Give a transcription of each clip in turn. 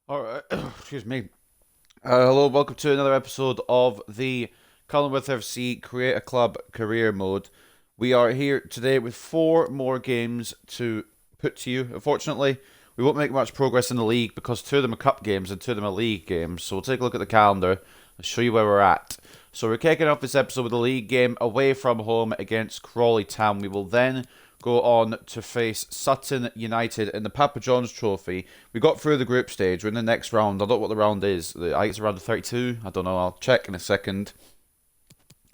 Alright, excuse me. Hello, welcome to another episode of the Cullingworth FC Create a Club Career Mode. We are here today with 4 more games to put to you. Unfortunately, we won't make much progress in the league because 2 of them are cup games and 2 of them are league games. So we'll take a look at the calendar and show you where we're at. So we're kicking off this episode with a league game away from home against Crawley Town. We will then go on to face Sutton United in the Papa John's Trophy. We got through the group stage. We're in the next round. I don't know what the round is. I think it's around 32. I don't know. I'll check in a second.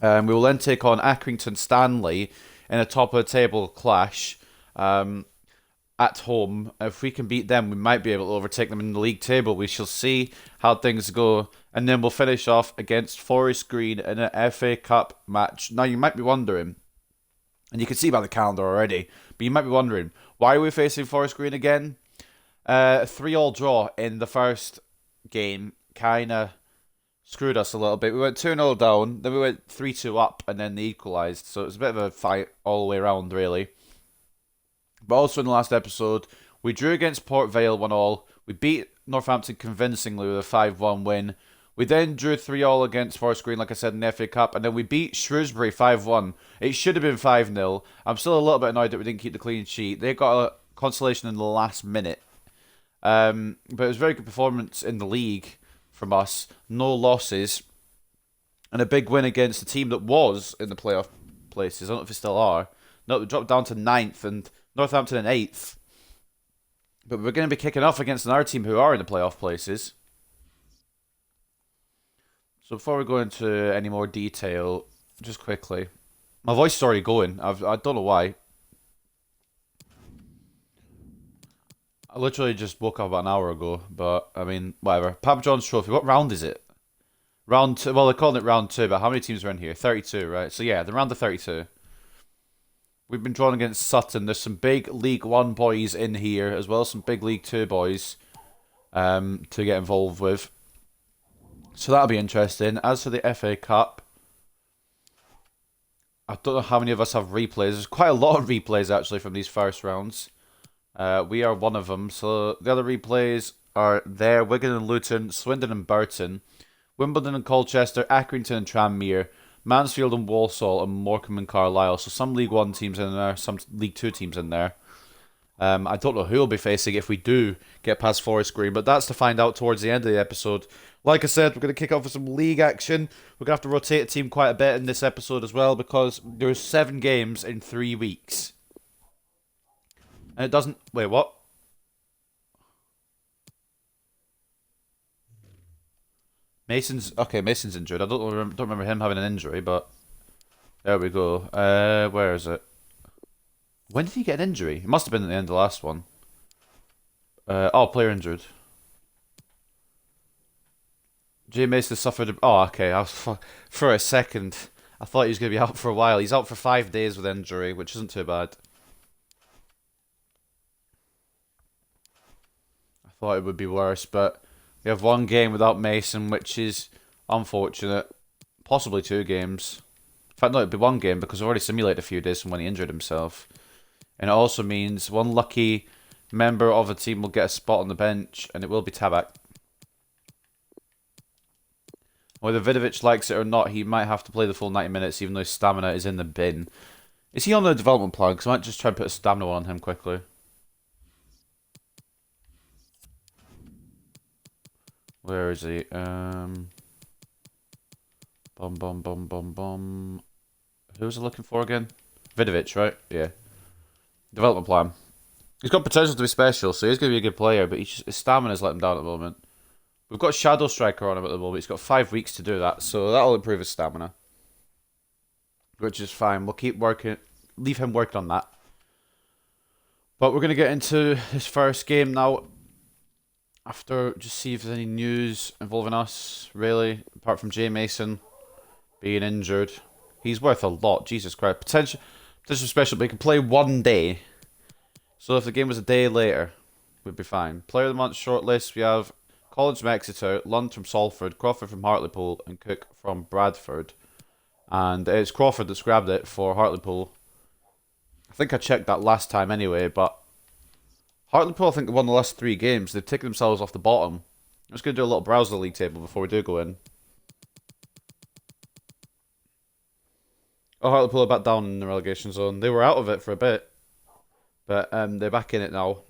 We will then take on Accrington Stanley in a top of the table clash at home. If we can beat them, we might be able to overtake them in the league table. We shall see how things go. And then we'll finish off against Forest Green in an FA Cup match. Now, you might be wondering, and you can see by the calendar already, but you might be wondering, why are we facing Forest Green again? 3-all draw in the first game kind of screwed us a little bit. We went 2-0 down, then we went 3-2 up, and then they equalised. So it was a bit of a fight all the way around, really. But also in the last episode, we drew against Port Vale 1-all. We beat Northampton convincingly with a 5-1 win. We then drew 3-all against Forest Green, like I said, in the FA Cup, and then we beat Shrewsbury 5-1. It should have been 5-0. I'm still a little bit annoyed that we didn't keep the clean sheet. They got a consolation in the last minute. But it was a very good performance in the league from us. No losses. And a big win against a team that was in the playoff places. I don't know if they still are. No, they dropped down to 9th and Northampton in 8th. But we're going to be kicking off against another team who are in the playoff places. So before we go into any more detail, just quickly, my voice is already going. I don't know why. I literally just woke up about an hour ago, but I mean, whatever. Papa John's Trophy. What round is it? Round 2. Well, they're calling it round 2, but how many teams are in here? 32, right? So yeah, the round of 32. We've been drawn against Sutton. There's some big League 1 boys in here, as well as some big League 2 boys to get involved with. So that'll be interesting. As for the FA Cup, I don't know how many of us have replays. There's quite a lot of replays, actually, from these first rounds. We are one of them. So the other replays are there. Wigan and Luton, Swindon and Burton, Wimbledon and Colchester, Accrington and Tranmere, Mansfield and Walsall, and Morecambe and Carlisle. So some League 1 teams in there, some League 2 teams in there. I don't know who we'll be facing if we do get past Forest Green, but that's to find out towards the end of the episode. Like I said, we're going to kick off with some league action. We're going to have to rotate the team quite a bit in this episode as well because there's 7 games in 3 weeks. And it doesn't... Wait, what? Mason's... Okay, Mason's injured. I don't remember him having an injury, but... There we go. Where is it? When did he get an injury? It must have been at the end of the last one. Player injured. Jay Mason suffered... Oh, okay. For a second, I thought he was going to be out for a while. He's out for 5 days with injury, which isn't too bad. I thought it would be worse, but we have 1 game without Mason, which is unfortunate. Possibly 2 games. In fact, no, it'd be 1 game because we've already simulated a few days from when he injured himself. And it also means 1 lucky member of the team will get a spot on the bench, and it will be Tabak. Whether Vidovic likes it or not, he might have to play the full 90 minutes, even though his stamina is in the bin. Is he on the development plan? Because I might just try and put a stamina one on him quickly. Where is he? Who was I looking for again? Vidovic, right? Yeah. Development plan. He's got potential to be special, so he's going to be a good player, but his stamina's let him down at the moment. We've got Shadow Striker on him at the moment. He's got 5 weeks to do that, so that'll improve his stamina. Which is fine. We'll keep working. Leave him working on that. But we're going to get into his first game now. After, just see if there's any news involving us, really. Apart from Jay Mason being injured. He's worth a lot. Jesus Christ. Potential special, but he can play 1 day. So if the game was a day later, we'd be fine. Player of the Month shortlist, we have Collins from Exeter, Lund from Salford, Crawford from Hartlepool, and Cook from Bradford. And it's Crawford that's grabbed it for Hartlepool. I think I checked that last time anyway, but Hartlepool, I think, won the last 3 games. They've taken themselves off the bottom I'm just going to do a little browse of the league table before we do go in. Oh, Hartlepool are back down in the relegation zone. They were out of it for a bit, but they're back in it now.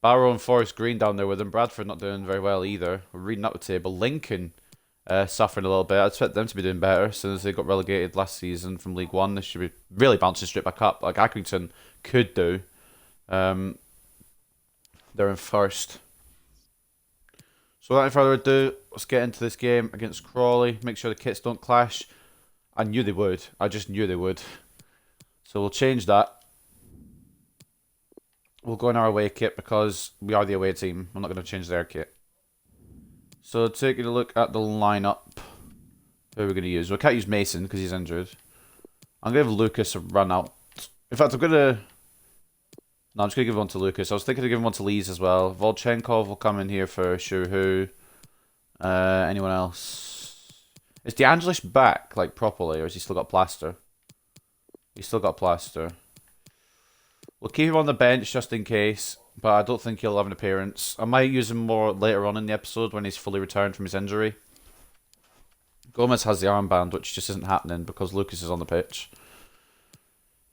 Barrow and Forest Green down there with them. Bradford not doing very well either. We're reading up the table. Lincoln suffering a little bit. I'd expect them to be doing better as soon as they got relegated last season from League One. They should be really bouncing straight back up, like Accrington could do. They're in first. So without any further ado, let's get into this game against Crawley. Make sure the kits don't clash. I knew they would. I just knew they would. So we'll change that. We'll go in our away kit because we are the away team. I'm not going to change their kit. So taking a look at the lineup. Who are we going to use? We can't use Mason because he's injured. I'm going to give Lucas a run out. In fact, I'm going to... No, I'm just going to give one to Lucas. I was thinking of giving one to Lees as well. Volchenkov will come in here for Shuhu. Anyone else? Is DeAngelis back, like, properly, or has he still got plaster? He's still got plaster. We'll keep him on the bench just in case, but I don't think he'll have an appearance. I might use him more later on in the episode when he's fully returned from his injury. Gomez has the armband, which just isn't happening because Lucas is on the pitch.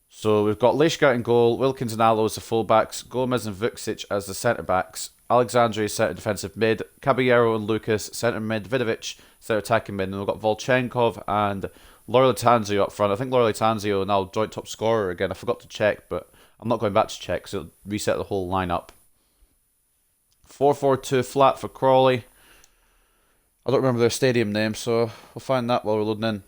So we've got Leishgart in goal, Wilkins and Allo as the fullbacks, Gomez and Vucic as the centre-backs, Alexandre centre defensive mid, Caballero and Lucas centre mid, Vidovic centre attacking mid, and we've got Volchenkov and Laura Latanzio up front. I think Laura Latanzio now joint top scorer again. I forgot to check, but I'm not going back to check, so it'll reset the whole lineup. 4-4-2 flat for Crawley. I don't remember their stadium name, so we'll find that while we're loading in.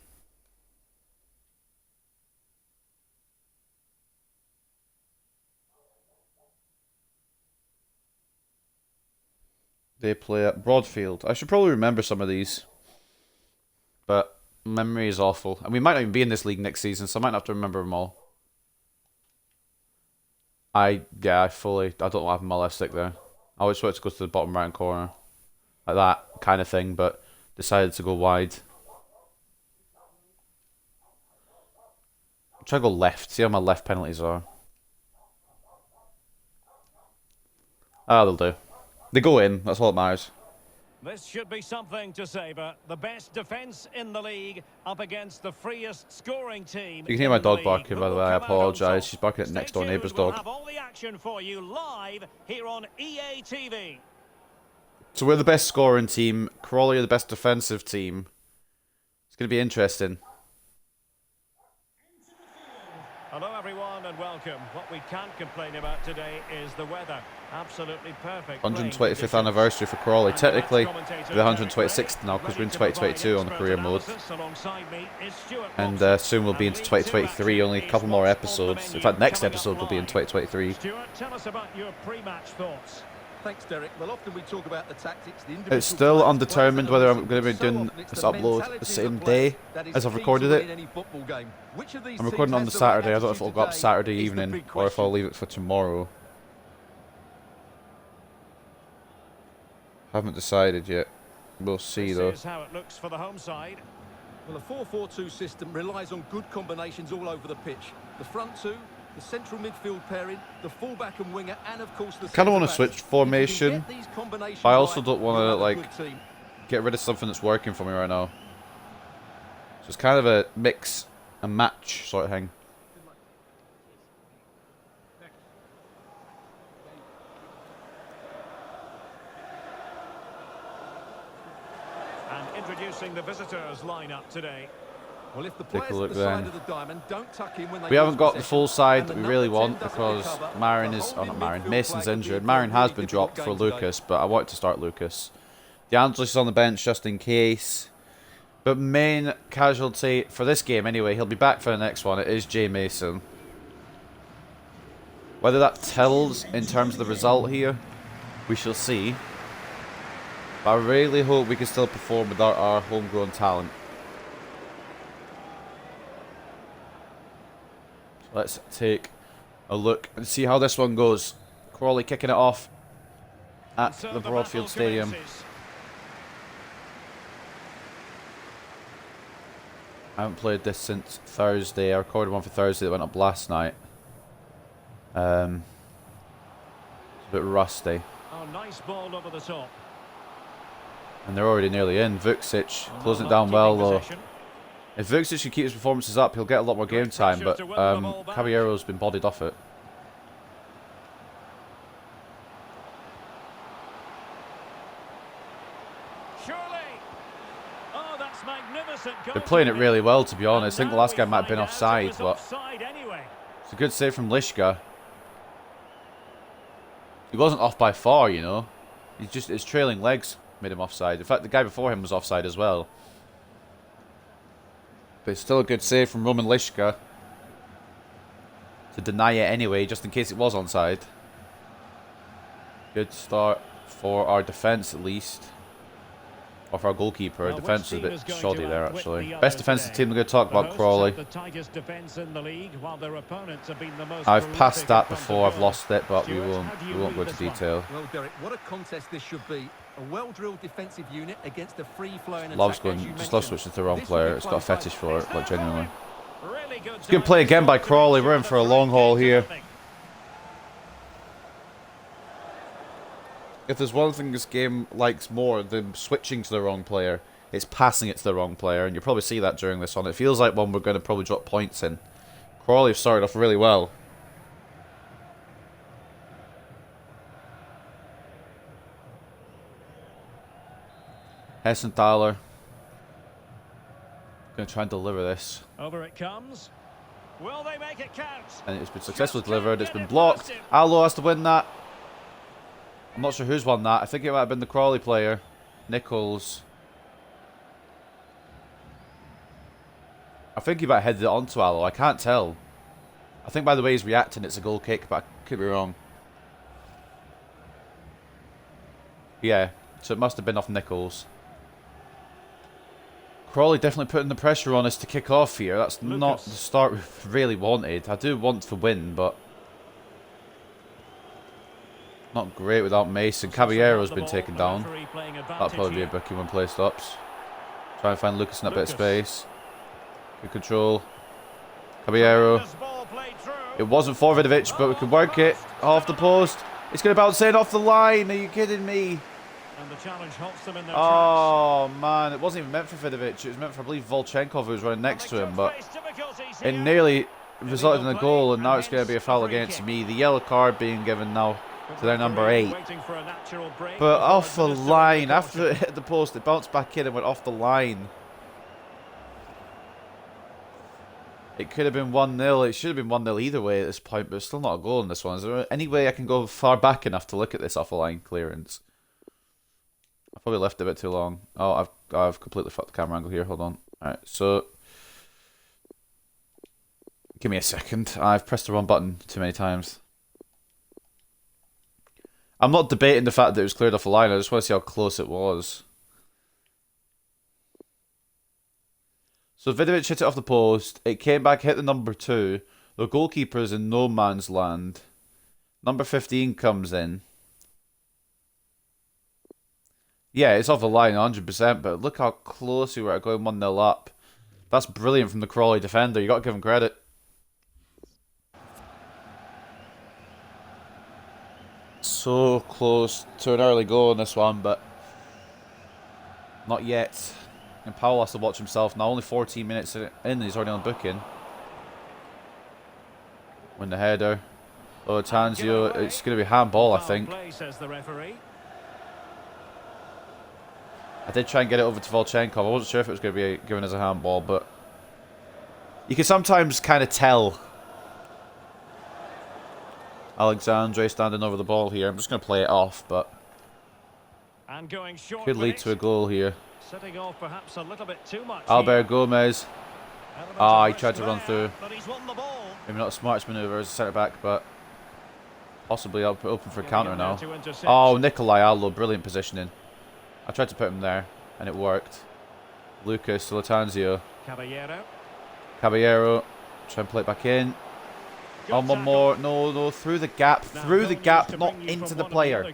They play at Broadfield. I should probably remember some of these, but memory is awful. And we might not even be in this league next season, so I might not have to remember them all. I don't have my left stick there. I always wanted to go to the bottom right corner. Like that kind of thing, but decided to go wide. Try to go left. See how my left penalties are. Ah, they'll do. They go in. That's all that matters. This should be something to savour. The best defence in the league up against the freest scoring team. You can hear my dog barking, by the way. I apologise. She's barking at next door neighbour's dog. We'll have all the action for you live here on EA TV. So we're the best scoring team. Crawley are the best defensive team. It's going to be interesting. Hello everyone and welcome. What we can't complain about today is the weather. Absolutely perfect. 125th anniversary for Crawley. Technically, the 126th now because we're in 2022 on the career mode. And soon we'll be into 2023, only a couple more episodes. In fact, next episode will be in 2023. Stuart, tell us about your pre-match thoughts. Thanks, Derek. Well, often we talk about the tactics, It's still undetermined whether I'm going to be doing this upload the same day as I've recorded it. I'm recording on the Saturday. I don't know if it'll go up Saturday evening or if I'll leave it for tomorrow. Haven't decided yet. We'll see though. This is how it looks for the home side. Well, a 4-4-2 system relies on good combinations all over the pitch. The front two, the central midfield pairing, the fullback and winger, and of course the I kind of want to switch formation, but I also don't want to like get rid of something that's working for me right now. So it's kind of a mix and match sort of thing. And introducing the visitors lineup today. Well, if the Take a players look at the side then. of the diamond don't tuck in when they We haven't lose got the possession, full side and that the we really number 10 want doesn't because recover, Marin the is... Oh, not holding Marin. midfield Mason's play could injured. be Marin has improved been in the dropped game for today. Lucas, but I wanted to start Lucas. DeAngelis is on the bench just in case. But main casualty for this game anyway, he'll be back for the next one, it is Jay Mason. Whether that tells in terms of the result here, we shall see. But I really hope we can still perform without our homegrown talent. Let's take a look and see how this one goes. Crawley kicking it off at the Broadfield Stadium. I haven't played this since Thursday. I recorded one for Thursday that went up last night. It's a bit rusty. Oh, nice ball over the top. And they're already nearly in. Vucic closing it down well though. If Vucic can keep his performances up, he'll get a lot more game time, but Caballero's been bodied off it. They're playing it really well, to be honest. I think the last guy might have been offside, but it's a good save from Lishka. He wasn't off by far, you know. His trailing legs made him offside. In fact, the guy before him was offside as well. But it's still a good save from Roman Lishka to deny it anyway, just in case it was onside. Good start for our defence, at least. Or for our goalkeeper. Our defence is a bit shoddy there, actually. Best defensive team, we're going to talk about Crawley. I've passed that before, I've lost it, but we won't go into detail. Well, Derek, what a contest this should be. A well-drilled defensive unit against a free-flowing Loves switching to the wrong player. It's got a fetish for it, like genuinely. It's good play again by Crawley. We're in for a long haul here. If there's one thing this game likes more than switching to the wrong player, it's passing it to the wrong player, and you'll probably see that during this one. It feels like one we're going to probably drop points in. Crawley have started off really well. Hessenthaler going to try and deliver this. Over it comes. Will they make it count? And it's been successfully delivered. It's been blocked. Allo has to win that. I'm not sure who's won that. I think it might have been the Crawley player. Nichols. I think he might have headed it onto Allo. I can't tell. I think by the way he's reacting, it's a goal kick, but I could be wrong. Yeah, so it must have been off Nichols. Crawley definitely putting the pressure on us to kick off here. That's not the start we really wanted. I do want to win, but not great without Mason. Caballero's been taken down. That'll probably be a bookie when play stops. Try and find Lucas in that bit of space. Good control. Caballero. It wasn't for Vidovic, but we can work it. Off the post. It's going to bounce in off the line. Are you kidding me? And the challenge halts them in their Oh, man. It wasn't even meant for Vidovic. It was meant for, I believe, Volchenkov, who was running next to him, but it nearly resulted in a goal, and now it's going to be a foul against me. The yellow card being given now to their number 8. But off the line. After it hit the post, it bounced back in and went off the line. It could have been 1-0. It should have been 1-0 either way at this point, but it's still not a goal in this one. Is there any way I can go far back enough to look at this off the line clearance? I probably left it a bit too long. Oh, I've completely fucked the camera angle here. Hold on. Alright, so give me a second. I've pressed the wrong button too many times. I'm not debating the fact that it was cleared off the line. I just want to see how close it was. So Vidovic hit it off the post. It came back, hit the number 2. The goalkeeper's in no man's land. Number 15 comes in. Yeah, it's off the line 100%, but look how close we were going 1-0 up. That's brilliant from the Crawley defender. You got to give him credit. So close to an early goal in this one, but not yet. And Powell has to watch himself now. Only 14 minutes in, he's already on booking. Win the header. Oh, Tanzio, it's going to be handball, I think. I did try and get it over to Volchenkov. I wasn't sure if it was going to be given as a handball, but you can sometimes kind of tell. Alexandre standing over the ball here. I'm just going to play it off, but could lead to a goal here. Setting off perhaps a little bit too much. Albert Gomez. Ah, he tried to run through. Maybe not the smartest manoeuvre as a centre back, but possibly open for a counter now. Oh, Nikolai Allo, brilliant positioning. I tried to put him there, and it worked. Lucas Latanzio. Caballero. Try and play it back in. On one more. No, through the gap. Through the gap, not into the player.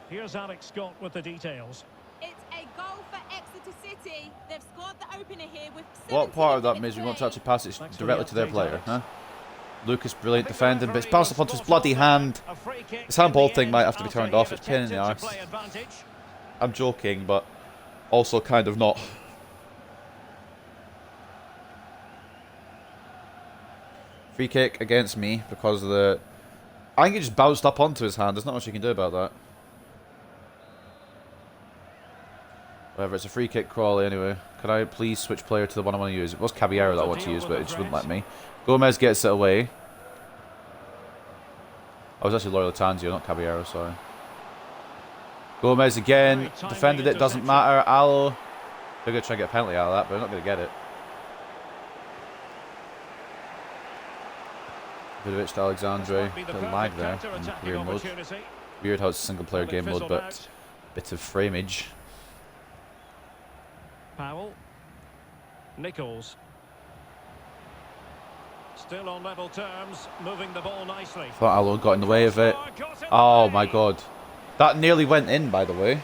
Here's Alex Scott with the details. It's a goal for Exeter City. They've scored the opener here with what part of that means we want to actually pass it directly to their player, huh? Lucas, brilliant defending, but it's bounced up onto his bloody hand. This handball thing might have to be turned off. It's a pain in the arse. I'm joking, but also kind of not. Free kick against me because of the... I think it just bounced up onto his hand. There's not much you can do about that. Whatever, it's a free kick, Crawley anyway. Can I please switch player to the one I want to use? It was Caballero that I want to use, but it just wouldn't let me. Gomez gets it away. I was actually Loyal Tanzio, not Caballero, sorry. Gomez again. Defended it, doesn't matter. Alo. They're going to try and get a penalty out of that, but they're not going to get it. Vidovic to Alexandre. Little lag there in career mode. Weird how it's a single player game mode, but bit of frameage. Powell. Nichols. Still on level terms, moving the ball nicely. Thought Alo got in the way of it. Oh my god. That nearly went in, by the way.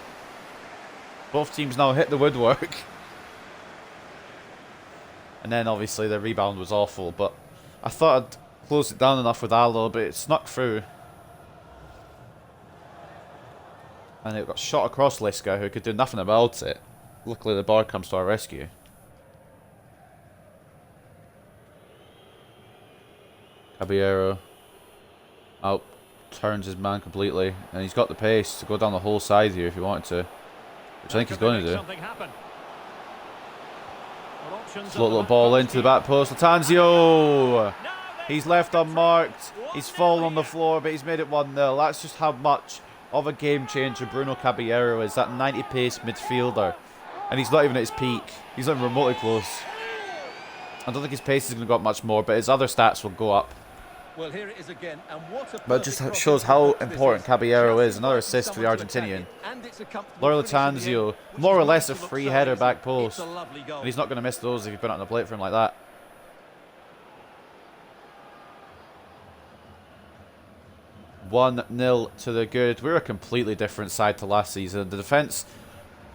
Both teams now hit the woodwork. And then obviously the rebound was awful, but I thought I'd closed it down enough with Alo, but it snuck through. And it got shot across Liska, who could do nothing about it. Luckily the bar comes to our rescue. Caballero out turns his man completely, and he's got the pace to go down the whole side here if he wanted to, which I think he's going to do. Float little ball into the back post. Latanzio! He's left unmarked. He's fallen on the floor, but he's made it 1-0. That's just how much of a game changer Bruno Caballero is. That 90 pace midfielder. And he's not even at his peak. He's not even remotely close. I don't think his pace is going to go up much more, but his other stats will go up. Well, here it is again, and what a but it just shows how important Caballero is. Another assist for the Argentinian. Loyal Latanzio, more or less a free header back post. And he's not going to miss those if you put it on the plate for him like that. "1-0 to the good." We're a completely different side to last season. The defence,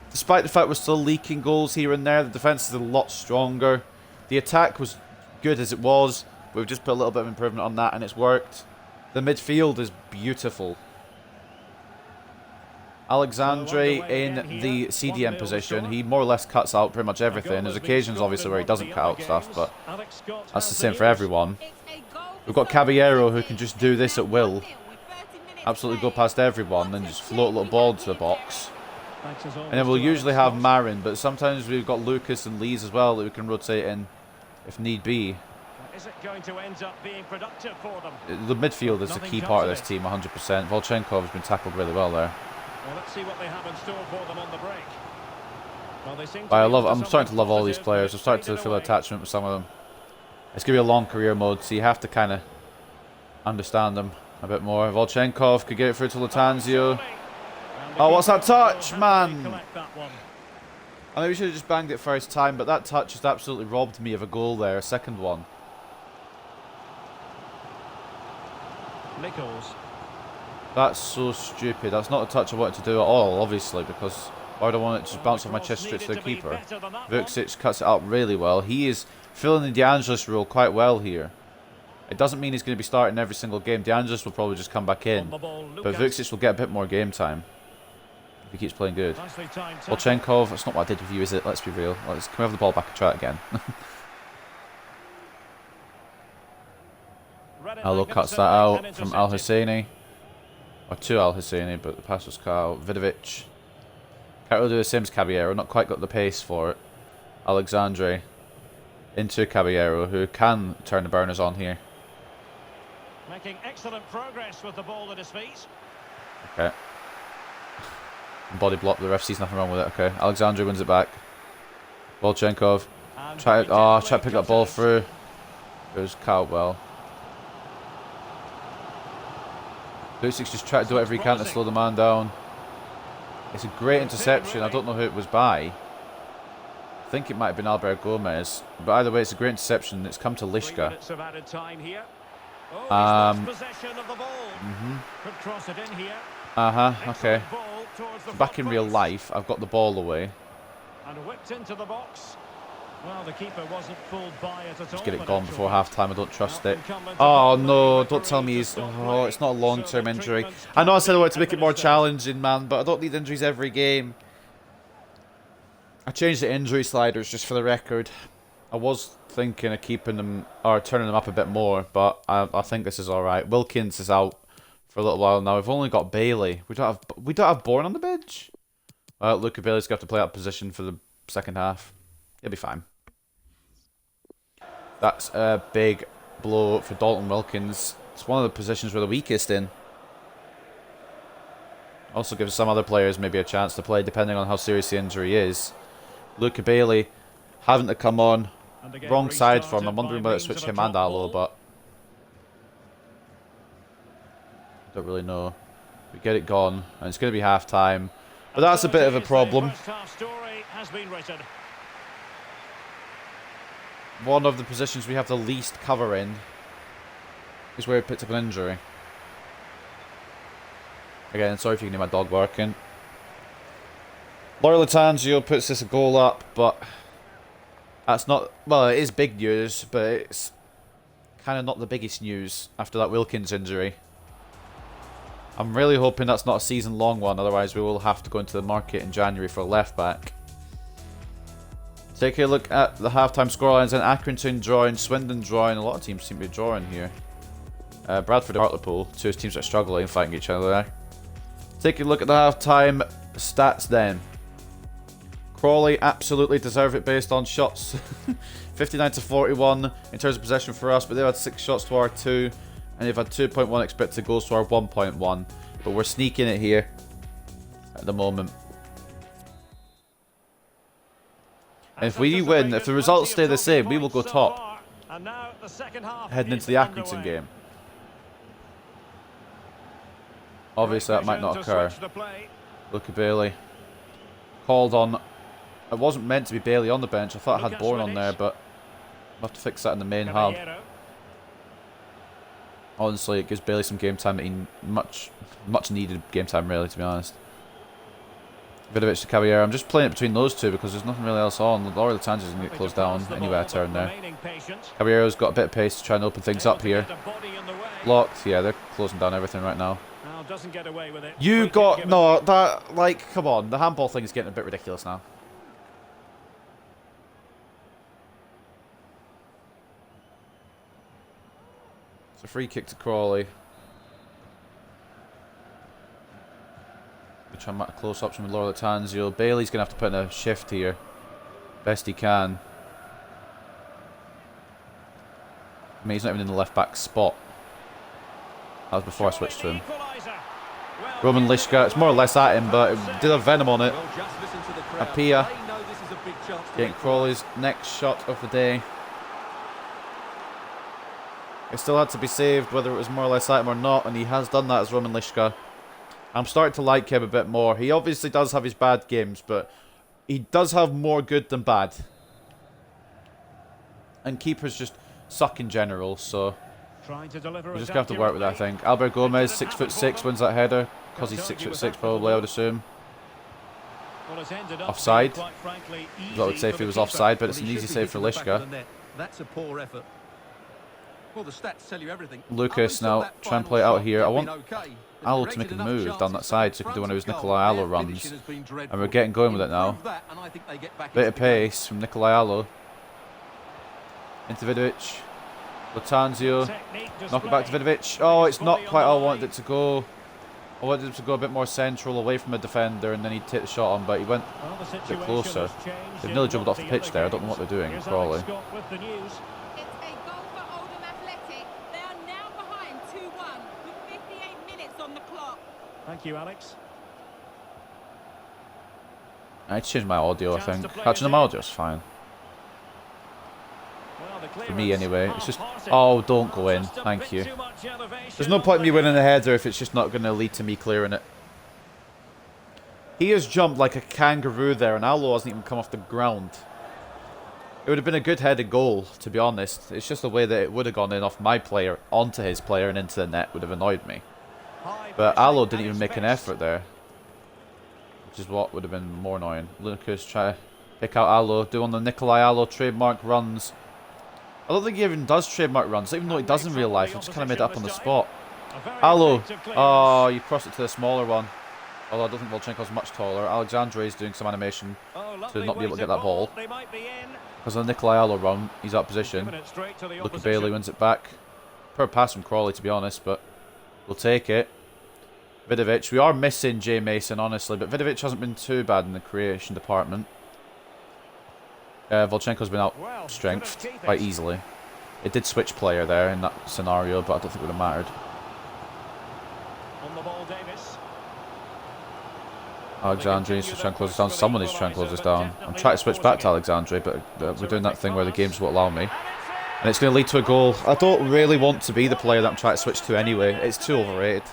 despite the fact we're still leaking goals here and there, the defence is a lot stronger. The attack was good as it was. We've just put a little bit of improvement on that and it's worked. The midfield is beautiful. Alexandre in the CDM position. He more or less cuts out pretty much everything. There's occasions obviously where he doesn't cut out stuff, but that's the same for everyone. We've got Caballero who can just do this at will. Absolutely go past everyone and just float a little ball into the box. And then we'll usually have Marin, but sometimes we've got Lucas and Lees as well that we can rotate in if need be. Is it going to end up being productive for them? The midfield is the key part of this team, 100%. Volchenkov has been tackled really well there. Well, let's see what they have in store for them on the break. Well, they seem to I'm starting to love all these players. I'm starting to feel attachment with some of them. It's going to be a long career mode, so you have to kind of understand them a bit more. Volchenkov could get it through to Latanzio. Oh, what's that touch, man? I maybe should have just banged it first time, but that touch just absolutely robbed me of a goal there, a second one. Nichols. That's so stupid. That's not a touch I wanted to do at all, obviously, because why would I want it to just bounce off my chest straight to the keeper? Vuksic cuts it up really well. He is filling the De Angelis role quite well here. It doesn't mean he's going to be starting every single game. De Angelis will probably just come back in, but Vuksic will get a bit more game time if he keeps playing good. Volchenkov, that's not what I did with you, is it? Let's be real. Can we have the ball back and try it again? Alo cuts that out from Al Husseini. Or to Al Husseini, but the pass was cut out. Vidovic. Can't really do the same as Caballero, not quite got the pace for it. Alexandre into Caballero, who can turn the burners on here. Making excellent progress with the ball at his feet. Okay. Body block, the ref sees nothing wrong with it. Okay, Alexandre wins it back. Volchenkov. Try to pick that ball through. It was cut out well. Vuksic just try to do whatever he can to slow the man down. It's a great interception. I don't know who it was by. I think it might have been Albert Gomez. But either way, it's a great interception. It's come to Lishka. Okay. So back in real life, I've got the ball away. And whipped into the box. Well, the keeper wasn't fooled by it at all. Just get it gone before half-time. I don't trust it. Oh, no. Don't tell me he's... Oh, it's not a long-term injury. I know I said I wanted to make it more challenging, man, but I don't need injuries every game. I changed the injury sliders just for the record. I was thinking of keeping them or turning them up a bit more, but I think this is all right. Wilkins is out for a little while now. We've only got Bailey. We don't have Bourne on the bench. Luca Bailey's got to play out position for the second half. He'll be fine. That's a big blow for Dalton Wilkins. It's one of the positions we're the weakest in. Also gives some other players maybe a chance to play depending on how serious the injury is. Luca Bailey having to come on. Wrong side for him. I'm wondering whether to switch him and Aloe, but don't really know. We get it gone, and it's going to be half time. But that's a bit of a problem. One of the positions we have the least cover in is where he picked up an injury. Again, sorry if you can hear my dog barking. Laura Latanzio puts this a goal up, but that's not... Well, it is big news, but it's kind of not the biggest news after that Wilkins injury. I'm really hoping that's not a season-long one, otherwise we will have to go into the market in January for a left-back. Take a look at the half-time scorelines, and Accrington drawing, Swindon drawing. A lot of teams seem to be drawing here. Bradford and Hartlepool, two teams that are struggling, fighting each other there. Take a look at the half-time stats then. Crawley absolutely deserve it based on shots. 59 to 41 in terms of possession for us, but they've had 6 shots to our 2, and they've had 2.1 expected goals to our 1.1. But we're sneaking it here at the moment. And if we win, if the results stay the same, we will go top heading into the Accrington game. Obviously that might not occur. Look at Bailey. Called on. It wasn't meant to be Bailey on the bench. I thought I had Bourne on there, but I'll have to fix that in the main hub. Honestly, it gives Bailey some game time that he much needed game time, really, to be honest. Vidovic to Caballero. I'm just playing it between those two because there's nothing really else on. Laura Latanzio's going to get closed down anyway I turn there. Caballero's got a bit of pace to try and open things up here. Blocked. Yeah, they're closing down everything right now. You got... No, that... Like, come on. The handball thing is getting a bit ridiculous now. It's a free kick to Crawley. We'll try and make a close option with Laura Latanzio. Bailey's going to have to put in a shift here. Best he can. I mean, he's not even in the left back spot. That was before I switched to him. Roman Lishka, it's more or less at him, but it did have venom on it. Apia getting Crawley's next shot of the day. It still had to be saved, whether it was more or less at him or not, and he has done that as Roman Lishka. I'm starting to like him a bit more. He obviously does have his bad games, but he does have more good than bad. And keepers just suck in general, so we're just going to have to work with that, I think. Albert Gomez, 6'6", wins that header, because he's 6'6", probably, I would assume. Offside. I would say if he was offside, but it's an easy save for Lishka. That's a poor effort. Well, the stats tell you everything. Lucas now, try and play it out here. I want Aloe to make a move down that side so he can do one of his Nikolai Aloe runs. And we're getting going with it now. Bit of pace from Nikolai Aloe. Into Vidovic. Latanzio. Knock it back to Vidovic. Oh, it's not quite how I wanted it to go. I wanted him to go a bit more central, away from a defender, and then he'd take the shot on, but he went a bit closer. They've nearly dribbled off the pitch there. I don't know what they're doing, Crawley. Thank you, Alex. I need to change my audio, I think. Actually, no, my audio's fine. For me, anyway. It's just... Oh, don't go in. Thank you. There's no point in me winning a header if it's just not going to lead to me clearing it. He has jumped like a kangaroo there, and Aloe hasn't even come off the ground. It would have been a good headed goal, to be honest. It's just the way that it would have gone in off my player, onto his player, and into the net would have annoyed me. But Aloe didn't even make an effort there, which is what would have been more annoying. Lucas try to pick out Aloe, do one of the Nikolai Aloe trademark runs. I don't think he even does trademark runs, even though he does in real life. He just kind of made it up on the spot. Aloe, oh, you crossed it to the smaller one. Although I don't think Volchenko's much taller. Alexandre is doing some animation to not be able to get that ball. They might be in. Because of the Nikolai Allo run, he's out of position. Luka Bailey wins it back. Poor pass from Crawley, to be honest, but we'll take it. Vidovic. We are missing Jay Mason, honestly, but Vidovic hasn't been too bad in the creation department. Volchenko's been out-strengthed quite easily. It did switch player there in that scenario, but I don't think it would have mattered. On the ball, Davis. Alexandre needs to try and close this down. Someone needs to try and close this down. I'm trying to switch back to Alexandre, but we're doing that thing where the games won't allow me. And it's going to lead to a goal. I don't really want to be the player that I'm trying to switch to anyway. It's too overrated.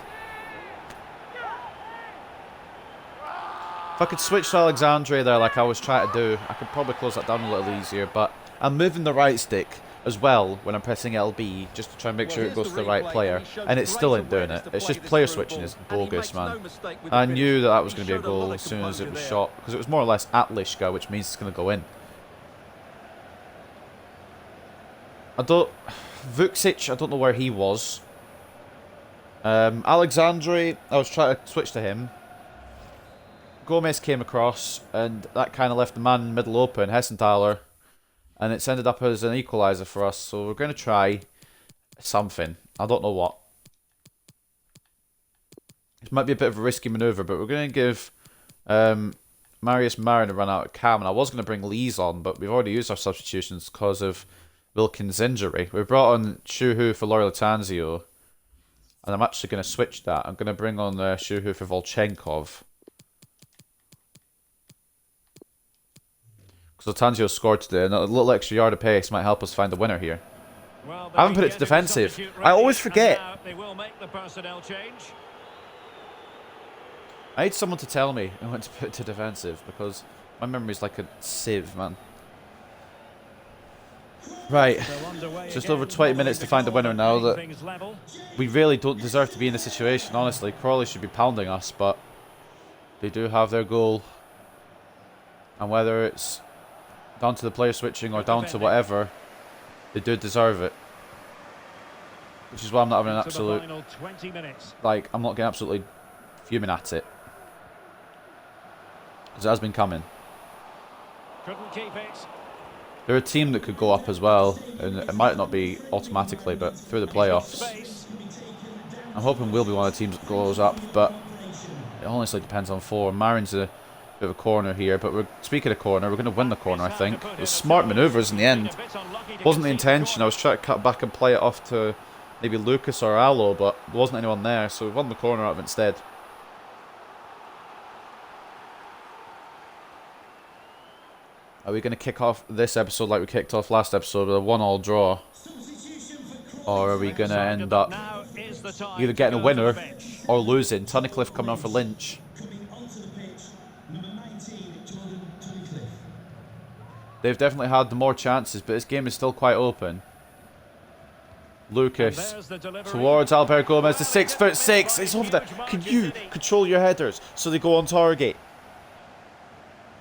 If I could switch to Alexandre there like I was trying to do, I could probably close that down a little easier, but I'm moving the right stick as well when I'm pressing LB just to try and make sure it goes to the right player, and it still ain't doing it. It's just player switching is bogus, man. I knew that was going to be a goal as soon as it was shot, because it was more or less at Lishka, which means it's going to go in. Vucic, I don't know where he was. Alexandre, I was trying to switch to him. Gomez came across, and that kind of left the man in the middle open, Hessenthaler, and it's ended up as an equaliser for us, so we're going to try something. I don't know what. It might be a bit of a risky manoeuvre, but we're going to give Marius Marin a run out of cam, and I was going to bring Lees on, but we've already used our substitutions because of Wilkins' injury. We brought on Shuhu for Laura Latanzio, and I'm actually going to switch that. I'm going to bring on Shuhu for Volchenkov. Because Latanzio scored today, and a little extra yard of pace might help us find the winner here. Well, I haven't put it to defensive. I always forget. They will make the personnel change. I need someone to tell me I went to put it to defensive, because my memory's like a sieve, man. Right, just over 20 minutes to find the winner now. That we really don't deserve to be in this situation, honestly. Crawley should be pounding us, but they do have their goal. And whether it's down to the player switching or down to whatever, they do deserve it. Which is why I'm not having an absolute... Like, I'm not getting absolutely fuming at it. Because it has been coming. Couldn't keep it. They're a team that could go up as well, and it might not be automatically, but through the playoffs. I'm hoping we'll be one of the teams that goes up, but it honestly depends on form. Marin's a bit of a corner here, but speaking of corner, we're going to win the corner, I think. It was smart manoeuvres in the end. Wasn't the intention. I was trying to cut back and play it off to maybe Lucas or Allo, but there wasn't anyone there, so we won the corner out of it instead. Are we going to kick off this episode like we kicked off last episode with a 1-1 draw? Or are we going to end up either getting a winner or losing? Tunnicliffe coming on for Lynch. They've definitely had the more chances, but this game is still quite open. Lucas towards Albert Gomez, the 6'6". It's over there. Can you control your headers so they go on target?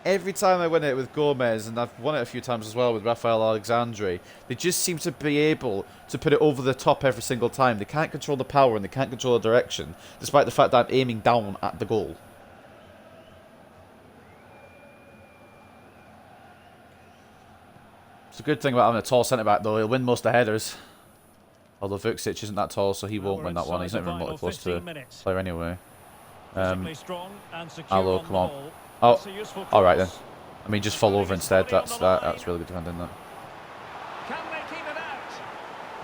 Every time I win it with Gomez, and I've won it a few times as well with Rafael Alexandre, they just seem to be able to put it over the top every single time. They can't control the power and they can't control the direction, despite the fact that I'm aiming down at the goal. It's a good thing about having a tall centre-back, though. He'll win most of the headers. Although Vucic isn't that tall, so he won't win that one. He's not even remotely close to the player anyway. Allo, come on. Oh, alright then. I mean, just fall over instead. That's really good defending, that.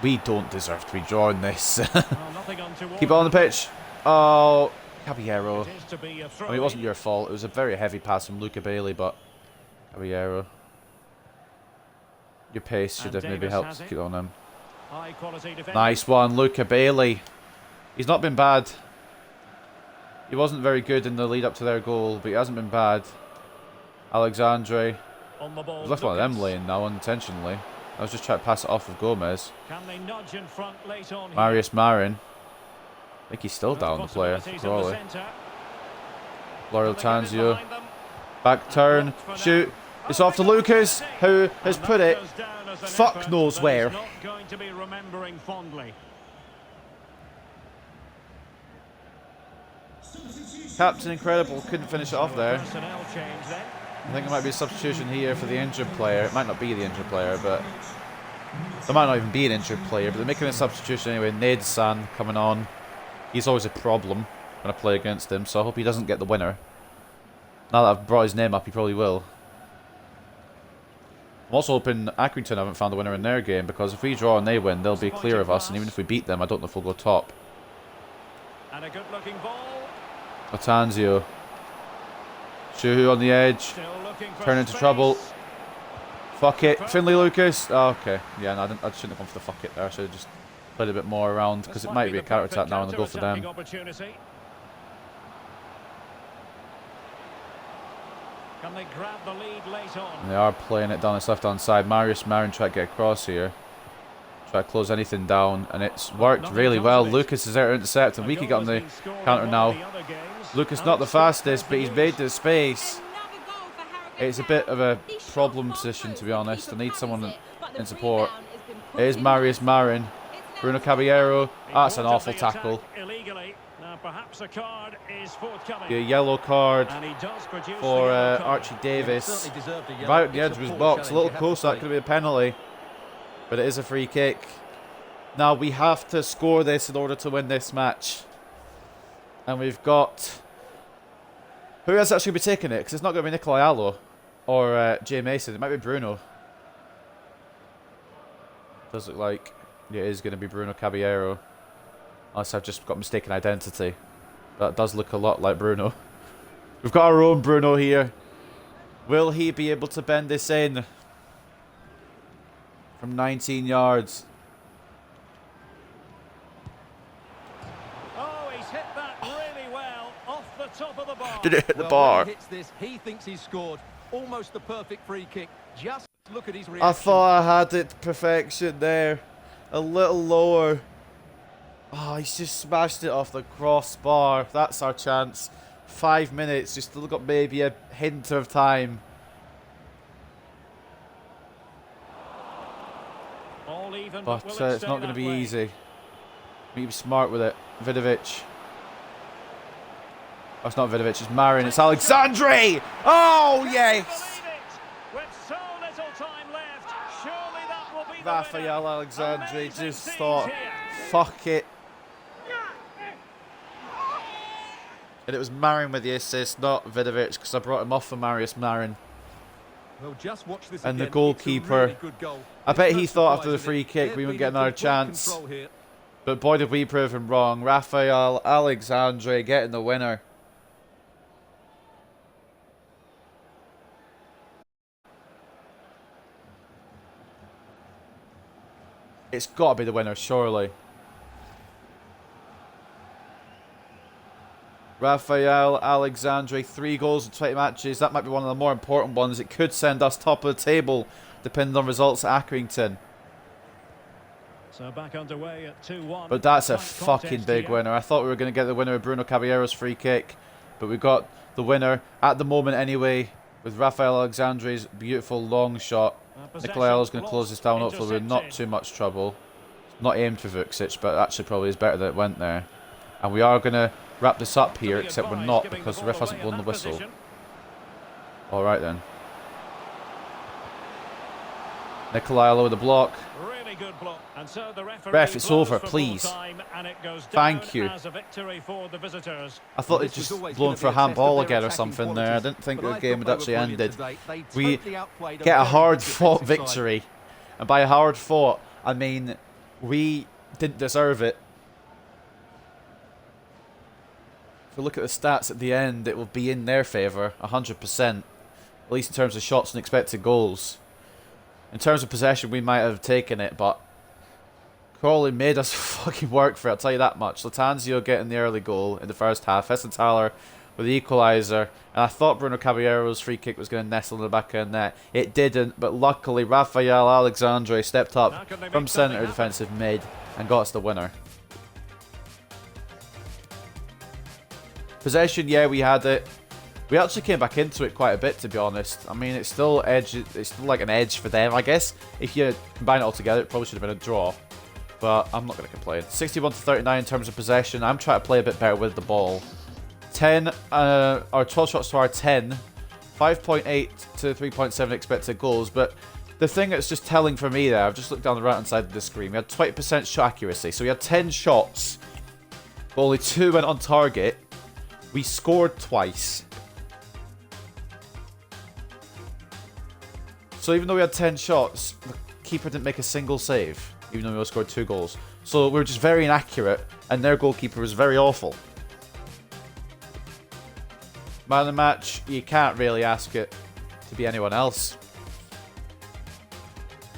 We don't deserve to be drawing this. Keep it on the pitch. Oh, Caballero. I mean, it wasn't your fault. It was a very heavy pass from Luca Bailey, but Caballero. Your pace should definitely be helped to keep on him. Nice one, Luca Bailey. He's not been bad. He wasn't very good in the lead up to their goal, but he hasn't been bad. Alexandre. He's left one of them laying now unintentionally. I was just trying to pass it off of Gomez. Marius Marin. I think he's still down, the player. Crawley. Laurel Tanzio. Back turn. Shoot. It's off to Lucas, who has put it fuck knows where. Captain Incredible couldn't finish it off there. Personnel change then. I think it might be a substitution here for the injured player. It might not be the injured player, but there might not even be an injured player, but they're making a substitution anyway. Nade-san coming on. He's always a problem when I play against him, so I hope he doesn't get the winner. Now that I've brought his name up, he probably will. I'm also hoping Accrington haven't found the winner in their game, because if we draw and they win, they'll be clear of us, and even if we beat them, I don't know if we'll go top. And a good-looking ball. Latanzio. Shuhu on the edge. Still looking for Turn into space. trouble. Fuck it. Finley Lucas. Oh, okay. Yeah, no, I shouldn't have gone for the fuck it there. I should have just played a bit more around, because it might be a counter-attack now and they'll go for them. Opportunity. Can they grab the lead late on? And they are playing it down this left-hand side. Marius Marin tried to get across here. Try to close anything down, and it's worked really well. Lucas is there to intercept, and we could get on the counter now. Lucas not the fastest, but he's made the space. Another goal for Harrogate It's a bit of a These shots problem can't position, move. to be honest. I He need should someone punish it, but the in support. rebound has been It put is in Marius there. Marin. It's Bruno now Caballero. He That's an thwarted awful the tackle. attack illegally. Now perhaps a card is forthcoming. The yellow card And he does produce for the yellow card. Archie Davis. Certainly deserved a yellow. Right at the It's edge a of his poor box. A challenge, little you have to close. That say. could be a penalty. But it is a free kick. Now we have to score this in order to win this match. And we've got... Who else actually be taking it? Because it's not going to be Nikolai Allo or Jay Mason. It might be Bruno. Does look like it is going to be Bruno Caballero. Unless I've just got mistaken identity. That does look a lot like Bruno. We've got our own Bruno here. Will he be able to bend this in? From 19 yards. Oh, he's hit that really well off the top of the bar. Did it hit the Well, bar? when he hits this, he thinks he's scored. Almost the perfect free kick. Just look at his reaction. I thought I had it to perfection there. A little lower. Oh, he's just smashed it off the crossbar. That's our chance. 5 minutes. Just still got maybe a hint of time. All even, But will it it's stay not going to that be way? easy. Need to be smart with it. Vidovic. Oh, it's not Vidovic, it's Marin. It's Alexandre! Oh, yes! Believe it. With so little time left, surely that will be the Raphael winner. Alexandre Amazing just scenes thought, here. fuck it. And it was Marin with the assist, not Vidovic, because I brought him off for Marius Marin. Well, just watch this And the again. goalkeeper, It's a really good goal. I bet It's he no thought after the surprise, free is it? kick They've we wouldn't been get in another complete chance. control here. But boy, did we prove him wrong. Raphael Alexandre getting the winner. It's got to be the winner, surely. Raphael Alexandre, 3 goals in 20 matches. That might be one of the more important ones. It could send us top of the table, depending on results at Accrington. So back underway at 2-1. But that's a Tight fucking contest big here. winner. I thought we were going to get the winner with Bruno Caballero's free kick. But we got the winner, at the moment anyway, with Raphael Alexandre's beautiful long shot. Nicolael's going to close this down, hopefully with not too much trouble. Not aimed for Vuksic, but actually probably is better that it went there. And we are going to wrap this up here, except we're not, because the ref hasn't blown the whistle. Alright then. Nicolael with the block. Really good block. And so the referee Ref, it's blows over, for please. full time, and it goes Thank down you. as a victory for the visitors. I thought Well, it this was just always blown gonna for a be a test of handball their again or attacking something there. I qualities, didn't think but the I game thought had they were actually brilliant ended. today. They We totally outplayed a get a very hard good fought defensive side. victory. And by hard fought, I mean we didn't deserve it. If we look at the stats at the end, it will be in their favour, 100%. At least in terms of shots and expected goals. In terms of possession, we might have taken it, but Crawley made us fucking work for it, I'll tell you that much. Latanzio getting the early goal in the first half. Hessenthaler with the equaliser. And I thought Bruno Caballero's free kick was going to nestle in the back of the net. It didn't, but luckily Raphael Alexandre stepped How up can they make from something centre happen? defensive mid and got us the winner. Possession, yeah, we had it. We actually came back into it quite a bit, to be honest. I mean, it's still like an edge for them, I guess. If you combine it all together, it probably should have been a draw. But I'm not going to complain. 61 to 39 in terms of possession. I'm trying to play a bit better with the ball. or 12 shots to our 10, 5.8 to 3.7 expected goals. But the thing that's just telling for me there, I've just looked down the right hand side of the screen. We had 20% shot accuracy, so we had 10 shots, but only 2 went on target. We scored twice. So even though we had 10 shots, the keeper didn't make a single save, even though we only scored 2 goals. So we were just very inaccurate, and their goalkeeper was very awful. Man of the match, you can't really ask it to be anyone else.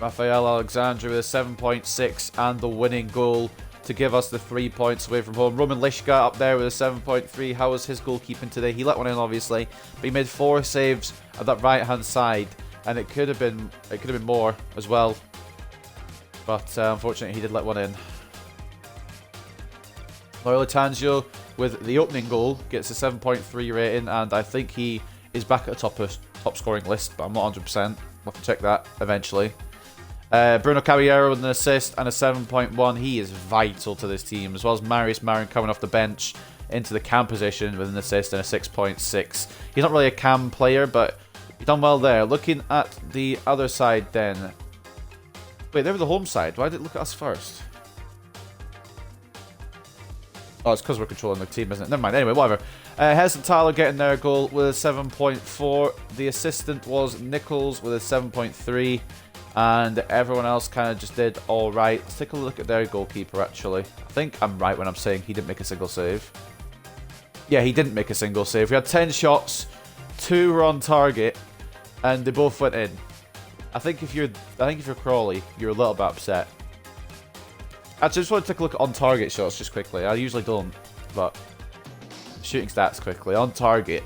Raphael Alexandre with a 7.6 and the winning goal to give us the 3 points away from home. Roman Lishka up there with a 7.3. How was his goalkeeping today? He let one in, obviously, but he made 4 saves at that right-hand side, and it could have been more as well. But unfortunately, he did let one in. Loyola Tangio with the opening goal gets a 7.3 rating, and I think he is back at the top scoring list, but I'm not 100%. We'll have to check that eventually. Bruno Caballero with an assist and a 7.1. He is vital to this team, as well as Marius Marin coming off the bench into the cam position with an assist and a 6.6. He's not really a cam player, but he's done well there. Looking at the other side then. Wait, they were the home side. Why did it look at us first? Oh, it's because we're controlling the team, isn't it? Never mind. Anyway, whatever. Heston Tyler getting their goal with a 7.4. The assistant was Nichols with a 7.3. And everyone else kind of just did alright. Let's take a look at their goalkeeper, actually. I think I'm right when I'm saying he didn't make a single save. Yeah, he didn't make a single save. We had 10 shots, 2 were on target, and they both went in. I think if you're Crawley, you're a little bit upset. Actually, I just want to take a look at on-target shots just quickly. I usually don't, but shooting stats quickly. On target.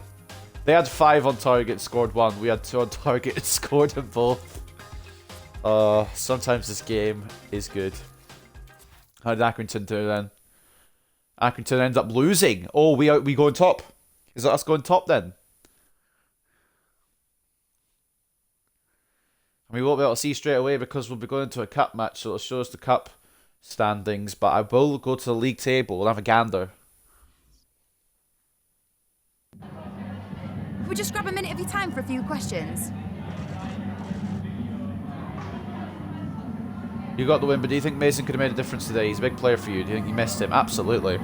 They had 5 on target, scored 1. We had 2 on target and scored them both. Sometimes this game is good. How did Accrington do then? Accrington ends up losing. Oh, we go on top. Is that us going top then? We won't be able to see straight away because we'll be going to a cup match, so it'll show us the cup standings. But I will go to the league table and have a gander. We'll just grab a minute of your time for a few questions. You got the win, but do you think Mason could have made a difference today? He's a big player for you. Do you think you missed him? Absolutely.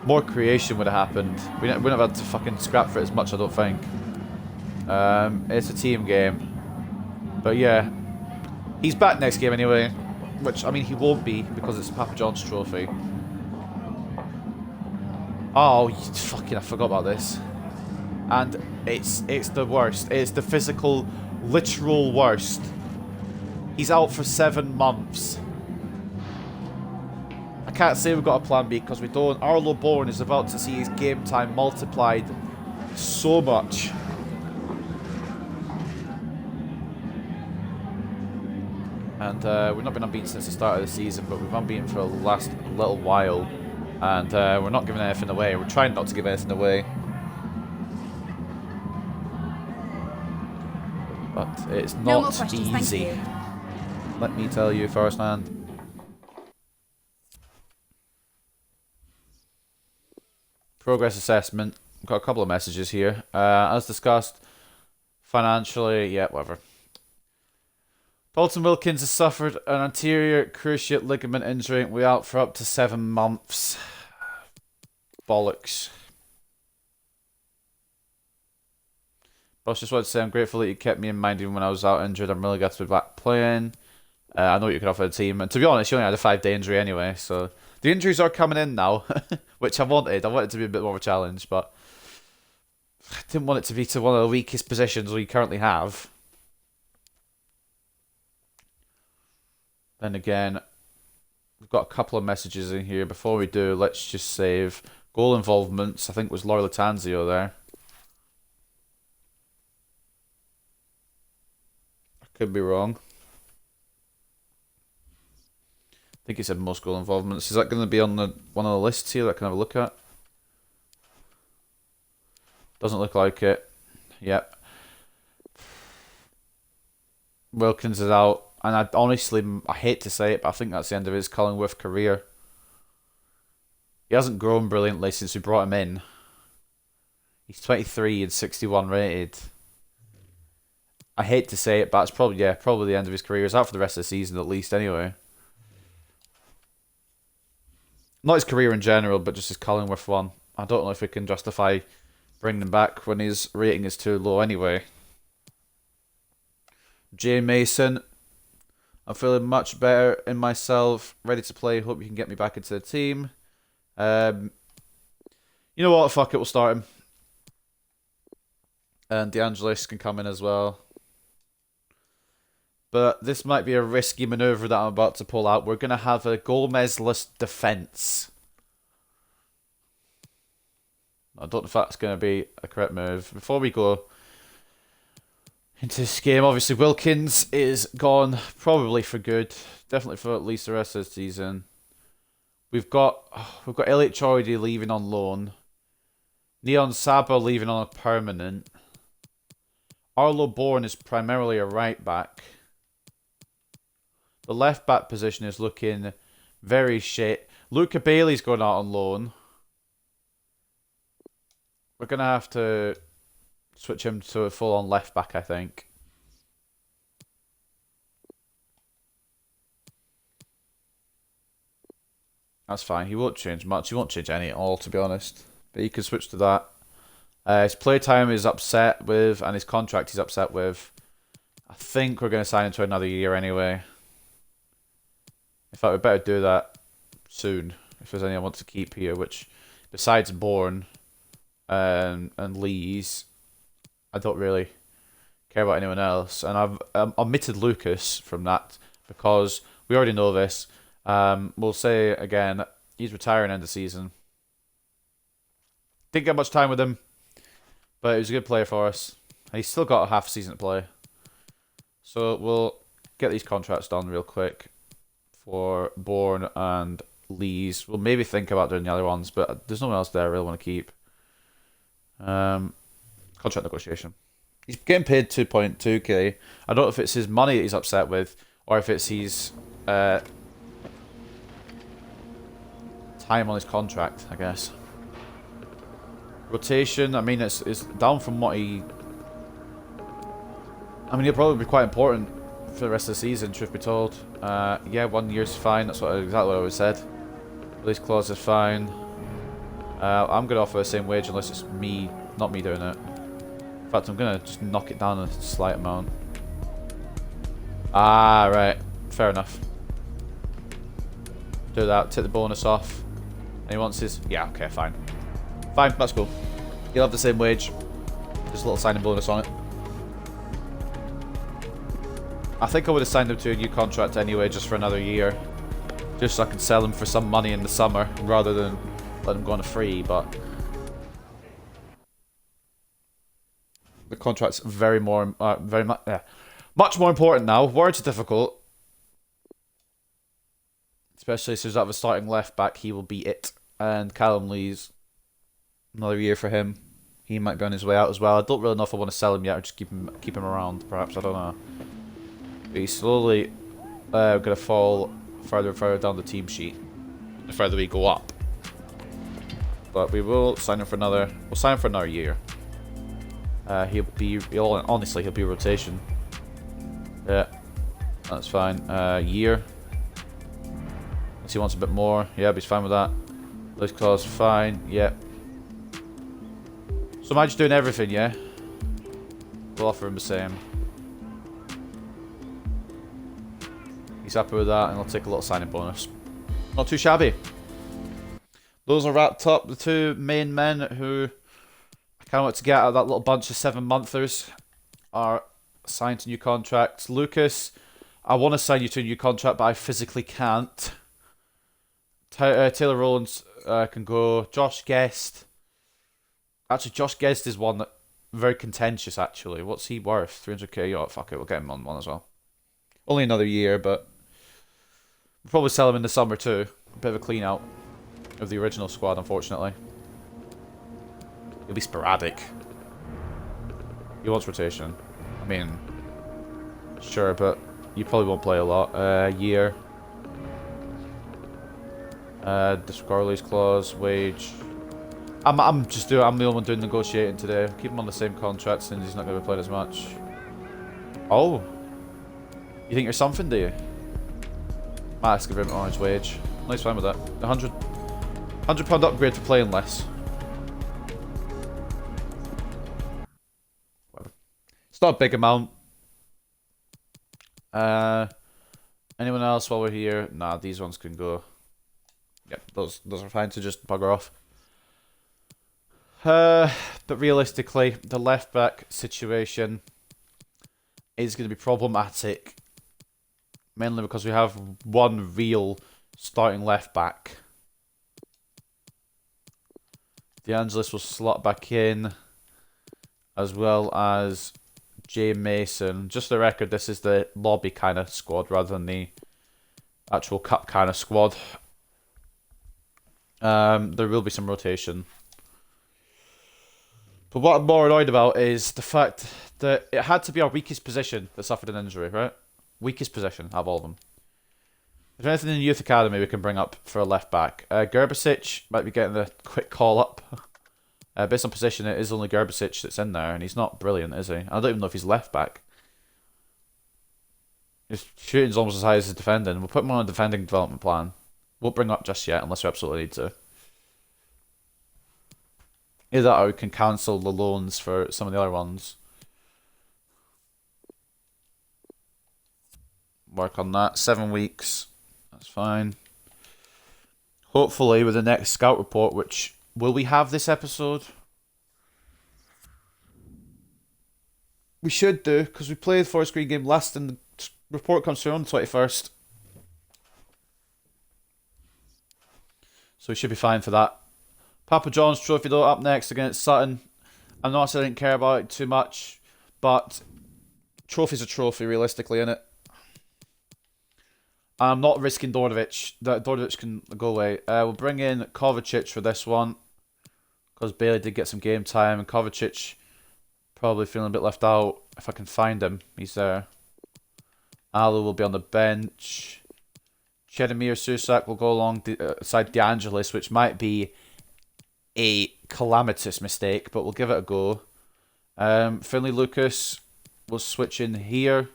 More creation would have happened. We wouldn't have had to fucking scrap for it as much, I don't think. It's a team game. But yeah. He's back next game anyway. Which, I mean, he won't be because it's Papa John's trophy. Oh, fucking, I forgot about this. And it's the worst. It's the physical, literal worst. He's out for 7 months. I can't say we've got a plan B because we don't. Arlo Bourne is about to see his game time multiplied so much. And we've not been unbeaten since the start of the season, but we've unbeaten for the last little while. And we're not giving anything away. We're trying not to give anything away. But it's No more not questions, thank easy. you. Let me tell you firsthand. Progress assessment. Got a couple of messages here. As discussed, financially, yeah, whatever. Bolton Wilkins has suffered an anterior cruciate ligament injury and will be out for up to 7 months. Bollocks. But I just wanted to say I'm grateful that you kept me in mind even when I was out injured. I'm really glad to be back playing. I know what you could offer the team. And to be honest, you only had a 5-day injury anyway. So the injuries are coming in now, which I wanted. I wanted it to be a bit more of a challenge, but I didn't want it to be to one of the weakest positions we currently have. Then again, we've got a couple of messages in here. Before we do, let's just save goal involvements. I think it was Laura Latanzio there. I could be wrong. I think he said most goal involvements. Is that going to be on the one of the lists here that I can have a look at? Doesn't look like it. Yep. Wilkins is out. And I hate to say it, but I think that's the end of his Cullingworth career. He hasn't grown brilliantly since we brought him in. He's 23 and 61 rated. I hate to say it, but it's probably the end of his career. He's out for the rest of the season at least anyway. Not his career in general, but just his Cullingworth one. I don't know if we can justify bringing him back when his rating is too low anyway. Jay Mason. I'm feeling much better in myself. Ready to play. Hope you can get me back into the team. You know what? Fuck it. We'll start him. And DeAngelis can come in as well. But this might be a risky manoeuvre that I'm about to pull out. We're going to have a Gomez-less defence. I don't know if that's going to be a correct move. Before we go into this game, obviously Wilkins is gone, probably for good. Definitely for at least the rest of the season. We've got LH already leaving on loan. Neon Saba leaving on a permanent. Arlo Bourne is primarily a right back. The left back position is looking very shit. Luca Bailey's going out on loan. We're going to have to switch him to a full-on left back, I think. That's fine. He won't change much. He won't change any at all, to be honest. But he can switch to that. His playtime is upset with, and his contract he's upset with. I think we're going to sign him to another year anyway. In fact, we better do that soon. If there's anyone I want to keep here, which, besides Bourne and Lees, I don't really care about anyone else. And I've omitted Lucas from that because we already know this. We'll say again, he's retiring end of season. Didn't get much time with him, but he was a good player for us. And he's still got a half season to play. So we'll get these contracts done real quick for Bourne and Lees. We'll maybe think about doing the other ones, but there's no one else there I really want to keep. Contract negotiation. He's getting paid 2.2k. I don't know if it's his money that he's upset with, or if it's his time on his contract, I guess. Rotation, I mean, it's down from what he... I mean, he'll probably be quite important for the rest of the season, truth be told. Yeah, 1 year's fine, that's exactly what I always said. Release clause is fine. I'm going to offer the same wage unless it's me, not me doing it. In fact, I'm going to just knock it down a slight amount. Ah, right. Fair enough. Do that, take the bonus off. And he wants his... Yeah, okay, fine. Fine, that's cool. He'll have the same wage. Just a little signing bonus on it. I think I would have signed him to a new contract anyway, just for another year. Just so I could sell him for some money in the summer, rather than let him go on a free, but... The contract's much more important now. Words are difficult. Especially since I have a starting left back, he will be it. And Callum Lee's another year for him. He might be on his way out as well. I don't really know if I want to sell him yet or just keep him around, perhaps, I don't know. But he's slowly going to fall further and further down the team sheet the further we go up. But we will sign him for another... We'll sign him for another year. Honestly, he'll be a rotation. Yeah, that's fine. Year. Unless he wants a bit more. Yeah, but he's fine with that. Release clause, fine. Yeah. So am I just doing everything, yeah? We'll offer him the same. He's happy with that, and I'll take a little signing bonus. Not too shabby. Those are wrapped up. The two main men who I kind of want to get out of that little bunch of 7-monthers are signed to new contracts. Lucas, I want to sign you to a new contract, but I physically can't. Taylor Rowlands can go. Josh Guest. Actually, Josh Guest is one that very contentious, actually. What's he worth? 300k? Oh, fuck it. We'll get him on one as well. Only another year, but we'll probably sell him in the summer too. A bit of a clean out of the original squad, unfortunately. He'll be sporadic. He wants rotation. I mean, sure, but you probably won't play a lot. Year. Disregard release clause, wage. I'm just doing. I'm the only one doing negotiating today. Keep him on the same contract since he's not going to be playing as much. Oh, you think you're something, do you? Might ask him on his wage. Nice, fine with that. £100 upgrade for playing less. Whatever. It's not a big amount. Anyone else while we're here? Nah, these ones can go. Yep, those are fine to just bugger off. But realistically, the left back situation is going to be problematic. Mainly because we have one real starting left back. DeAngelis will slot back in, as well as Jay Mason. Just for the record, this is the lobby kind of squad rather than the actual cup kind of squad. There will be some rotation. But what I'm more annoyed about is the fact that it had to be our weakest position that suffered an injury, right? Weakest position out of all of them. Is there anything in the youth academy we can bring up for a left back? Gerbicic might be getting the quick call up. Based on position, it is only Gerbicic that's in there, and he's not brilliant, is he? I don't even know if he's left back. His shooting's almost as high as his defending. We'll put him on a defending development plan. Won't bring him up just yet, unless we absolutely need to. Either that or we can cancel the loans for some of the other ones. Work on that. 7 weeks. That's fine. Hopefully with the next scout report, which... Will we have this episode? We should do, because we played the Forest Green game last and the report comes through on the 21st. So we should be fine for that. Papa John's Trophy though, up next against Sutton. I'm not saying I didn't care about it too much, but trophy's a trophy realistically, innit? I'm not risking Dordovic. Dordovic can go away. We'll bring in Kovacic for this one, because Bailey did get some game time, and Kovacic probably feeling a bit left out. If I can find him, he's there. Alu will be on the bench. Cheremir Susak will go alongside DeAngelis, which might be a calamitous mistake, but we'll give it a go. Finley Lucas will switch in here.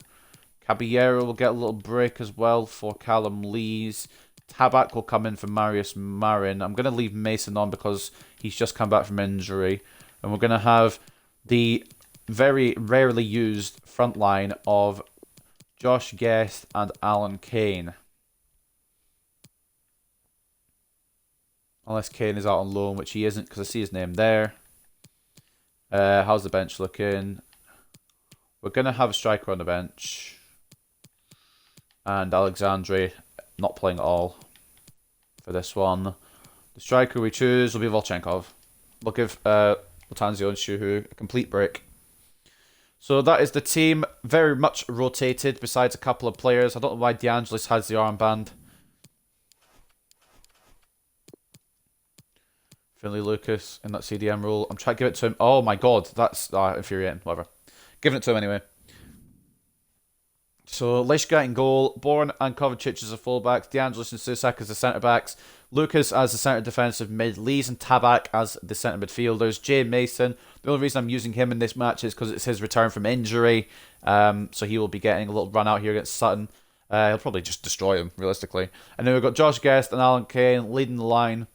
Caballero will get a little break as well for Callum Lees. Tabak will come in for Marius Marin. I'm going to leave Mason on because he's just come back from injury. And we're going to have the very rarely used front line of Josh Guest and Alan Kane. Unless Kane is out on loan, which he isn't because I see his name there. How's the bench looking? We're going to have a striker on the bench. And Alexandre not playing at all for this one. The striker we choose will be Volchenkov. We'll give Latanzio and Shuhu a complete break. So that is the team. Very much rotated besides a couple of players. I don't know why DeAngelis has the armband. Finley Lucas in that CDM role. I'm trying to give it to him. Oh my god, that's infuriating. Whatever. Giving it to him anyway. So Lishka in goal, Bourne and Kovacic as the fullbacks, DeAngelis and Susak as the centre-backs, Lucas as the centre defensive mid, Lees and Tabak as the centre midfielders, Jay Mason. The only reason I'm using him in this match is because it's his return from injury, so he will be getting a little run out here against Sutton. He'll probably just destroy him, realistically. And then we've got Josh Guest and Alan Kane leading the line.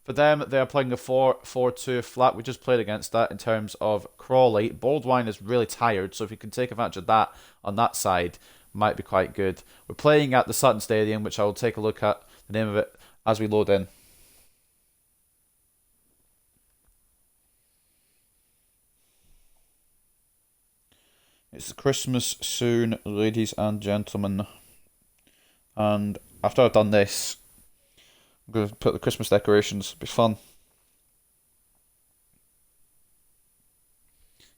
For them, they are playing the 4-4-2 flat. We just played against that in terms of Crawley. Baldwin is really tired, so if you can take advantage of that on that side, might be quite good. We're playing at the Sutton Stadium, which I will take a look at the name of it as we load in. It's Christmas soon, ladies and gentlemen. And after I've done this, I'm going to put the Christmas decorations. It'll be fun.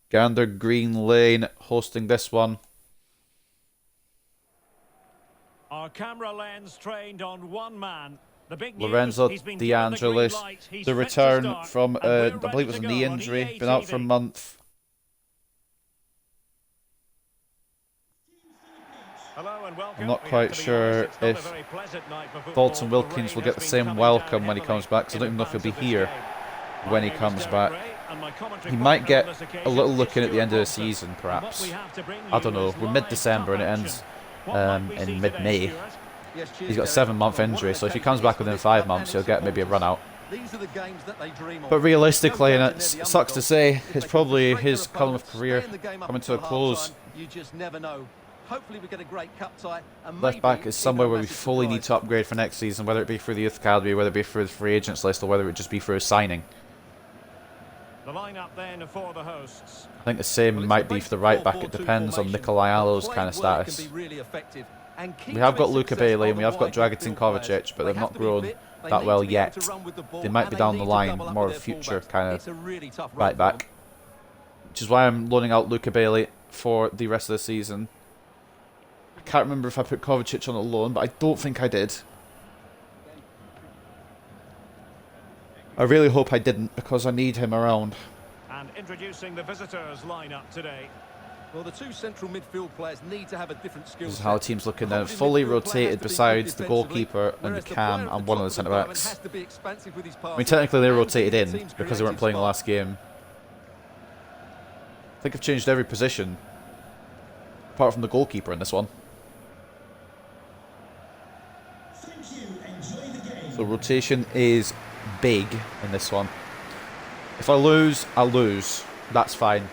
Gander Green Lane hosting this one. Our camera lens trained on one man. The big Lorenzo news, he's been given the green DeAngelis, light. He's the fit to return start, from, and we're I ready believe it was to a knee go on injury, EA been out for a TV. month. Hello and welcome. I'm not We quite have to be sure honest, it's not a if very pleasant night for football. Dalton The Wilkins rain will get has the been same coming welcome down when he comes heavily back, so I in don't even know if he'll be advance of this here. game. when he comes back. He might get a little look in at the end of the season, perhaps. I don't know. We're mid-December and it ends in mid-May. He's got a 7-month injury, so if he comes back within 5 months, he'll get maybe a run out. But realistically, and it sucks to say, it's probably his Cullingworth career coming to a close. You just never know. Hopefully we get a great cup tie. Left back is somewhere where we fully need to upgrade for next season, whether it be through the youth academy, whether it be through the free agents list, or whether it just be through a signing. The lineup then for the hosts. I think the same might be for the right back. It depends on Nikolai Allo's kind of status. We have got Luca Bailey and we have got Dragutin Kovacic, but they've not grown that well yet. They might be down the line, more of a future kind of right back. Which is why I'm loaning out Luca Bailey for the rest of the season. I can't remember if I put Kovacic on a loan, but I don't think I did. I really hope I didn't, because I need him around. And introducing the visitors lineup today. Well, the two central midfield players need to have a different skill set. This is how the team's looking now. Fully rotated besides the goalkeeper and the cam and one of the centre-backs. I mean, technically they rotated in because they weren't playing the last game. I think I've changed every position, apart from the goalkeeper in this one. So rotation is big in this one. If I lose, I lose. That's fine.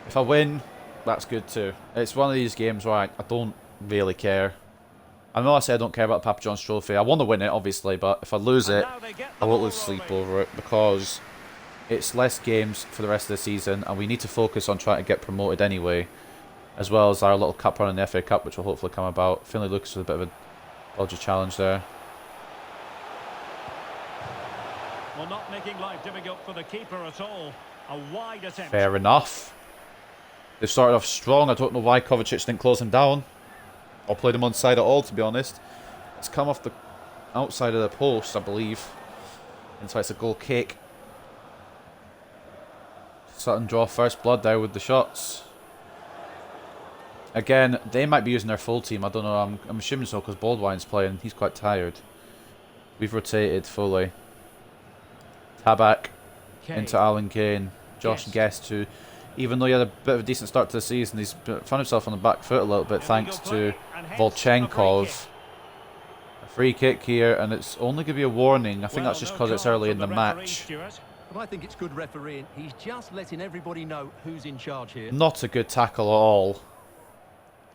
If I win, that's good too. It's one of these games where I don't really care. I know I say I don't care about the Papa John's Trophy. I want to win it, obviously, but if I lose it, I won't lose sleep over it because it's less games for the rest of the season and we need to focus on trying to get promoted anyway, as well as our little cup run in the FA Cup, which will hopefully come about. Finlay Lucas with a bit of a dodgy challenge there. Well, not making life difficult for the keeper at all. A wide attempt. Fair enough. They started off strong. I don't know why Kovacic didn't close him down or played him on side at all, to be honest. It's come off the outside of the post, I believe. And so it's a goal kick. Sutton draw first blood there with the shots. Again, they might be using their full team. I don't know. I'm assuming so because Baldwine's playing. He's quite tired. We've rotated fully. Tabak into Alan Kane. Josh Guest, who, even though he had a bit of a decent start to the season, he's found himself on the back foot a little bit thanks to Volchenkov. A free kick here, and it's only going to be a warning. I think that's just because it's early in the match. But I think it's good refereeing. He's just letting everybody know who's in charge here. Not a good tackle at all.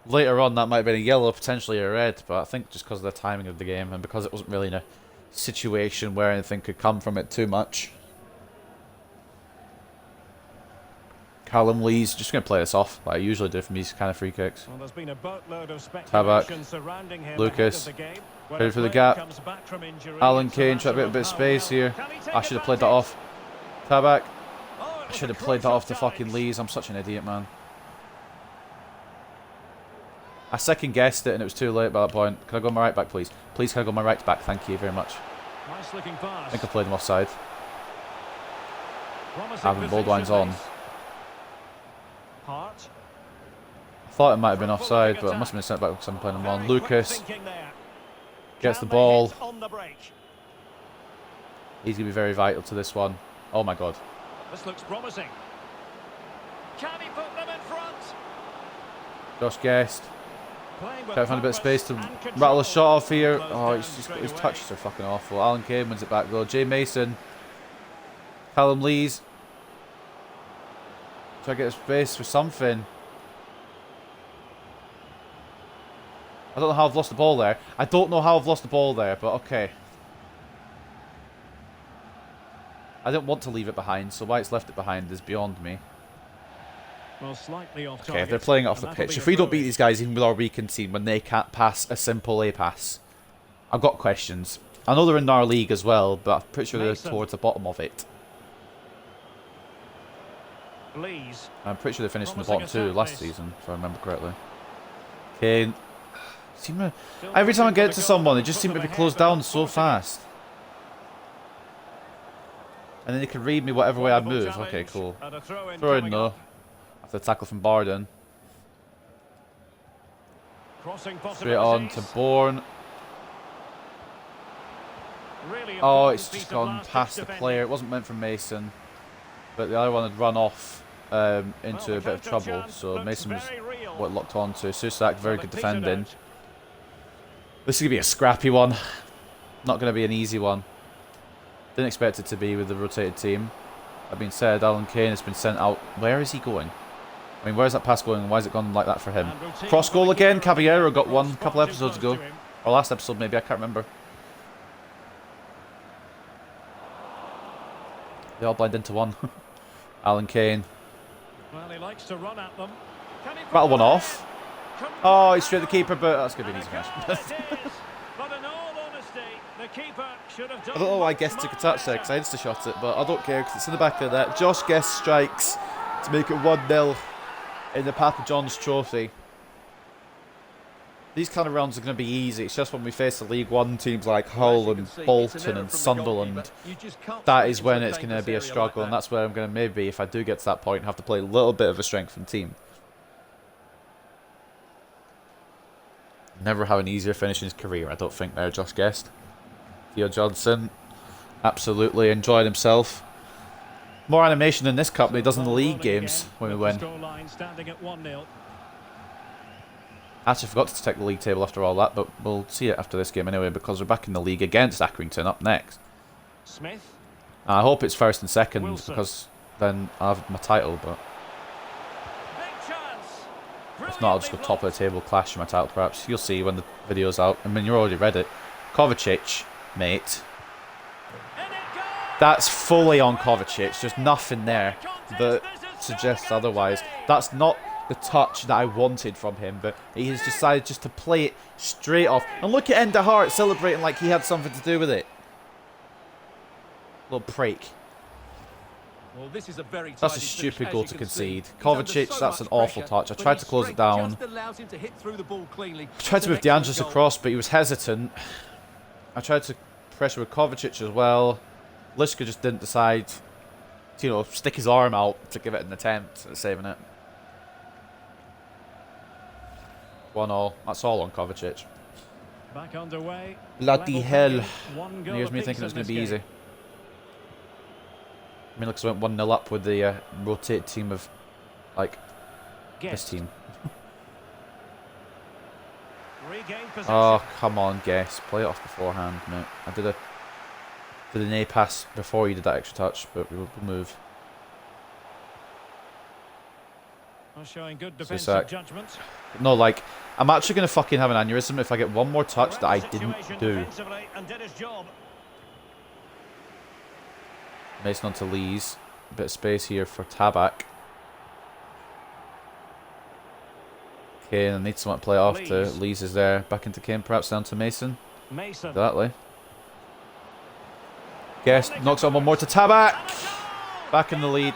Later on, that might have been a yellow, potentially a red, but I think just because of the timing of the game and because it wasn't really in a situation where anything could come from it too much. Callum Lee's just going to play this off, like I usually do from these kind of free kicks. Well, there's been a boatload of Tabak, speculation surrounding him Lucas, ahead of the game. ready for the gap. Alan Kane trying to get a bit of space here. I should have played that off. Tabak. I should have played that off to fucking Lees. I'm such an idiot, man. I second guessed it and it was too late by that point. Can I go on my right back, please? Please, can I go on my right back? Thank you very much. Nice looking pass. I think I played him offside. Having Baldwine's on. Hart. I thought it might have been offside, but it must have been sent back because I'm playing him on. Lucas gets the ball. He's going to be very vital to this one. Oh my god. This looks promising. Can he put them in front? Josh Guest. Trying to find a bit of space to rattle a shot off here. Oh, his touches are fucking awful. Alan Kane wins it back though. Jay Mason. Callum Lees. Try to get space for something. I don't know how I've lost the ball there. I don't know how I've lost the ball there, but okay. I didn't want to leave it behind, so why it's left it behind is beyond me. Well, slightly off okay, target, they're playing it off the pitch. If we don't beat these guys, even with our weakened team, when they can't pass a simple A pass, I've got questions. I know they're in our league as well, but I'm pretty sure they're towards the bottom of it. Lees. I'm pretty sure they finished in the bottom two last season, if I remember correctly. Kane. Every time I get to someone, they just seem to be closed down so fast. And then they can read me whatever way I move. Okay, cool. Throw in though. After the tackle from Barden. Straight on to Bourne. Really Oh, important it's piece just of gone last-ditch past the defending. player. It wasn't meant for Mason, but the other one had run off into Well, a bit of the trouble. counter-chance So looks Mason was very real. what locked on to. Susak, very Well, good it petered defending. out. This is going to be a scrappy one. Not going to be an easy one. Didn't expect it to be with the rotated team. That being said, Alan Kane has been sent out. Where is he going? I mean, where's that pass going and why has it gone like that for him? And routine Cross for goal the again. keeper. Caballero got one a Spot couple too episodes close ago. to him. Or last episode maybe, I can't remember. They all blend into one. Alan Kane. Well, he likes to run at them. Can he put Battle one it off. in? Oh, he's straight the keeper, but that's going to be an easy And a finish. goal it is. But in all honesty, the keeper should have done I don't know why much Guest took a more touch there because I insta-shot it, but I don't care because it's in the back of the net. Josh Guest strikes to make it 1-0 in the Papa John's Trophy. These kind of rounds are going to be easy. It's just when we face the League One teams like Hull and Bolton and Sunderland, that is when it's going to be a struggle, and that's where I'm going to maybe, if I do get to that point, have to play a little bit of a strengthened team. Never have an easier finish in his career, I don't think, there, Josh Guest. Theo Johnson, absolutely enjoyed himself. More animation in this cup than he does in the league games when we win. Actually forgot to check the league table after all that, but we'll see it after this game anyway, because we're back in the league against Accrington up next. Smith. I hope it's first and second, Wilson. because then I'll have my title, but Big chance. if not, I'll just go top of the table, clash for my title perhaps. You'll see when the video's out. I mean, you already read it. Kovacic, mate. That's fully on Kovacic. There's nothing there that suggests otherwise. That's not the touch that I wanted from him, but he has decided just to play it straight off. And look at Ender Hart celebrating like he had something to do with it. Little break. Well, this is a very That's a stupid goal to concede. Kovacic, that's an awful touch. I tried to close it down. I tried to move DeAngelis across, but he was hesitant. I tried to pressure with Kovacic as well. Liska just didn't decide to, you know, stick his arm out to give it an attempt at saving it. 1-0. That's all on Kovacic. Back underway. Bloody hell. And Here's me thinking it was going to be easy. I mean, looks like went 1-0 up with the rotated team of, like, this team. Oh, come on, Guess. Play it off beforehand, mate. I did an A pass before you did that extra touch, but we'll move. Showing good defensive judgment. No, like, I'm actually going to fucking have an aneurysm if I get one more touch that I didn't do. Mason onto Lees. A bit of space here for Tabak. Kane, I need someone to play it off to. Lees is there. Back into Kane, perhaps down to Mason. Exactly. Guess knocks on one more to Tabak. Back in the lead.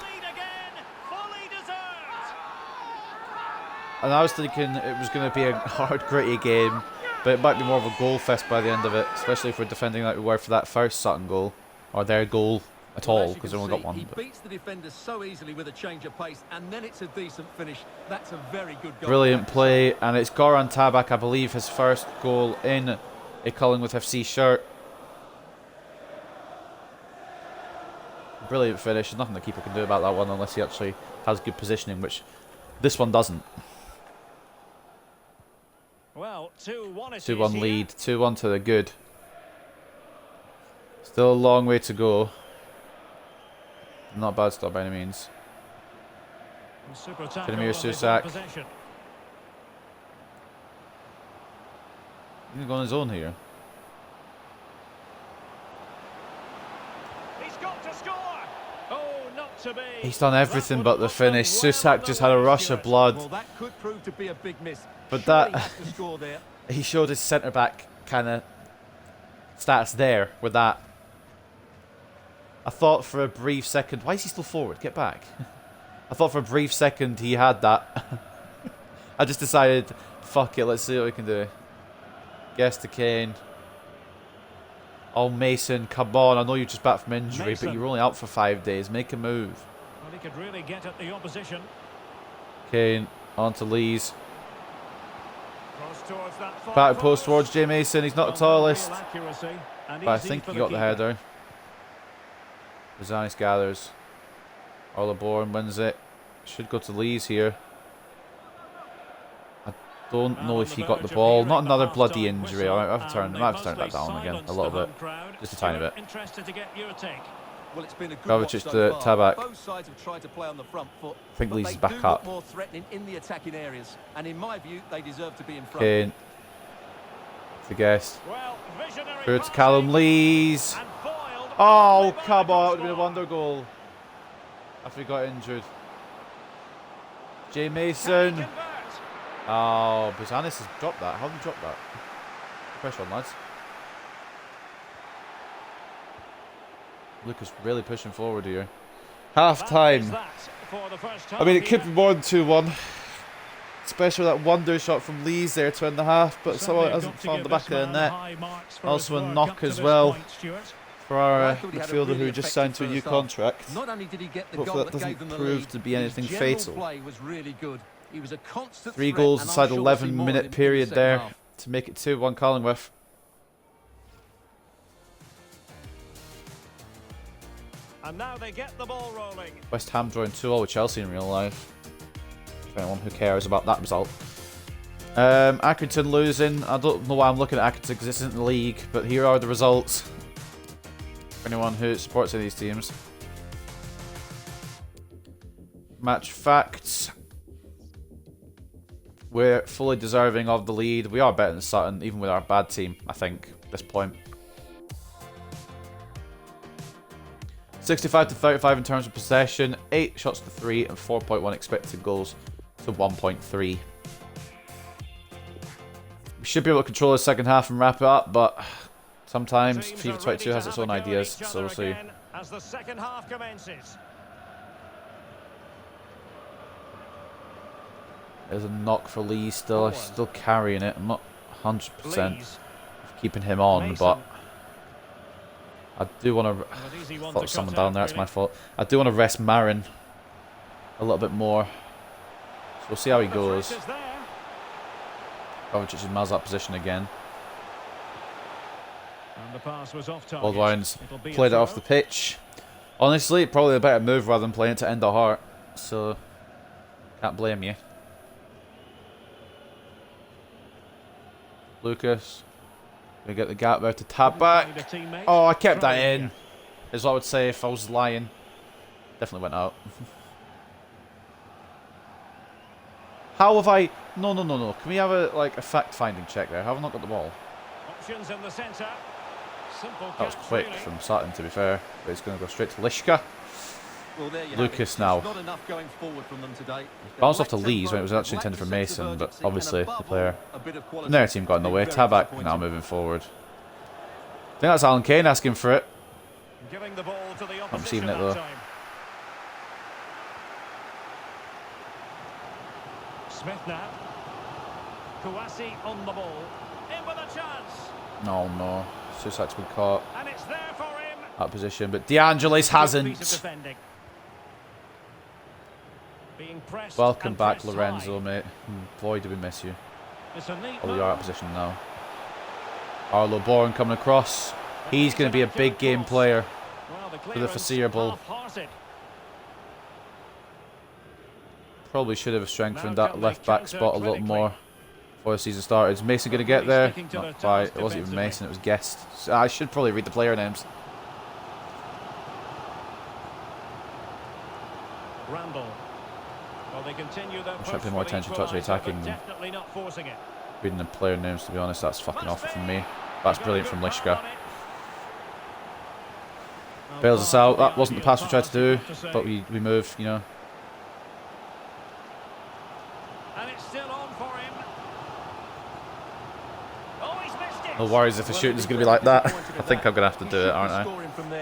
And I was thinking it was going to be a hard, gritty game, but it might be more of a goal fest by the end of it, especially if we're defending like we were for that first Sutton goal, or their goal at all, because they only got one. He beats the defenders so easily with a change of pace, and then it's a decent finish. That's a very good goal. Brilliant play, and it's Goran Tabak, I believe, his first goal in a Cullingworth FC shirt. Brilliant finish. There's nothing the keeper can do about that one unless he actually has good positioning, which this one doesn't. Well, 2-1 lead, 2-1 to the good. Still a long way to go. Not a bad start by any means. Kademir Susak. He's going to go on his own here. He's got to score. Oh, not to be. He's done everything but the finish. Susak just had a rush of blood. Well, that could prove to be a big miss. But that, Has to score there. he showed his centre-back kind of stats there with that. I thought for a brief second, why is he still forward? Get back. I thought for a brief second he had that. I just decided, fuck it, let's see what we can do. Guess to Kane. Oh, Mason, come on. I know you're just back from injury, but you're only out for 5 days. Make a move. Well, he could really get at the opposition. Kane, on to Lees. Cross towards that Back post towards Jay Mason. He's not the tallest. Accuracy. And But I easy think for he got the keeper. header. Bazanis gathers. Orlaborn wins it. Should go to Lees here. I don't Well, know on if the he got the verge of ball. hearing Not the another bloody half-time injury. I whistle, might have to turn, and I they might have to turn mostly that down again a silenced little the bit. home crowd. Just a tiny Stuart, bit. interested to get your take. Well, it's been a good Kovacic watch to so far. Tabak. Both sides have tried to play on the front foot. I think but Lees they is back do up. look more threatening in the attacking areas, and in my view, they deserve to be in front. Kane. The guest. Well, visionary Through to passing Callum Lees. and foiled Oh, by come the on. That would have been a crossbar. wonder goal. After he got injured. Jay Can Mason. he convert? Oh, Bazanis has dropped that. How did he drop that? Pressure on, lads. Lucas really pushing forward here. Half That is time. that for the first I mean, it half could here. be more than 2-1. Especially that wonder shot from Lees there to end the half, but somehow it Certainly hasn't got to found give the back this of the man net. high marks for Also his a work knock up to as this well point, Stuart. for our Well, I thought he had a midfielder really who just effective signed to a new first half. contract. Not only did he get the Hopefully goal that that gave doesn't them the prove lead, to be but anything his general fatal. play was really good. He was a constant 3 threat, goals and I'm inside sure 11 we'll see more of minute him in the period second there half. to make it 2-1 Cullingworth. And now they get the ball rolling. West Ham drawing 2-0 with Chelsea in real life. For anyone who cares about that result. Accrington losing. I don't know why I'm looking at Accrington because this isn't the league, but here are the results. For anyone who supports any of these teams. Match facts. We're fully deserving of the lead. We are better than Sutton, even with our bad team, I think, at this point. 65 to 35 in terms of possession, 8 shots to 3, and 4.1 expected goals to 1.3. We should be able to control the second half and wrap it up, but sometimes Teams FIFA are 22 ready has to its have own a go at ideas, each so other we'll see. again as the second half commences. There's a knock for Lee still. He's still carrying it. I'm not 100% Lees. keeping him on, Mason. but I do want to. An easy one thought to of someone cut down out, there. It's really. my fault. I do want to rest Marin a little bit more. So we'll see how he The goes. threat is there. Kovacic in Mazat position again. And the pass was off target. Baldwin's It'll be a played it off throw. the pitch. Honestly, probably a better move rather than playing it to end the heart. So, can't blame you. Lucas. Gonna get the gap there to tab back. Find a teammate. Oh, I kept that Trying in. again. Is what I would say if I was lying. Definitely went out. How have I... No. Can we have a fact-finding check there? Have I not got the ball? Options in the centre. Simple That was catch, quick really. from Sutton, to be fair. But it's going to go straight to Lishka. Well, there you Lucas have it. now. Not enough going forward from them today. Bounced off to Lees when it was actually intended for Mason, but obviously the player from their team got in the way. Tabak now moving forward. I think that's Alan Kane asking for it. Giving the ball to the receiving opposition it, though. that time. Smith now. Kouassi on the ball. In with a chance. No. Susak's been caught And it's there for him. out of position, but De Angelis Good piece of hasn't. defending. Being pressed Welcome and back, pressed Lorenzo, high. mate. Boy, do we miss you. It's a neat Oh, we are out of move. position now. Arlo Bourne coming across. He's going to be a big game player. Well, the the clearance foreseeable. half-hearted. Probably should have strengthened Now that can left they back spot a little counter more before the season started. Is Mason going to get Referee there? sticking to their Not quite. task It wasn't even defensively. Mason, it was Guest. So I should probably read the player names. Randall. Well, they continue their I'm trying to push pay more for the attention to actually equaliser, but attacking them. definitely not forcing it. Reading the player names, to be honest, that's fucking awful from me. That's Got a brilliant good from power Lishka. on it. Well, Bails us far out. from That the wasn't the pass we tried to ideal do, pass, I have to say. but we moved, you know. And it's still on for him. Oh, he's missed it. No worries if the shooting's going to be like that. I think I'm going to have to do it, aren't I?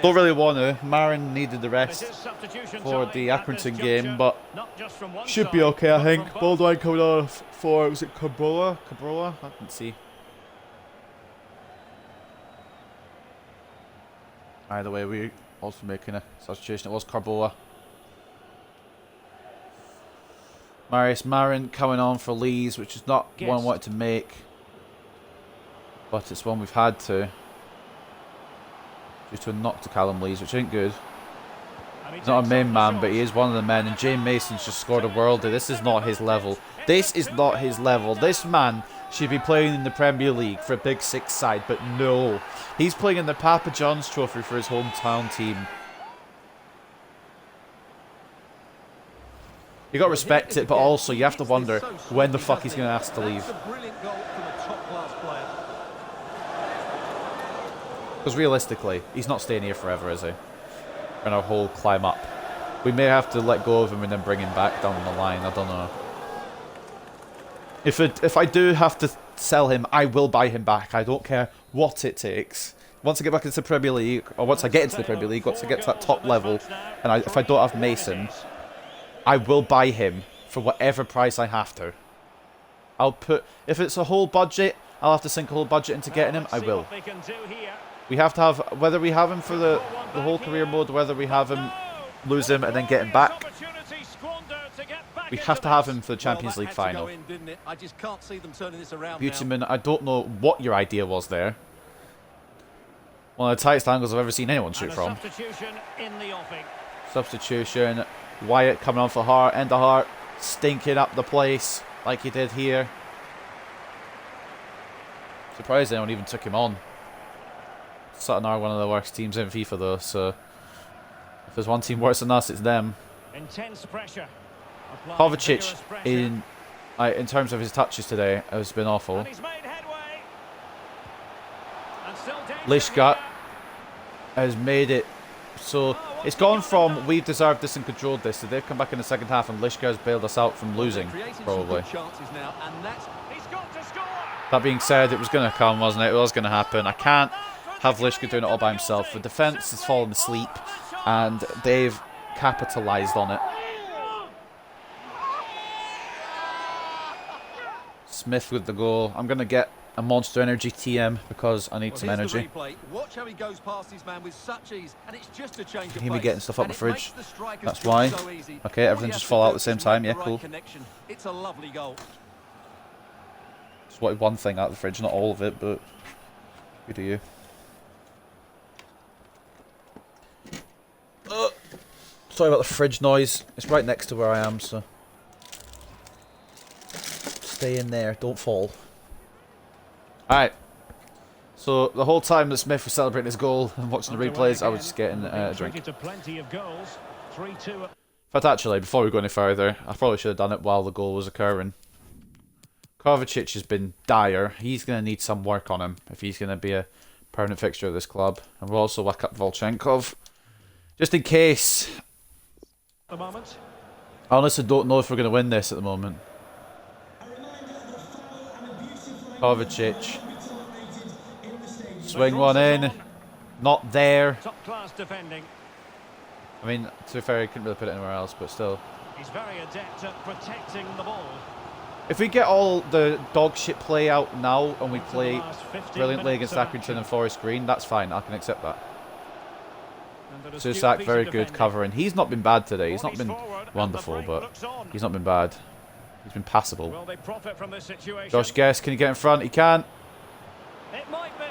Don't really want to. Marin needed the And rest it is substitution for time the at this Accrington juncture, game, but not just from one should be side, okay, I but think. from both. Baldwin coming on for, was it Cabroa? I didn't see. Either way, we also making a substitution. It was Carboa. Marius Marin coming on for Lees, which is not one I Guest. wanted to make, but it's one we've had to. due to a knock to Callum Lees, which ain't good. He's not a main man, but he is one of the men, and James Mason's just scored a worldie. This is not his level. This is not his level. This man should be playing in the Premier League for a Big Six side, but no. He's playing in the Papa John's Trophy for his hometown team. You got to respect it, but also you have to wonder when the fuck he's going to ask to leave. Because realistically, he's not staying here forever, is he? In our whole climb up. We may have to let go of him and then bring him back down the line. I don't know. If I do have to sell him, I will buy him back. I don't care what it takes. Once I get back into the Premier League, or once I get into the Premier League, once I get to that top level, and if I don't have Mason, I will buy him for whatever price I have to. I'll put... If it's a whole budget, I'll have to sink a whole budget into getting him, I will. We have to have... Whether we have him for the whole career mode, whether we have him, lose him, and then get him back, we have to have him for the Champions League final. Beautyman, I don't know what your idea was there. One of the tightest angles I've ever seen anyone shoot from. Substitution. Wyatt coming on for Hart. End of Hart. Stinking up the place like he did here. Surprised anyone even took him on. Sutton are one of the worst teams in FIFA though, so if there's one team worse than us, it's them. Intense pressure. Kovacic in terms of his touches today has been awful. Lishka has made it so it's gone from we deserved this and controlled this, so they've come back in the second half and Lishka has bailed us out from losing, probably. That being said, it was going to come, wasn't it? It was going to happen. I can't have Lishka doing it all by himself. The defence has fallen asleep and they've capitalised on it. Smith with the goal. I'm going to get a Monster Energy TM because I need some energy. Watch how he goes past his man with such ease, and it's just a change of Hear me pace. getting stuff up my fridge. That's why. Okay, everything just fall out at the same time. Yeah, cool. It's a lovely goal. Just wanted one thing out of the fridge, not all of it, but good to you. Sorry about the fridge noise. It's right next to where I am, so stay in there, don't fall. Alright. So the whole time that Smith was celebrating his goal and watching the replays, I was just getting a drink. In fact, actually, before we go any further, I probably should have done it while the goal was occurring. Kovacic has been dire. He's going to need some work on him if he's going to be a permanent fixture of this club. And we'll also whack up Volchenkov. Just in case. I honestly don't know if we're going to win this at the moment. Kovacic. Swing one in. Not there. Top class defending. I mean, to be fair, he couldn't really put it anywhere else, but still. He's very adept at protecting the ball. If we get all the dog shit play out now and we play brilliantly against Accrington and Forest Green, that's fine. I can accept that. Susak, very good covering. He's not been bad today. He's not been wonderful, but he's not been bad. He's been passable. Josh Guest, can he get in front? He can. It might be.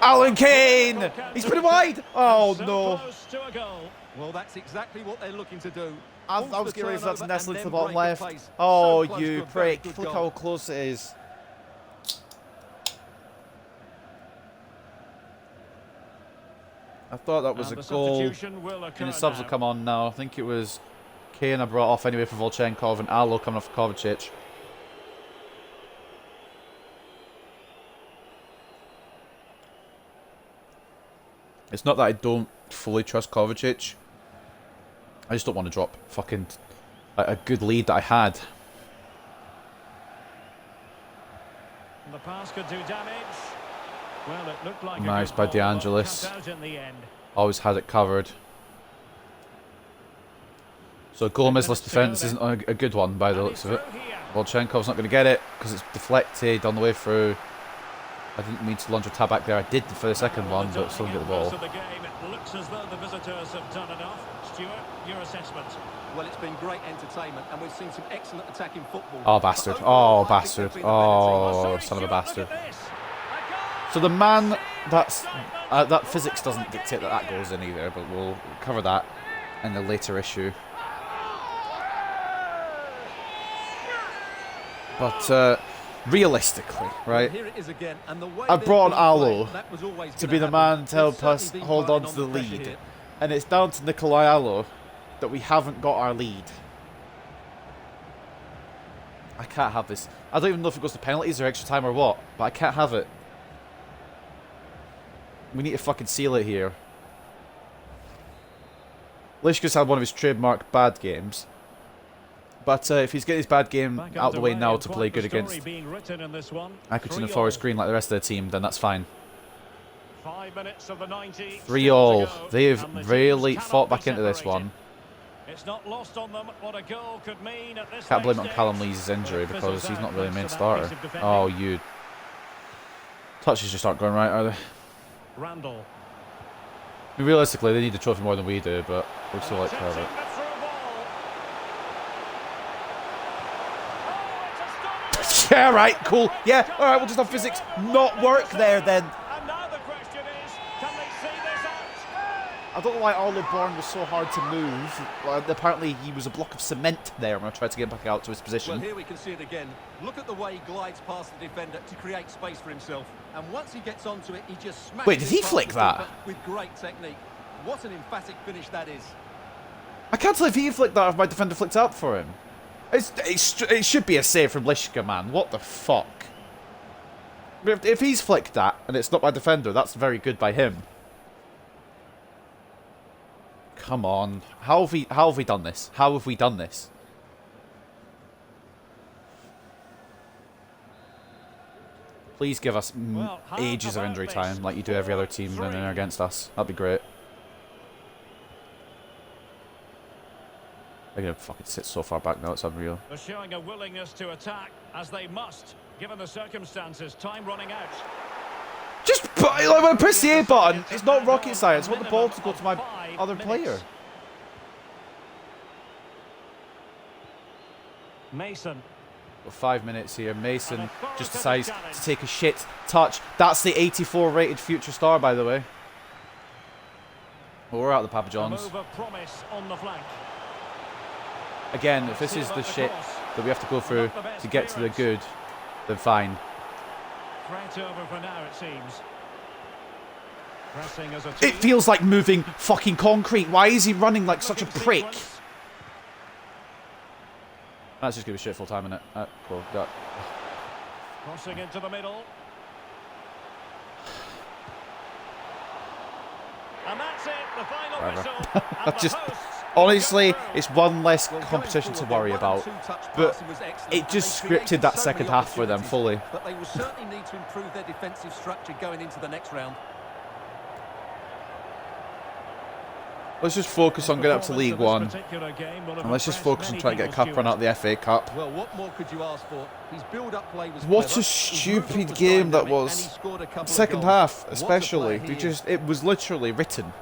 Alan Kane! He's put it wide! Oh no. Well, that's exactly what they're looking to do. I was getting ready for that to nestle into the bottom left. Oh, you prick. Look how close it is. I thought that was a goal. And the subs will come on now. I think it was Kane I brought off anyway for Volchenkov and Alo coming off for Kovacic. It's not that I don't fully trust Kovacic. I just don't want to drop fucking a good lead that I had. The pass could do damage. Well, it looked like nice by De Angelis. Always had it covered. So goal missless defence isn't a good one by the looks of it. Volchenkov's not going to get it because it's deflected on the way through. I didn't mean to launch a tab back there. I did for the second one, but still didn't get the ball. It looks as though the visitors have done enough. Stuart, your assessment? Well, it's been great entertainment, and we've seen some excellent attacking football. Oh, bastard. Oh, bastard. Oh, son of a bastard. So the man that's that physics doesn't dictate that goes in either, but we'll cover that in a later issue. But realistically, right? Here it is again, and the way I brought on Allo that was always to gonna be the happen. man to help They'll us certainly be hold on piling to the the pressure lead, here. and it's down to Nikolai Allo that we haven't got our lead. I can't have this. I don't even know if it goes to penalties or extra time or what, but I can't have it. We need to fucking seal it here. Lishka's had one of his trademark bad games. But if he's getting his bad game out of the way now to play good against Accrington and Forest Green like the rest of the team, then that's fine. 5 minutes of the 90. 3-all. They've really fought back into this one. It's not lost on them what a goal could mean at this Can't blame it on stage. Callum Lee's injury because he's not really a main starter. Oh, you. Touches just aren't going right, are they? Randall. I mean, realistically, they need the trophy more than we do, but we'd still like to have it. Yeah, right, cool. Yeah, alright, we'll just have physics not work there then. And now the question is, can they see this out? I don't know why Arlo Bourne was so hard to move. Well, apparently he was a block of cement there when I tried to get him back out to his Well, position. here we can see it again. Look at the way he glides past the defender to create space for himself. And once he gets onto it, he just smashes Wait, did he it past flick the that? keeper with great technique. What an emphatic finish that is. I can't tell if he flicked that or if my defender flicked up for him. It should be a save from Lishka, man. What the fuck? If he's flicked that and it's not my defender, that's very good by him. Come on. How have we done this? How have we done this? Please give us ages of injury time like you do every other team when they're against us. That'd be great. They're going to fucking sit so far back now, it's unreal. They're showing a willingness to attack, as they must, given the circumstances. Time running out. Just when I press the A button, it's not rocket science. I want the ball to go to my other player. Mason. Well, 5 minutes here. Mason just decides to take a shit touch. That's the 84 rated future star, by the way. Well, we're out of the Papa John's. Move of promise on the flank. Again, if this is the shit that we have to go through to get to the good, then fine. Threat over for now, it seems. Pressing as a team. It feels like moving fucking concrete. Why is he running like such a prick? That's just gonna be shit full time, innit? Cool. Got. Crossing into the middle. And that's it, the final whistle. And the Just hosts honestly, go through. it's one less Well, competition going to forward, worry their about. 1-2 touch But passing was excellent, it and just they created scripted that so second many half for them opportunities. fully. But they will certainly need to improve their defensive structure going into the next round. Let's just focus on getting up to League One. And And let's just focus on trying to get a cup run out of the FA Cup. Well, what more could you ask for? His build-up play was What clever. a His movement stupid was game that dynamic, and was. he scored a couple of Second goals. half, What a especially. player he is. It was literally written.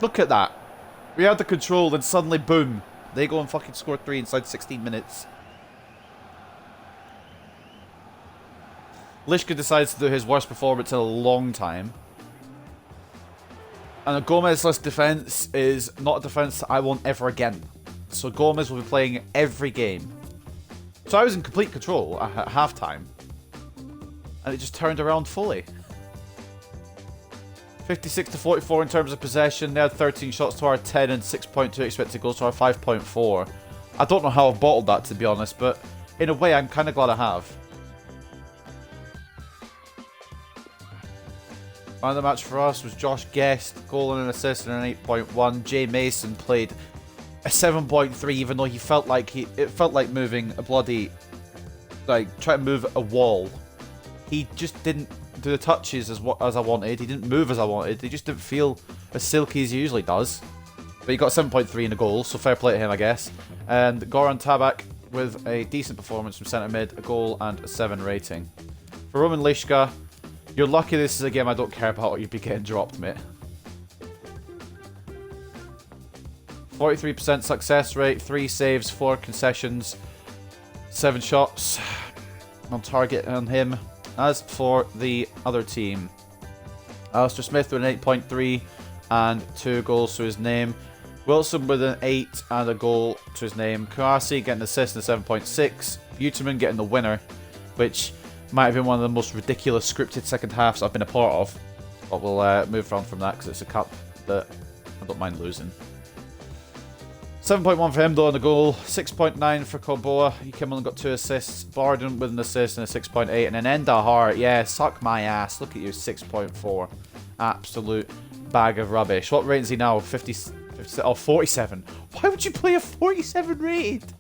Look at that. We had the control, and suddenly, boom, they go and fucking score 3 inside 16 minutes. Lishka decides to do his worst performance in a long time. And a Gomez-less defence is not a defence I want ever again. So Gomez will be playing every game. So I was in complete control at half-time. And it just turned around fully. 56-44 in terms of possession. They had 13 shots to our 10 and 6.2 expected goals to our 5.4. I don't know how I've bottled that, to be honest, but in a way I'm kind of glad I have. Man of the match for us was Josh Guest, goal and an assist and an 8.1. Jay Mason played a 7.3, even though it felt like moving a bloody, like trying to move a wall. He just didn't do the touches as I wanted. He didn't move as I wanted. He just didn't feel as silky as he usually does. But he got 7.3 in a goal, so fair play to him, I guess. And Goran Tabak with a decent performance from centre mid, a goal and a 7 rating. For Roman Lishka, you're lucky this is a game I don't care about or you'd be getting dropped, mate. 43% success rate, 3 saves, 4 concessions, 7 shots on target on him. As for the other team, Alistair Smith with an 8.3 and 2 goals to his name. Wilson with an 8 and a goal to his name. Kouassi getting an assist and a 7.6. Buteman getting the winner, which might have been one of the most ridiculous scripted second halves I've been a part of. But we'll move on from that because it's a cup that I don't mind losing. 7.1 for him though on the goal. 6.9 for Koboa. He came on and got 2 assists. Barden with an assist and a 6.8. And then Endahar, yeah, suck my ass. Look at you, 6.4. Absolute bag of rubbish. What rate is he now? 47. Why would you play a 47 rated?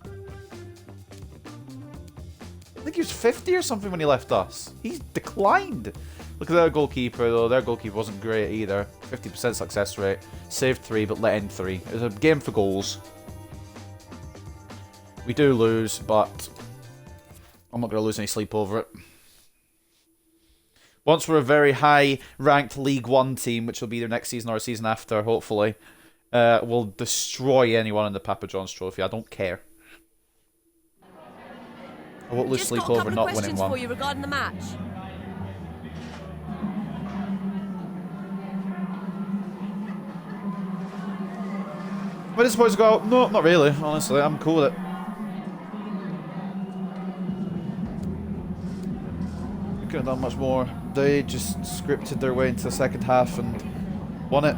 I think he was 50 or something when he left us. He's declined. Look at their goalkeeper though. Their goalkeeper wasn't great either. 50% success rate. Saved 3 but let in 3. It was a game for goals. We do lose, but I'm not going to lose any sleep over it. Once we're a very high-ranked League 1 team, which will be either next season or season after, hopefully, we'll destroy anyone in the Papa John's Trophy. I don't care. I won't lose sleep over not winning one. For you regarding the match. Am I disappointed to go out? No, not really, honestly. I'm cool with it. We could have done much more. They just scripted their way into the second half and won it.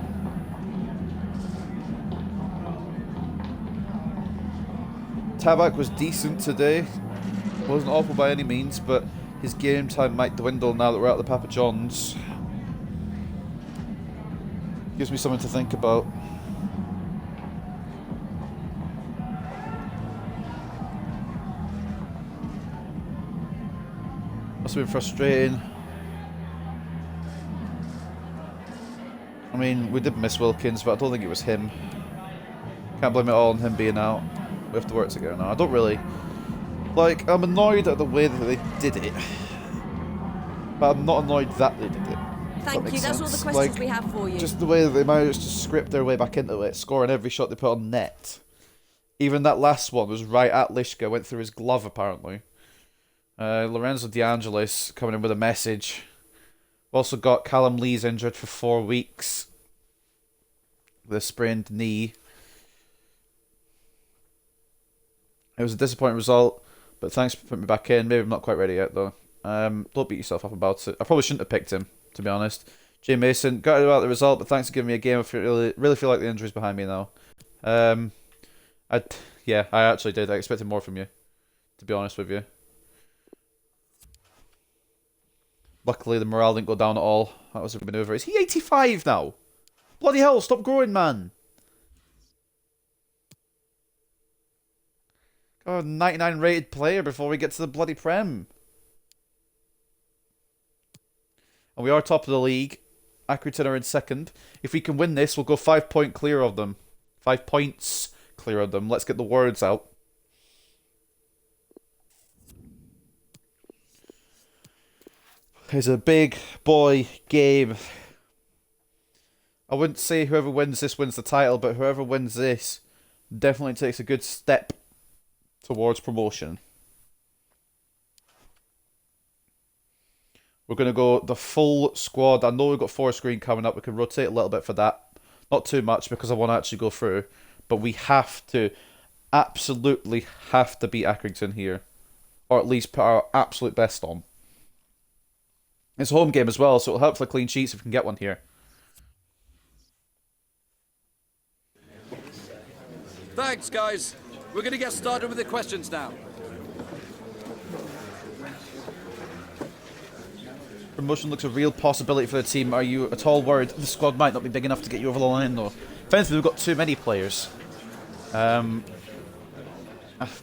Tabak was decent today. Wasn't awful by any means, but his game time might dwindle now that we're at the Papa John's. Gives me something to think about. Must have been frustrating. I mean, we did miss Wilkins, but I don't think it was him. Can't blame it all on him being out. We have to work together now. I don't really... Like, I'm annoyed at the way that they did it. But I'm not annoyed that they did it. Thank you, that's all the questions we have for you. Just the way that they managed to script their way back into it, scoring every shot they put on net. Even that last one was right at Lishka, went through his glove apparently. Lorenzo De Angelis coming in with a message. We've also got Callum Lee's injured for 4 weeks with a sprained knee. It was a disappointing result, but thanks for putting me back in. Maybe I'm not quite ready yet though. Don't beat yourself up about it. I probably shouldn't have picked him, to be honest. Jay Mason, got about the result, but thanks for giving me a game. I really feel like the injury's behind me now. Yeah, I actually did. I expected more from you, to be honest with you. Luckily, the morale didn't go down at all. That was a maneuver. Is he 85 now? Bloody hell, stop growing, man. Got a 99 rated player before we get to the bloody Prem. And we are top of the league. Accrington are in second. If we can win this, we'll go 5 points clear of them. 5 points clear of them. Let's get the words out. It's a big boy game. I wouldn't say whoever wins this wins the title, but whoever wins this definitely takes a good step towards promotion. We're going to go the full squad. I know we've got 4 screen coming up. We can rotate a little bit for that. Not too much because I want to actually go through. But we have to, absolutely have to beat Accrington here. Or at least put our absolute best on. It's a home game as well, so it'll help for clean sheets if we can get one here. Thanks, guys. We're going to get started with the questions now. Promotion looks a real possibility for the team. Are you at all worried the squad might not be big enough to get you over the line, though? If anything, we've got too many players. I've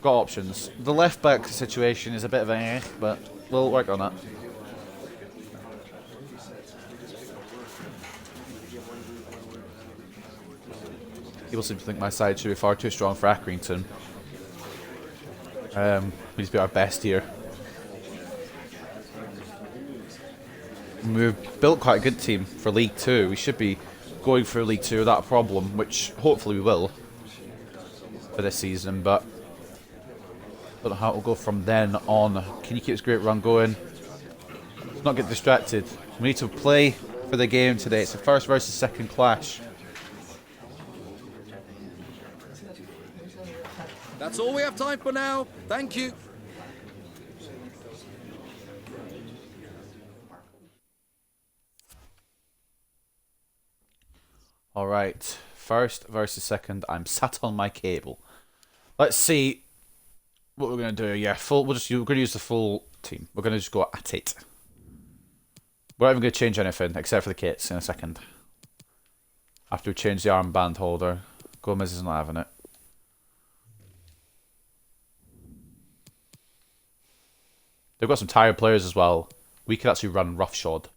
got options. The left-back situation is a bit of a but we'll work on that. People seem to think my side should be far too strong for Accrington. We need to be our best here. We've built quite a good team for League 2. We should be going through League 2 without a problem, which hopefully we will for this season, but I don't know how it will go from then on. Can you keep this great run going? Let's not get distracted. We need to play for the game today. It's the first versus second clash. That's all we have time for now. Thank you. All right, first versus second. I'm sat on my cable. Let's see what we're gonna do. Yeah, we're gonna use the full team. We're gonna just go at it. We're not even gonna change anything except for the kits in a second. After we change the armband holder, Gomez is not having it. They've got some tired players as well. We could actually run roughshod.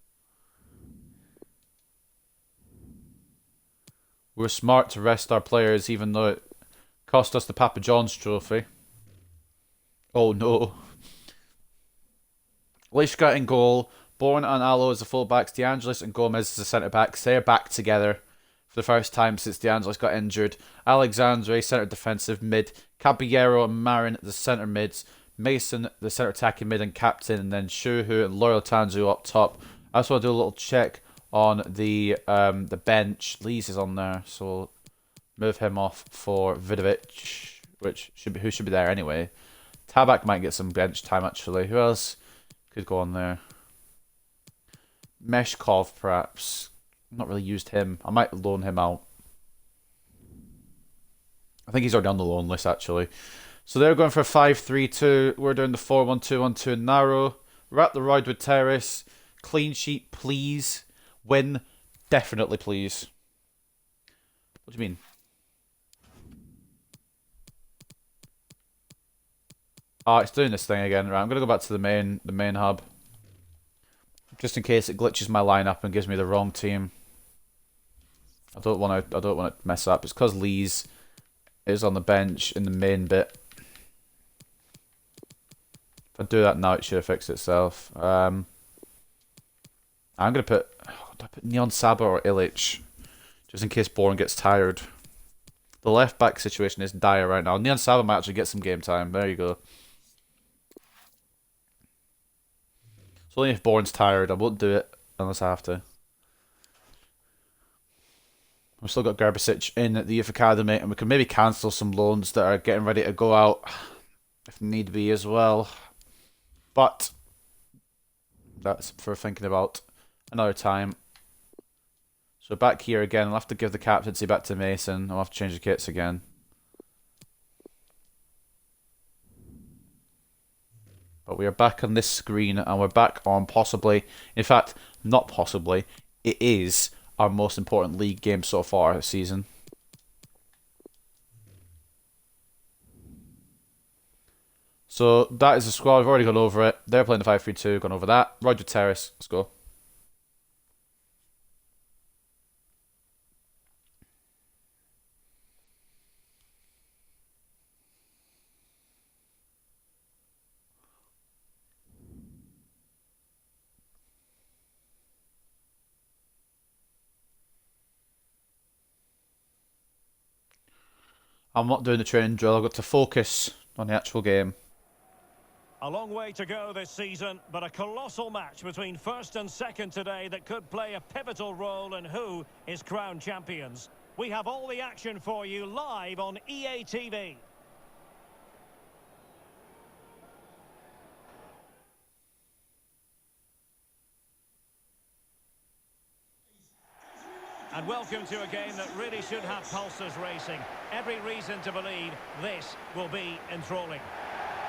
We're smart to rest our players even though it cost us the Papa John's trophy. Oh no. Leishka in goal. Bourne and Allo as the fullbacks. DeAngelis and Gomez as the centre-backs. They're back together for the first time since DeAngelis got injured. Alexandre, centre defensive mid. Caballero and Marin, the centre mids. Mason, the centre attacking mid and captain. And then Shuhu and Loyal Tanzu up top. I just want to do a little check on the bench. Lees is on there, so we'll move him off for Vidovic, who should be there anyway. Tabak might get some bench time actually. Who else could go on there? Meshkov perhaps. Not really used him. I might loan him out. I think he's already on the loan list actually. So they're going for a 5-3-2. We're doing the 4-1-2-1-2 narrow. We're at the Roydwood Terrace. Clean sheet, please. Win, definitely, please. What do you mean? Oh, it's doing this thing again. Right, I'm gonna go back to the main hub, just in case it glitches my lineup and gives me the wrong team. I don't want to mess up. It's because Lees is on the bench in the main bit. If I do that now, it should have fixed itself. I'm gonna put. Do I put Neon Saba or Illich? Just in case Bourne gets tired. The left back situation is dire right now. Neon Saba might actually get some game time. There you go. So only if Bourne's tired. I won't do it unless I have to. We've still got Gerbisic in the youth academy, and we can maybe cancel some loans that are getting ready to go out if need be as well. But that's for thinking about another time. So back here again, I'll have to give the captaincy back to Mason. I'll have to change the kits again. But we are back on this screen, and we're back on possibly, in fact, not possibly, it is our most important league game so far this season. So that is the squad. We've already gone over it. They're playing the 5-3-2, gone over that. Roger Terrace, let's go. I'm not doing the training drill. I've got to focus on the actual game. A long way to go this season, but a colossal match between first and second today that could play a pivotal role in who is crowned champions. We have all the action for you live on EA TV. And welcome to a game that really should have pulses racing. Every reason to believe this will be enthralling.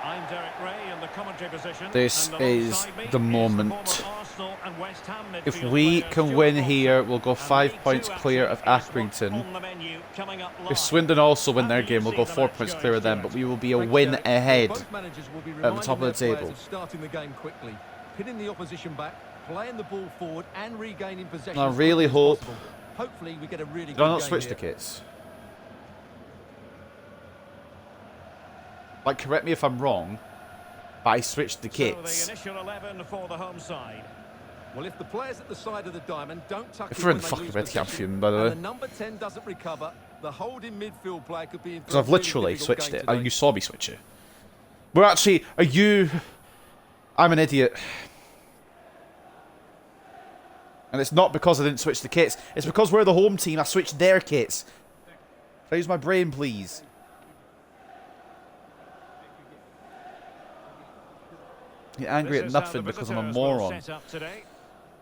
I'm Derek Ray in the commentary position. This is the moment. If we can win here, we'll go 5 points clear of Accrington. If Swindon also win their game, we'll go 4 points clear of them, but we will be a win ahead at the top of the table. Starting the game quickly, pinning the opposition back, playing the ball forward and regaining possession. I really hope. Hopefully we get a really good Did I not game switch here. the kits? Like, correct me if I'm wrong, but I switched the kits. So the initial 11 for the home side. Well, if the players at the side of the diamond don't tuck If it we're in when they fucking lose red, I'm possession, fuming, by the way. and the number 10 doesn't recover, the holding midfield player could be in Because I've for a really literally difficult switched game it. today. You saw me switch it. We're actually... Are you... I'm an idiot. And it's not because I didn't switch the kits. It's because we're the home team. I switched their kits. Can I use my brain, please? Get angry at nothing because I'm a moron.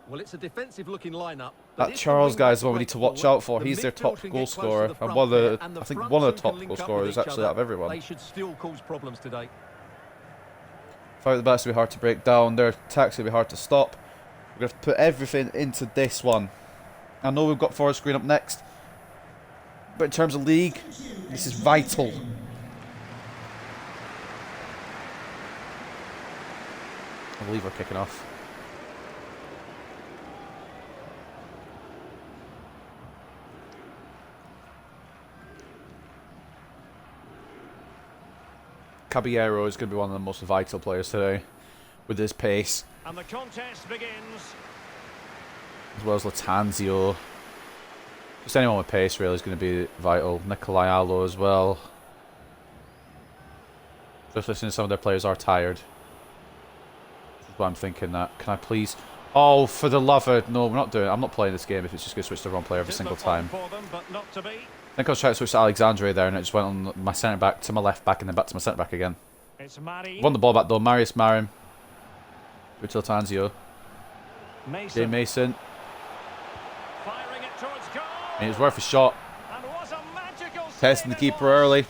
Well, it's a defensive-looking lineup. That Charles guy is the one we need to watch out for. He's their top goal scorer. And one of the, I think one of the top goal scorers actually out of everyone. They should still cause problems today. Fight the back's going to be hard to break down. Their attack's going to be hard to stop. We're going to have to put everything into this one. I know we've got Forest Green up next. But in terms of league, this is vital. I believe we're kicking off. Caballero is going to be one of the most vital players today with his pace. And the contest begins. As well as Latanzio. Just anyone with pace really is going to be vital. Nikolai Allo as well. Just listening to some of their players are tired. That's why I'm thinking that. Can I please... Oh, for the love of... No, we're not doing it. I'm not playing this game if it's just going to switch to the wrong player every single time. For them, but not to be. I think I was trying to switch to Alexandre there and it just went on my centre back to my left back and then back to my centre back again. It's Marin. Won the ball back though. Marius Marin. Latanzio. Mason. Jay Mason. Firing it towards goal. And it was worth a shot. And was a magical Testing the save it keeper was. early.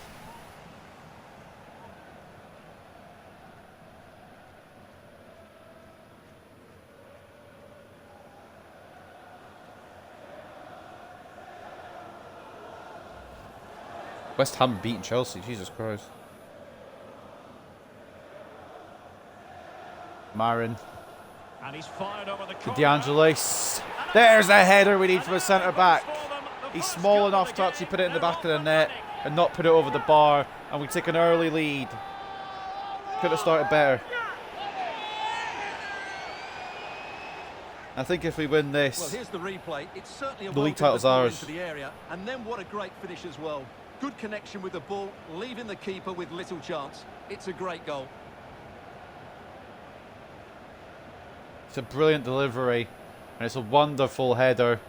West Ham beating Chelsea, Jesus Christ. Marin. And he's fired over the To corner. De Angelis. There's a header we need from a centre back. He's small enough to actually put it in the back of the net and not put it over the bar. And we take an early lead. Could have started better. I think if we win this, Well, here's the replay. It's certainly a the league title's ours. into the area, and then what a great finish as well. Good connection with the ball, leaving the keeper with little chance. It's a great goal. It's a brilliant delivery. And it's a wonderful header.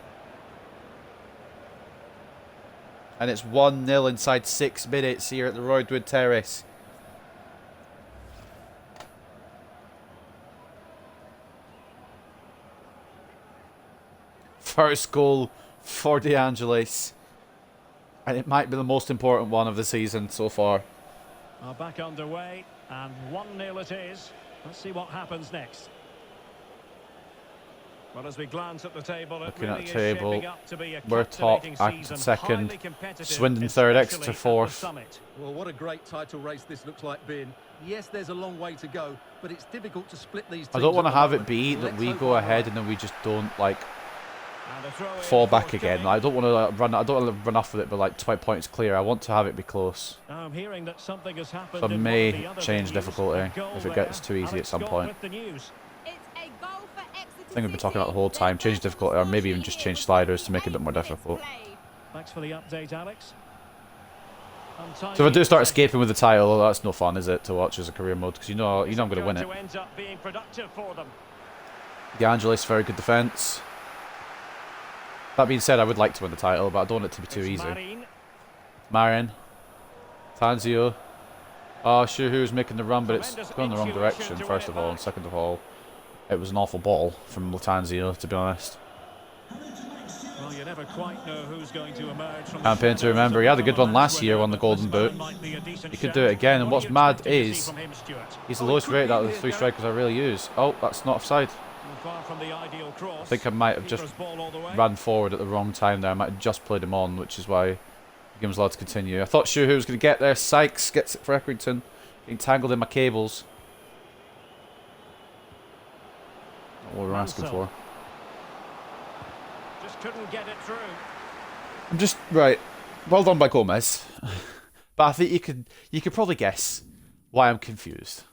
And it's 1-0 inside 6 minutes here at the Roydwood Terrace. First goal for De Angelis. And it might be the most important one of the season so far. Are back underway, and 1-0 it is. Let's see what happens next. Well, as we glance at the table, it Looking really at is the table, shaping up to be a we're top, captivating Accrington season, second, highly competitive, Swindon third, Exeter especially at the fourth. summit. Well, what a great title race this looks like being. Yes, there's a long way to go, but it's difficult to split these teams. I don't want to at the have it moment. be that Let's we hope go I'm ahead right. and then we just don't like And a throw in fall back forthcoming. again. I don't want to run. I don't want to run off with it, but like 20 points clear. I want to have it be close. Now I'm hearing that something has happened. So I in may one of the other change venues. difficulty A goal if it there. gets too easy at Alex some Scott point. with the news. It's a goal for Exeter I think we've been talking about the City. whole time. Change Their difficulty, or maybe even just change sliders to make it a bit more difficult. Thanks for the update, Alex. So if I do start escaping with the title, that's no fun, is it, to watch as a career mode? Because you know I'm going to win it. Ends up being productive for them. De Angelis, very good defence. That being said, I would like to win the title, but I don't want it to be too It's easy. Marin. Marin. Tanzio. Oh, Shuhu was making the run, but it's going the wrong direction, first of all. And second of all, it was an awful ball from Latanzio, to be honest. Well, you never quite know who's going to emerge from Campaign to remember. He had a good one last year, won the Golden Boot. He could do it again, and what's mad is he's the lowest rated out of the 3 strikers I really use. Oh, that's not offside. I think I might have just ran forward at the wrong time there. I might have just played him on, which is why the game was allowed to continue. I thought Shuhu was going to get there. Sykes gets it for Accrington. Getting tangled in my cables. Not what we were asking for. Just couldn't get it through. I'm just right. Well done by Gomez, but I think you could probably guess why I'm confused.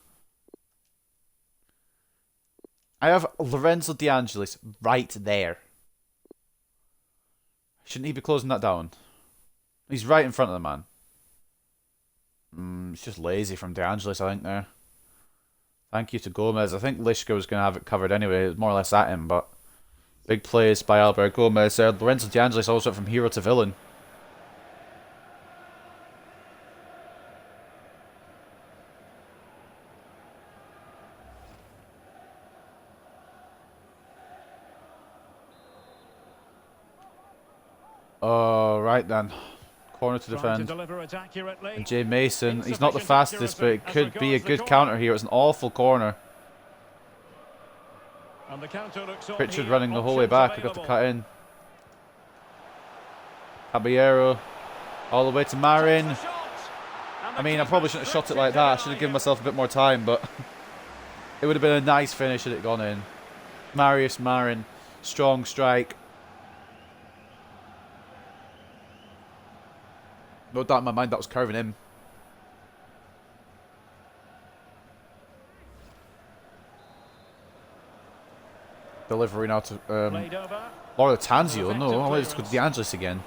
I have Lorenzo De Angelis right there. Shouldn't he be closing that down? He's right in front of the man. It's just lazy from De Angelis, I think, there. Thank you to Gomez. I think Lishka was going to have it covered anyway. It was more or less at him, but Big plays by Albert Gomez. Lorenzo De Angelis also went from hero to villain. Oh, right then. Corner to defend. And Jay Mason, he's not the fastest, but it could be a good counter here. It's an awful corner. Pritchard running the whole way back. I got to cut in. Caballero. All the way to Marin. I mean, I probably shouldn't have shot it like that. I should have given myself a bit more time, but it would have been a nice finish had it gone in. Marius Marin. Strong strike. No doubt in my mind that was curving him. Delivery now to Laura Tanzio. No, let's go to De Angelis again.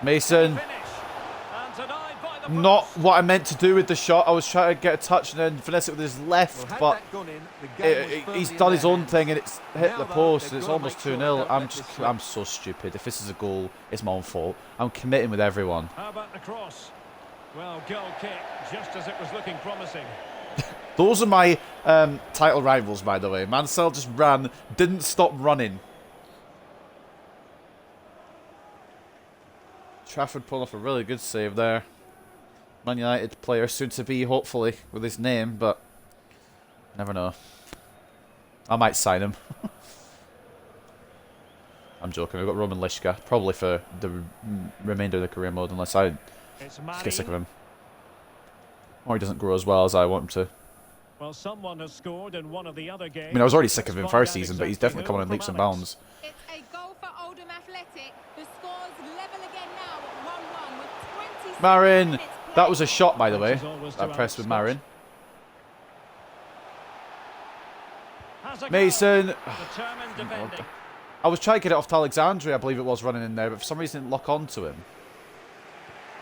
Mason. Not what I meant to do with the shot. I was trying to get a touch and then finesse it with his left, but he's done his own thing and it's hit the post. And it's almost 2-0. I'm so stupid. If this is a goal, it's my own fault. I'm committing with everyone. How about the cross? Well, goal kick, just as it was looking promising. Those are my title rivals, by the way. Mansell just ran, didn't stop running. Trafford pulling off a really good save there. Man United player soon to be, hopefully, with his name, but never know. I might sign him. I'm joking. We've got Roman Lishka, probably for the remainder of the career mode, unless I just get sick of him. Or he doesn't grow as well as I want him to. Well, someone has scored in one of the other games. I mean, I was already sick of him first season, but he's definitely coming in leaps and bounds. It's a goal for Oldham Athletic. The score's level again now at 1-1 with 20 Marin! minutes That was a shot, by the way. That press with Marin. Mason! I was trying to get it off to Alexandria, I believe it was, running in there, but for some reason it didn't lock onto him.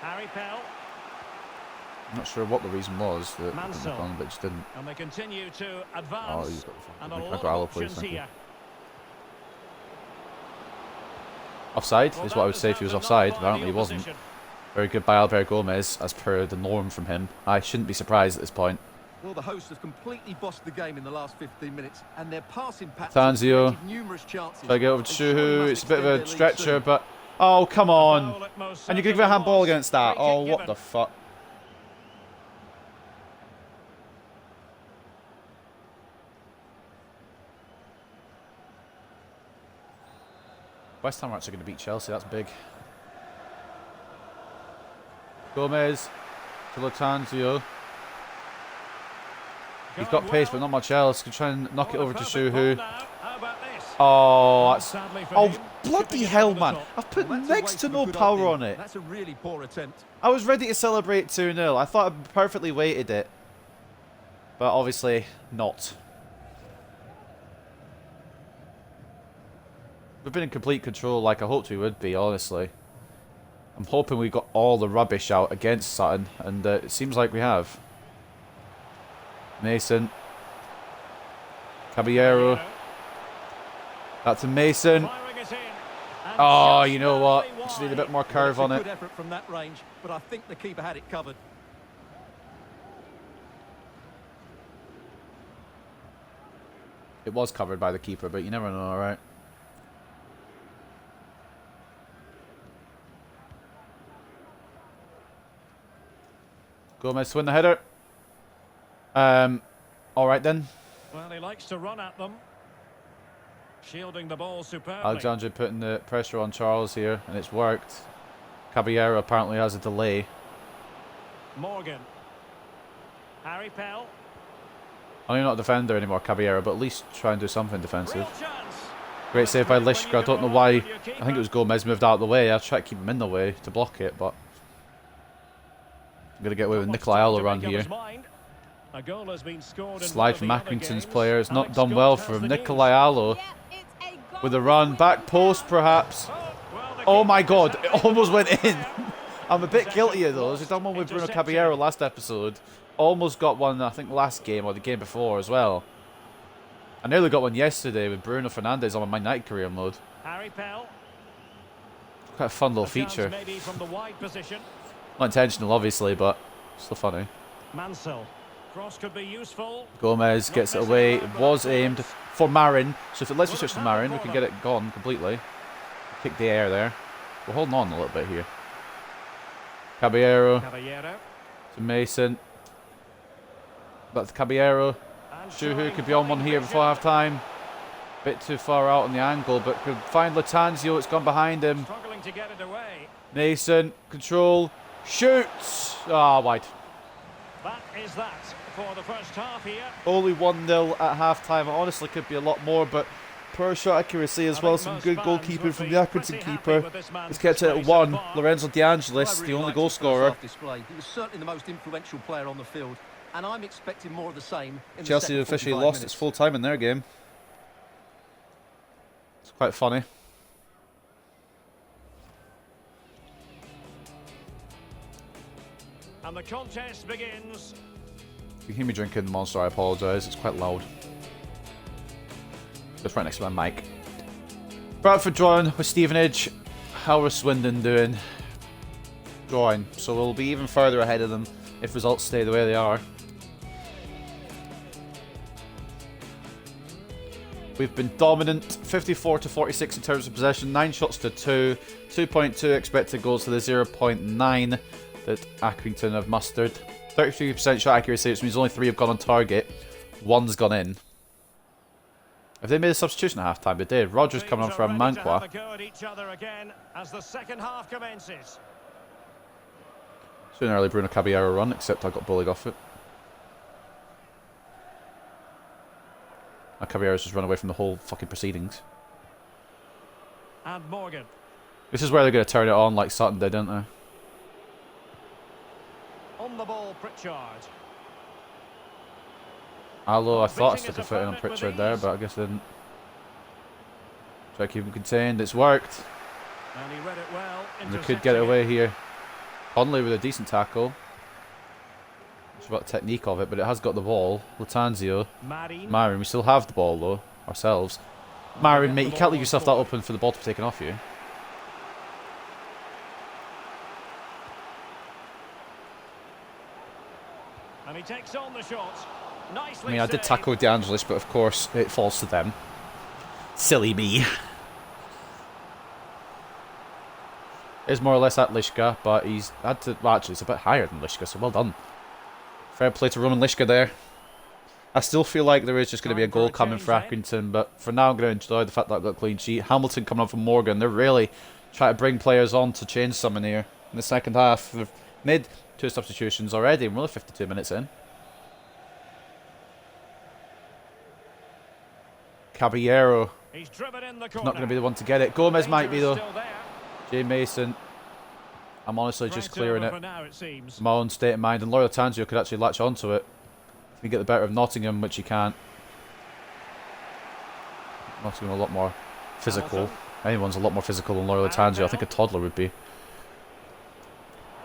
Harry Pell. I'm not sure what the reason was that it didn't lock on, but it just didn't. And they continue to advance. Oh, he's got the and phone. a I've lot got of Allo, please. options Thank you. here. Offside is what I would say if he was offside. Apparently he wasn't. Very good by Albert Gomez, as per the norm from him. I shouldn't be surprised at this point. Well, the hosts have completely bossed the game in the last 15 minutes, and their passing patterns Tanzio. have created numerous chances. I get over to Shuhu. It's a bit of a stretcher, but oh, come on! And you give a handball against that. Oh, what the fuck? West Ham are actually going to beat Chelsea. That's big. Gomez to Latanzio. He's got pace, but not much else. Can try and knock it over to Shuhu. Oh, that's... Oh, bloody hell, man. I've put next to no power on it. That's a really poor attempt. I was ready to celebrate 2-0. I thought I perfectly weighted it. But obviously not. We've been in complete control like I hoped we would be, honestly. I'm hoping we got all the rubbish out against Sutton, and it seems like we have. Mason. Caballero. Back to Mason. Oh, you know what? Just need a bit more curve on it. Good effort from that range, but I think the keeper had it covered. It was covered by the keeper, but you never know, right? Gomez to win the header. Alright then. Well, he likes to run at them. Shielding the ball superbly. Alexandre putting the pressure on Charles here, and it's worked. Caballero apparently has a delay. Morgan. Harry Pell. I know you're not a defender anymore, Caballero, but at least try and do something defensive. Great save by Lishka. I don't know why. I think it was Gomez moved out of the way. I tried to keep him in the way to block it, but I'm going to get away with Nikolai Allo around here. Slide from Accrington's player. It's not done well for him. Nikolai Allo with a run. Back post, perhaps. Oh my god, it almost went in. I'm a bit guilty of those. We've done one with Bruno Caballero last episode. Almost got one, I think, last game or the game before as well. I nearly got one yesterday with Bruno Fernandes on my United career mode. Harry Pell. Quite a fun little feature. Maybe from the wide position. Not intentional, obviously, but still funny. Mansell. Cross could be useful. Gomez gets it away. It was aimed for Marin. So if it lets me switch to Marin, we can get it gone completely. Kick the air there. We're holding on a little bit here. Caballero. To Mason. That's Caballero. Shuhu could be on one here before half time. Bit too far out on the angle, but could find Latanzio. It's gone behind him. Struggling to get it away. Mason, control, shoots. Ah, wide. That is that for the first half here. Only 1-0 at half time. It honestly could be a lot more, but poor shot accuracy as well. Some good goalkeeping from the Accrington keeper. He's kept it at 1. Lorenzo De Angelis, the only goal scorer. He was certainly the most influential player on the field, and I'm expecting more of the same. Chelsea officially lost its full time in their game. It's quite funny. And the contest begins. If you hear me drinking Monster, I apologise. It's quite loud. Just right next to my mic. Bradford drawing with Stevenage. How is Swindon doing? Drawing. So we'll be even further ahead of them if results stay the way they are. We've been dominant, 54 to 46 in terms of possession, 9 shots to 2, 2.2 expected goals to the 0.9 that Accrington have mustered. 33% shot accuracy, which means only 3 have gone on target, 1's gone in. Have they made a substitution at half time? They did. Rogers coming on for a Manqua. Soon early Bruno Caballero run, except I got bullied off it. Caballero's just run away from the whole fucking proceedings. And Morgan. This is where they're going to turn it on like Sutton did, don't they? On the ball, Pritchard. Although I thought I stuck a foot in on Pritchard there, but I guess I didn't. Try to keep him contained. It's worked. And he read it well. And they could get it away here. Conley with a decent tackle. It's about the technique of it, but it has got the ball. Latanzio. Marin, we still have the ball though, ourselves. Marin, mate, you can't leave yourself that open for the ball to be taken off you. And he takes on the shot. Nicely I mean, I did tackle De Angelis, but of course it falls to them. Silly me. Is more or less at Lishka, but he's had to. Well, actually, it's a bit higher than Lishka, so well done. Fair play to Roman Lishka there. I still feel like there is just going to be a goal coming for Accrington, but for now I'm going to enjoy the fact that I've got a clean sheet. Hamilton coming on from Morgan. They're really trying to bring players on to change something here in the second half. They've made 2 substitutions already, and we're only 52 minutes in. Caballero. He's driven in the He's not going to be the one to get it. Gomez might be though. Jay Mason. I'm honestly just clearing it. My own state of mind, and Loyola Tanzio could actually latch onto it. If you get the better of Nottingham, which you can't. Nottingham a lot more physical. Anyone's a lot more physical than Loyola Tanzio. I think a toddler would be.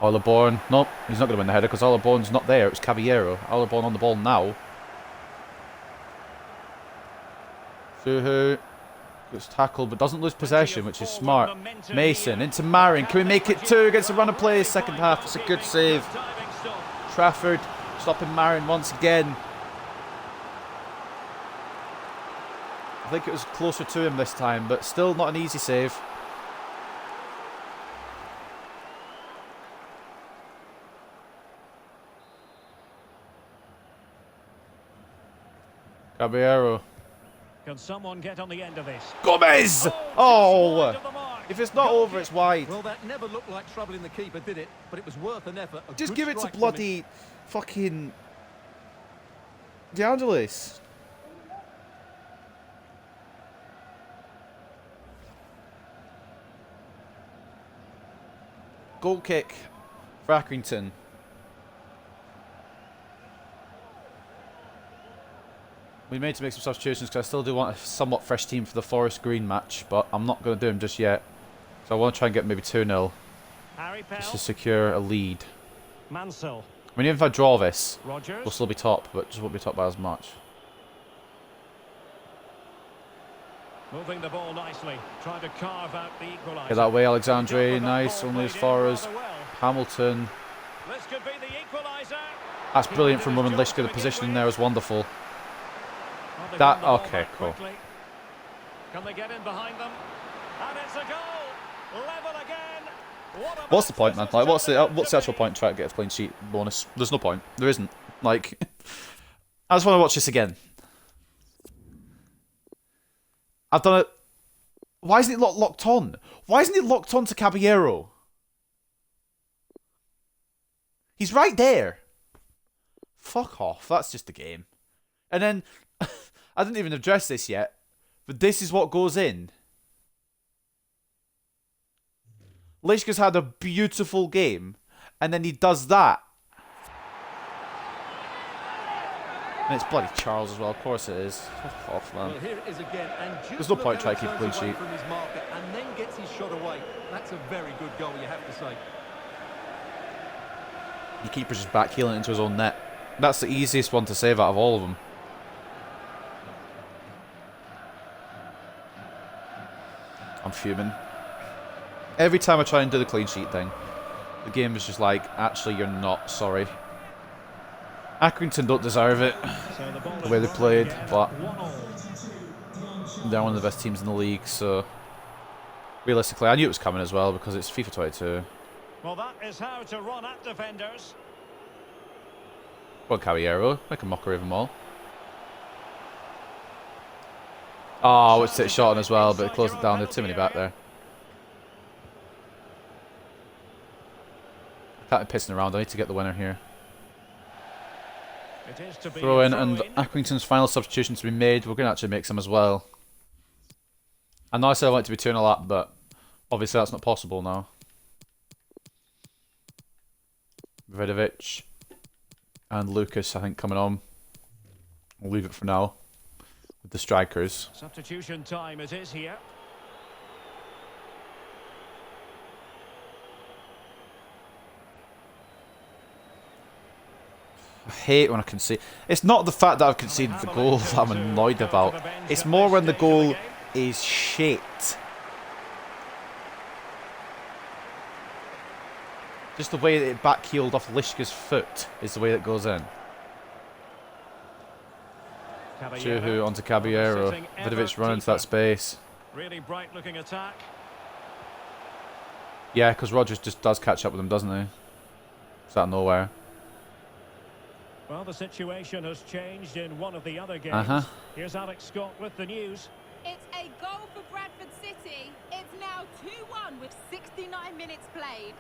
Olaborn. Nope, he's not going to win the header because Olaborn's not there. It was Caballero. Olaborn on the ball now. Fuhu gets tackled but doesn't lose possession, which is smart. Mason into Marin. Can we make it 2 against the run of play? Second half. It's a good save. Trafford stopping Marin once again. I think it was closer to him this time, but still not an easy save. Caballero. Can someone get on the end of this? Gomez! Oh! If it's not over, it's wide. Well, that never looked like troubling the keeper, did it? But it was worth an effort. Just give it to bloody fucking De Angelis. Goal kick for Accrington. We need to make some substitutions because I still do want a somewhat fresh team for the Forest Green match, but I'm not going to do them just yet. So I want to try and get maybe 2-0 just to secure a lead. Mansell. I mean, even if I draw this, Rogers. we'll still be top, but just won't be top by as much. Moving the ball nicely, trying to carve out the equaliser. Get that way, Alexandre. Nice, only as far as Hamilton. This could be the equaliser. That's brilliant from Roman Lishka. The positioning there is wonderful. That okay, cool. Can they get in behind them? And it's a goal. Level again. What's the point, man? Like, what's the actual point? Try to get a clean sheet bonus. There's no point. There isn't. Like, I just want to watch this again. I've done it. Why isn't it locked on? Why isn't it locked on to Caballero? He's right there. Fuck off. That's just the game. And then, I didn't even address this yet, but this is what goes in. Lishka's had a beautiful game, and then he does that. And it's bloody Charles as well, of course it is. Fuck off, man. Well, here it is again, and there's no point trying to keep a clean sheet. From his marker and then gets his shot away. That's a very good goal, you have to say. The keeper's just backheeling into his own net. That's the easiest one to save out of all of them. I'm fuming. Every time I try and do the clean sheet thing, the game is just like, actually, you're not, sorry. Accrington don't deserve it, the way they played, but they're one of the best teams in the league, so realistically, I knew it was coming as well because it's FIFA 22. Well, that is how to run at defenders. Well, Caballero, make a mockery of them all. Oh, it's hit shot on as well, but it closed it down. There's too many back there. I can't be pissing around. I need to get the winner here. Throw in, and Accrington's final substitution to be made. We're going to actually make some as well. I know I said I want it to be 2-0 up, but obviously that's not possible now. Vidovic and Lucas, I think, coming on. We'll leave it for now with the strikers. Substitution time it is here. I hate when I concede. It's not the fact that I've conceded the goal that I'm annoyed about. It's more when the goal is shit. Just the way that it backheeled off Lishka's foot is the way that goes in. Chuhu onto Caballero. Vidovic running into that space. Really bright looking attack. Yeah, because Rodgers just does catch up with him, doesn't he? It's out of nowhere. Well, the situation has changed in one of the other games. Here's Alex Scott with the news. It's a goal for Bradford City. It's now 2-1 with 69 minutes played.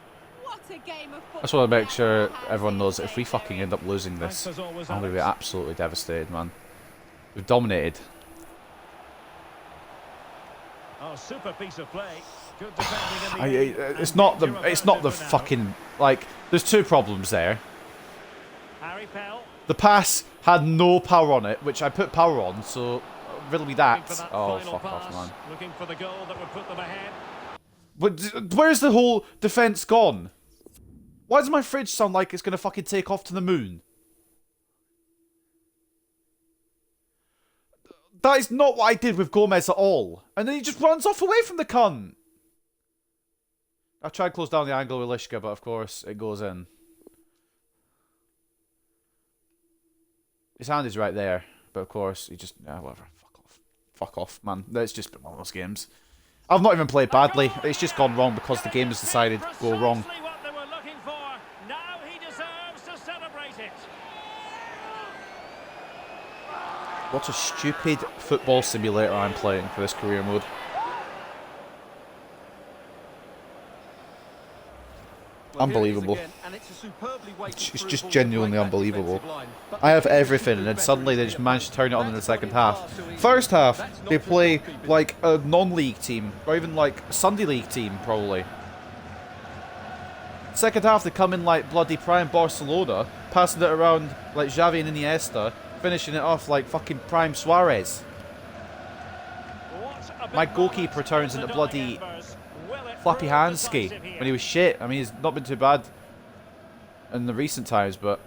What a game of football. I just want to make sure everyone knows that if we fucking end up losing this, I'm going to be absolutely devastated, man. We've dominated. Oh, super piece of play. Good defending in the it's not the fucking, like, there's two problems there. Harry Pell. The pass had no power on it, which I put power on, so really that. Oh, fuck off, man. Looking for the goal that would put them ahead. But where's the whole defence gone? Why does my fridge sound like it's going to fucking take off to the moon? That is not what I did with Gomez at all. And then he just runs off away from the cunt. I tried to close down the angle with Lishka, but of course it goes in. His hand is right there, but of course he just... whatever. Fuck off. Fuck off, man. It's just been one of those games. I've not even played badly. It's just gone wrong because the game has decided to go wrong. What they were looking for. Now he deserves to celebrate it. What a stupid football simulator I'm playing for this career mode. Unbelievable. It's just genuinely unbelievable. I have everything and then suddenly they just manage to turn it on in the second half. First half, they play like a non-league team, or even like a Sunday league team, probably. Second half, they come in like bloody prime Barcelona, passing it around like Xavi and Iniesta, finishing it off like fucking prime Suarez. My goalkeeper turns into bloody Flappy Hansky when he was shit. I mean, he's not been too bad in the recent times, but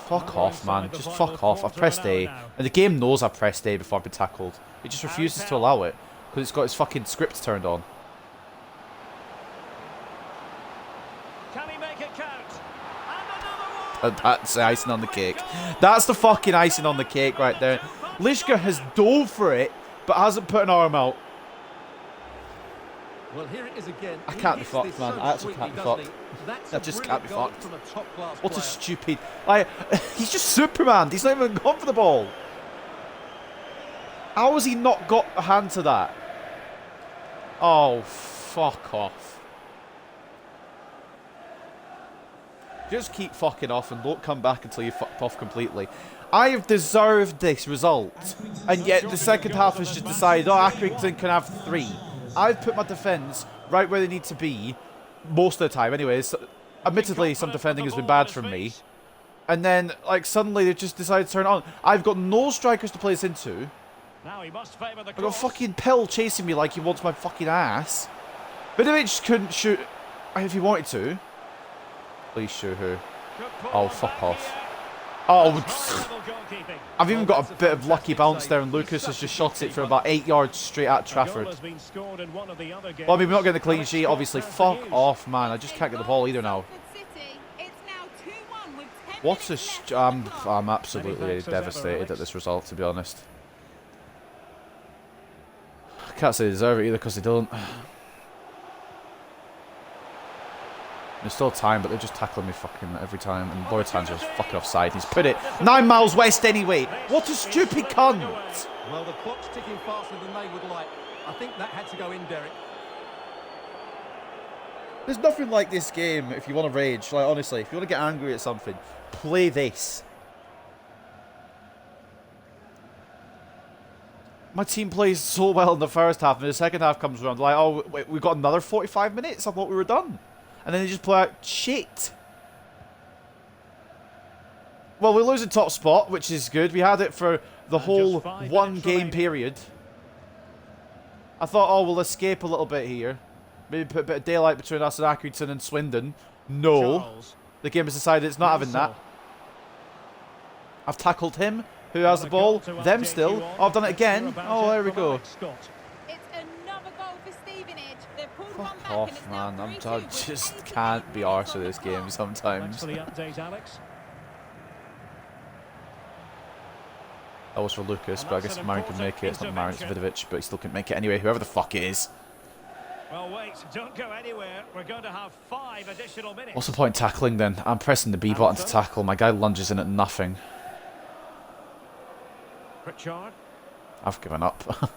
Fuck off, man. Just fuck off. I've pressed A. And the game knows I've pressed A before I've been tackled. It just refuses to allow it. Because it's got its fucking script turned on. Can he make it count? And another one. That's the icing on the cake. That's the fucking icing on the cake right there. Lishka has dove for it, but hasn't put an arm out. Well, here it is again. I can't be fucked, man. I actually can't be fucked. I just can't be fucked. What a stupid... Like, he's just Superman. He's not even gone for the ball. How has he not got a hand to that? Oh, fuck off. Just keep fucking off and don't come back until you're fucked off completely. I have deserved this result. And yet the second half has just decided, oh, Accrington can have 3. I've put my defence right where they need to be most of the time. Anyways, admittedly, some defending has been bad from me. And then, like, suddenly they just decided to turn it on. I've got no strikers to play this into. Now he must favour the I've got fucking Pill chasing me like he wants my fucking ass. Vidovic couldn't shoot if he wanted to. Please shoot her. Oh, fuck off. Oh, I've even got a bit of lucky bounce there, and Lucas has just shot it for about 8 yards straight at Trafford. Well, I mean, we're not getting the clean sheet, obviously. Fuck off, man. I just can't get the ball either now. What a... I'm absolutely devastated at this result, to be honest. I can't say they deserve it either, because they don't. There's still time, but they're just tackling me fucking every time. And Lloyd's hands are fucking offside. He's put it 9 miles west anyway. What a stupid cunt. Well, the clock's ticking faster than they would like. I think that had to go in, Derek. There's nothing like this game if you want to rage. Like, honestly, if you want to get angry at something, play this. My team plays so well in the first half, and the second half comes around. Like, oh, wait, we've got another 45 minutes? I thought we were done. And then they just play out shit. Well, we're losing top spot, which is good. We had it for the whole 1 game period. I thought, oh, we'll escape a little bit here. Maybe put a bit of daylight between us and Accrington and Swindon. No. The game has decided it's not having that. I've tackled him. Who has the ball? Them still. Oh, I've done it again. Oh, there we go. Fuck off, man. I just can't be arsed with this game sometimes. That was for Lucas, but I guess Marin can make it. It's not Marin, it's Vidovic, but he still couldn't make it anyway. Whoever the fuck it is. Well, wait, don't go anywhere. We're going to have 5 additional minutes. What's the point tackling then? I'm pressing the B button to tackle. My guy lunges in at nothing. I've given up.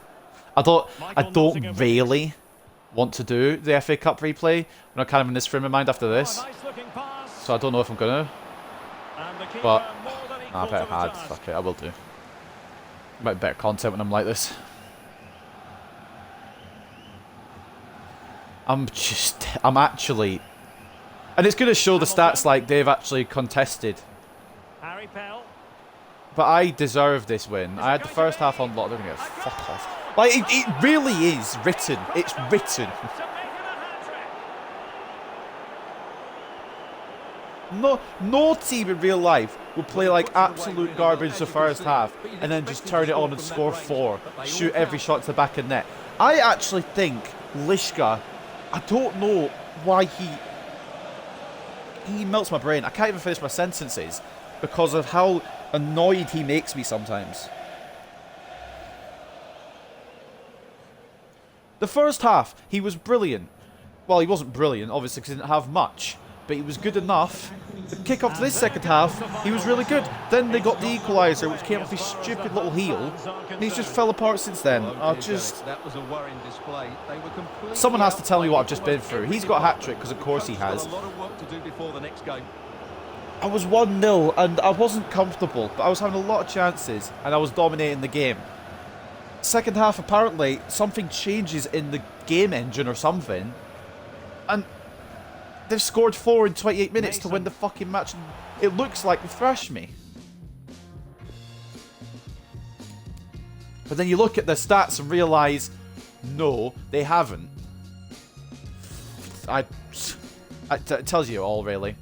I don't really want to do the FA Cup replay. I'm not kind of in this frame of mind after this. So I don't know if I'm gonna. But I bet I've had. Fuck it, I will do. Might better content when I'm like this. I'm actually... And it's going to show the stats like they've actually contested. But I deserve this win. I had the first half on lock. They're going to get fuck off. Like, it really is written. It's written. No team in real life will play like absolute garbage the first half and then just turn it on and score 4. Shoot every shot to the back of net. I actually think Lishka, I don't know why he melts my brain. I can't even finish my sentences because of how annoyed he makes me sometimes. The first half, he was brilliant. Well, he wasn't brilliant, obviously, because he didn't have much. But he was good enough. The kick-off to this second half, he was really good. Then they got the equaliser, which came off his stupid little heel. And he's just fell apart since then. That was a worrying display. Someone has to tell me what I've just been through. He's got a hat-trick, because of course he has. A lot of work to do before the next game. I was 1-0, and I wasn't comfortable. But I was having a lot of chances, and I was dominating the game. Second half, apparently, something changes in the game engine or something. And they've scored 4 in 28 minutes to win the fucking match. And it looks like they thrashed me. But then you look at the stats and realise, no, they haven't. It tells you all, really.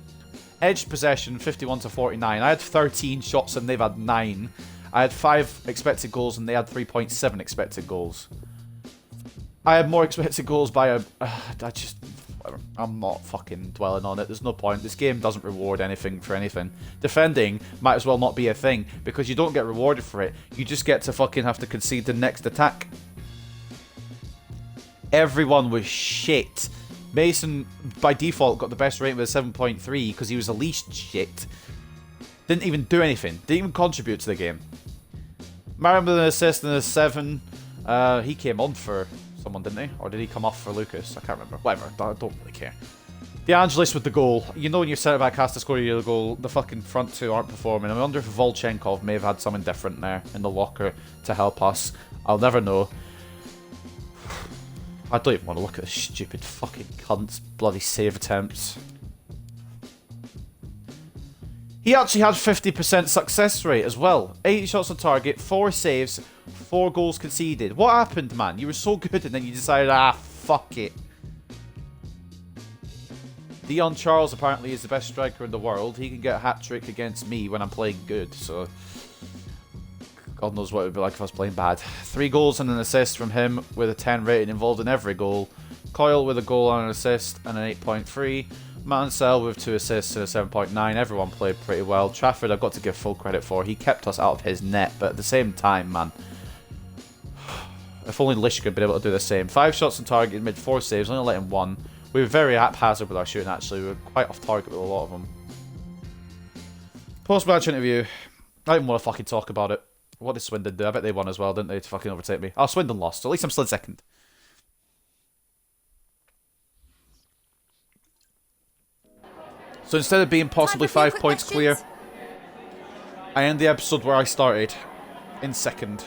Edged possession, 51 to 49. I had 13 shots and they've had 9. I had 5 expected goals and they had 3.7 expected goals. I had more expected goals by a... I'm not fucking dwelling on it. There's no point. This game doesn't reward anything for anything. Defending might as well not be a thing because you don't get rewarded for it. You just get to fucking have to concede the next attack. Everyone was shit. Mason, by default, got the best rating with a 7.3 because he was the least shit. Didn't even do anything. Didn't even contribute to the game. Marion with an assist and a 7. He came on for someone, didn't he? Or did he come off for Lucas? I can't remember. Whatever. I don't really care. De Angelis with the goal. You know when your centre-back has to score your goal, the fucking front two aren't performing. I wonder if Volchenkov may have had something different there in the locker to help us. I'll never know. I don't even want to look at this stupid fucking cunt's bloody save attempts. He actually had 50% success rate as well. 80 shots on target, 4 saves, 4 goals conceded. What happened, man? You were so good and then you decided, fuck it. Dion Charles apparently is the best striker in the world. He can get a hat-trick against me when I'm playing good, so... God knows what it would be like if I was playing bad. 3 goals and an assist from him with a 10 rating involved in every goal. Coyle with a goal and an assist and an 8.3. Mansell with 2 assists and a 7.9. Everyone played pretty well. Trafford I've got to give full credit for. He kept us out of his net, but at the same time, man. If only Lish could be able to do the same. 5 shots on target, made 4 saves, only letting 1. We were very haphazard with our shooting, actually. We were quite off target with a lot of them. Post-match interview. I don't even want to fucking talk about it. What did Swindon do? I bet they won as well, didn't they, to fucking overtake me? Oh, Swindon lost, so at least I'm still in second. So instead of being possibly 5 points clear, I end the episode where I started, in second.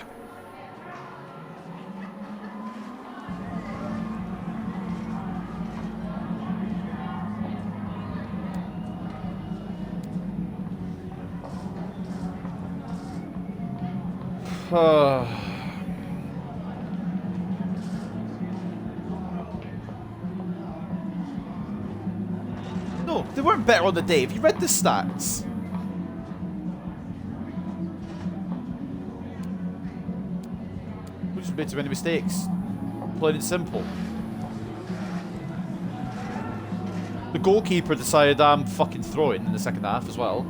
No, they weren't better on the day. Have you read the stats? We just made too many mistakes. Playing it simple. The goalkeeper decided I'm fucking throwing in the second half as well.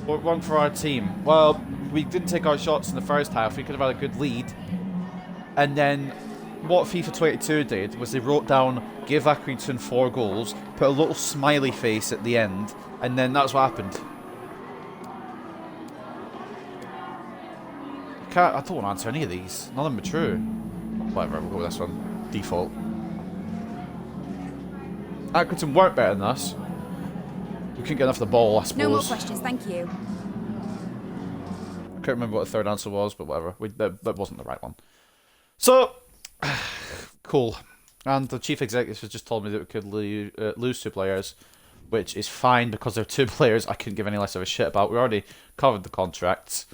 What wrong for our team? Well, we didn't take our shots in the first half. We could have had a good lead. And then what FIFA 22 did was they wrote down, give Accrington 4 goals, put a little smiley face at the end, and then that's what happened. I don't want to answer any of these. None of them are true. Whatever, we'll go with this one. Default. Accrington weren't better than us. We couldn't get enough of the ball, I suppose. No more questions, thank you. I can't remember what the third answer was, but whatever. That wasn't the right one. So, cool. And the chief executive has just told me that we could lose 2 players, which is fine because they're 2 players I couldn't give any less of a shit about. We already covered the contracts.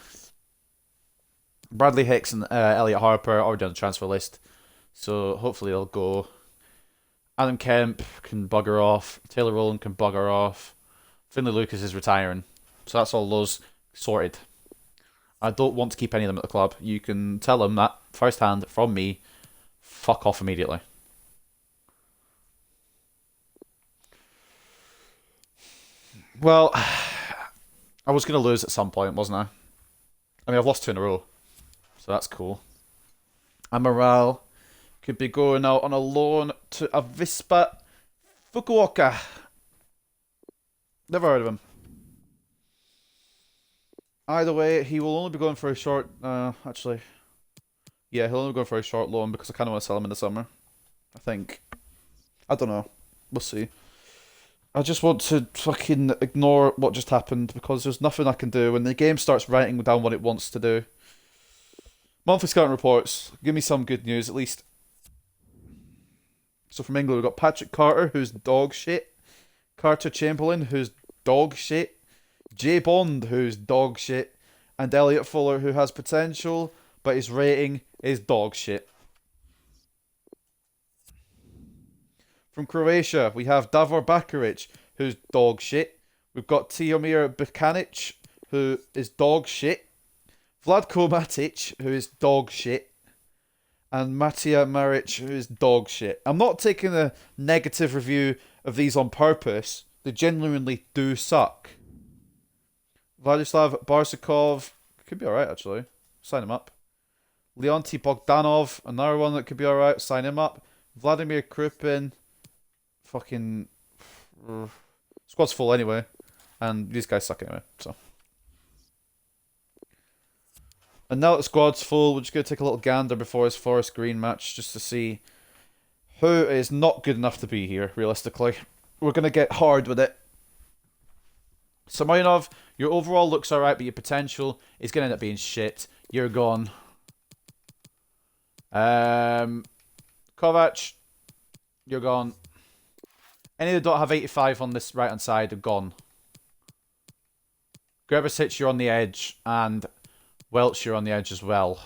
Bradley Hicks and Elliot Harper are already on the transfer list, so hopefully they'll go. Adam Kemp can bugger off. Taylor Rowland can bugger off. Finlay Lucas is retiring. So that's all those sorted. I don't want to keep any of them at the club. You can tell them that firsthand from me. Fuck off immediately. Well, I was going to lose at some point, wasn't I? I mean, I've lost 2 in a row. So that's cool. Amaral could be going out on a loan to Avispa Fukuoka. Never heard of him. Either way, he will only be going for a short... actually... Yeah, he'll only go for a short loan because I kind of want to sell him in the summer. I think. I don't know. We'll see. I just want to fucking ignore what just happened because there's nothing I can do when the game starts writing down what it wants to do. Monthly scouting reports. Give me some good news at least. So from England, we've got Patrick Carter, who's dog shit. Carter Chamberlain, who's dog shit. Jay Bond, who's dog shit. And Elliot Fuller, who has potential, but his rating is dog shit. From Croatia, we have Davor Bakaric, who's dog shit. We've got Tihomir Bukanic, who is dog shit. Vladko Matic, who is dog shit. And Matija Maric, who is dog shit. I'm not taking a negative review of these on purpose. They genuinely do suck. Vladislav Barsukov could be alright, actually. Sign him up. Leonti Bogdanov, another one that could be alright. Sign him up. Vladimir Krupin. Fucking... Squad's full anyway. And these guys suck anyway, so... And now that the squad's full, we're just going to take a little gander before his Forest Green match, just to see who is not good enough to be here, realistically. We're going to get hard with it. Samoynov, your overall looks alright, but your potential is going to end up being shit. You're gone. Kovac, you're gone. Any that don't have 85 on this right-hand side are gone. Grebisic, you're on the edge, and Welch, you're on the edge as well.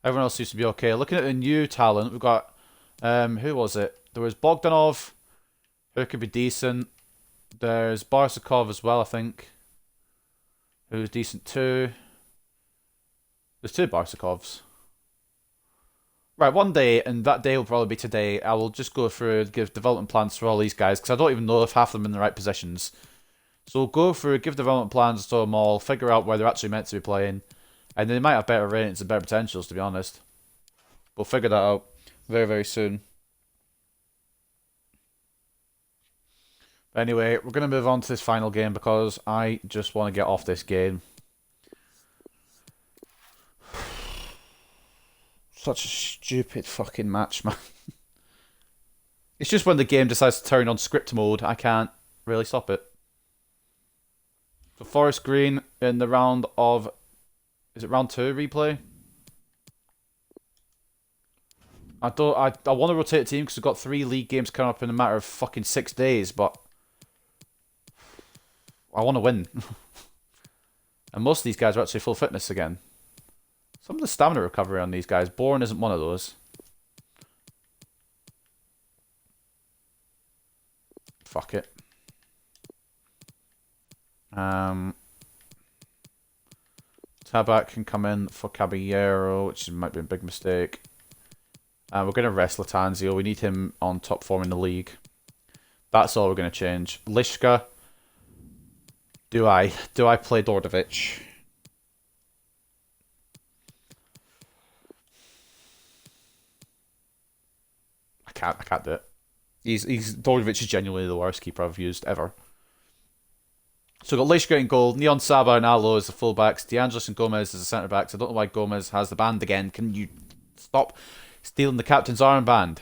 Everyone else seems to be okay. Looking at the new talent, we've got... who was it? There was Bogdanov, who could be decent. There's Barsukov as well, I think, who's decent too. There's 2 Barsukovs. Right, one day, and that day will probably be today, I will just go through and give development plans for all these guys, because I don't even know if half of them are in the right positions. So we'll go through, give development plans to them all, figure out where they're actually meant to be playing, and they might have better ratings and better potentials, to be honest. We'll figure that out very, very soon. But anyway, we're going to move on to this final game, because I just want to get off this game. Such a stupid fucking match, man. It's just when the game decides to turn on script mode, I can't really stop it. So Forest Green in the round of... Is it round 2 replay? I want to rotate the team because we've got 3 league games coming up in a matter of fucking 6 days, but... I want to win. And most of these guys are actually full fitness again. Some of the stamina recovery on these guys. Bourne isn't one of those. Fuck it. Tabak can come in for Caballero, which might be a big mistake. We're going to rest Latanzio. We need him on top form in the league. That's all we're going to change. Lishka. Do I play Dordovic? I can't do it. Dordovic is genuinely the worst keeper I've used ever. So we've got Lishka in goal, Neon Saba and Alo as the fullbacks, DeAngelis and Gomez as the centre backs. I don't know why Gomez has the band again. Can you stop stealing the captain's armband?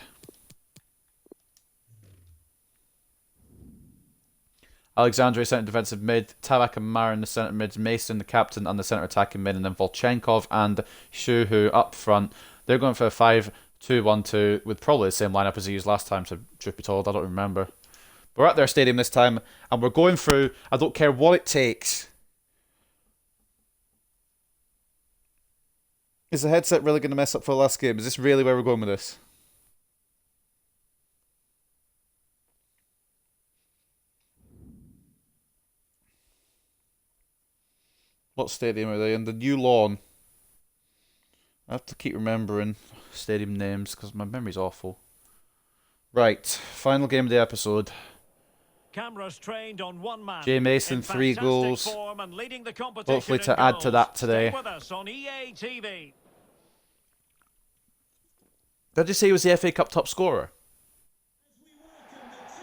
Alexandre centre defensive mid, Tabak and Marin the centre mid, Mason the captain and the centre attacking mid, and then Volchenkov and Shuhu up front. They're going for a 5-2-1-2 with probably the same lineup as he used last time, so truth be told, I don't remember. We're at their stadium this time, and we're going through, I don't care what it takes. Is the headset really going to mess up for the last game? Is this really where we're going with this? What stadium are they in? The new lawn. I have to keep remembering stadium names because my memory's awful. Right, final game of the episode. Cameras trained on one man. Jay Mason, 3 goals. Hopefully to add to that today. Stay with us on EA TV. Did you say he was the FA Cup top scorer?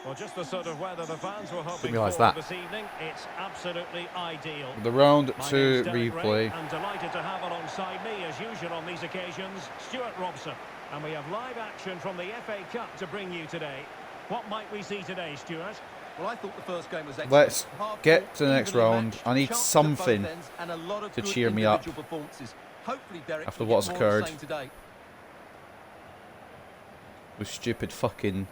Well, just the sort of weather the fans were hoping realise for that. this evening. It's absolutely ideal. The round My 2 name's Derek replay. Ray, and delighted to have alongside me, as usual on these occasions, Stuart Robson. And we have live action from the FA Cup to bring you today. What might we see today, Stuart? Well, I thought the first game was excellent. Let's Half get full, to the next evenly round. matched, I need chances at something both ends, and a lot of to good cheer me up individual performances. Hopefully, Derek, after we get what's more of the occurred. same today. With stupid fucking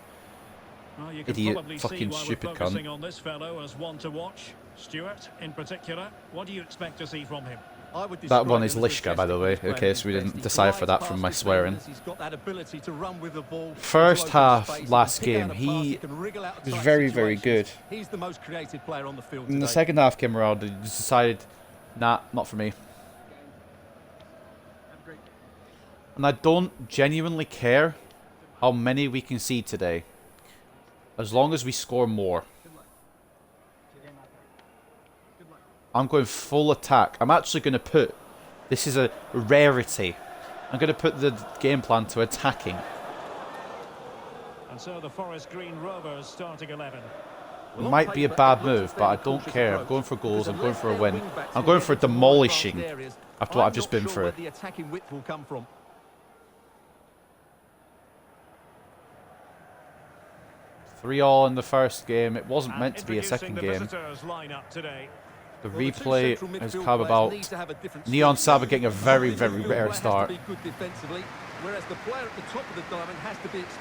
Well, you can idiot probably fucking see why stupid we're focusing cunt. on this fellow as one to watch. Stuart, in particular, what do you expect to see from him? That one is Lishka, by the way, in case we didn't decipher that from my swearing. First half last game, he was very, very good. He's the most creative player on the field In the today. second half came around, he just decided, nah, not for me. And I don't genuinely care how many we can see today, as long as we score more. I'm going full attack. I'm actually going to put, this is a rarity, I'm going to put the game plan to attacking. And so the Forest Green Rovers starting 11. It might be a bad move, but I don't care. I'm going for goals, I'm going for a win. I'm going for demolishing after what I've just been through. The attacking width will come from. 3-3 in the first game. It wasn't meant to be a second game. The replay has come about Neon Saba getting a very, very rare start.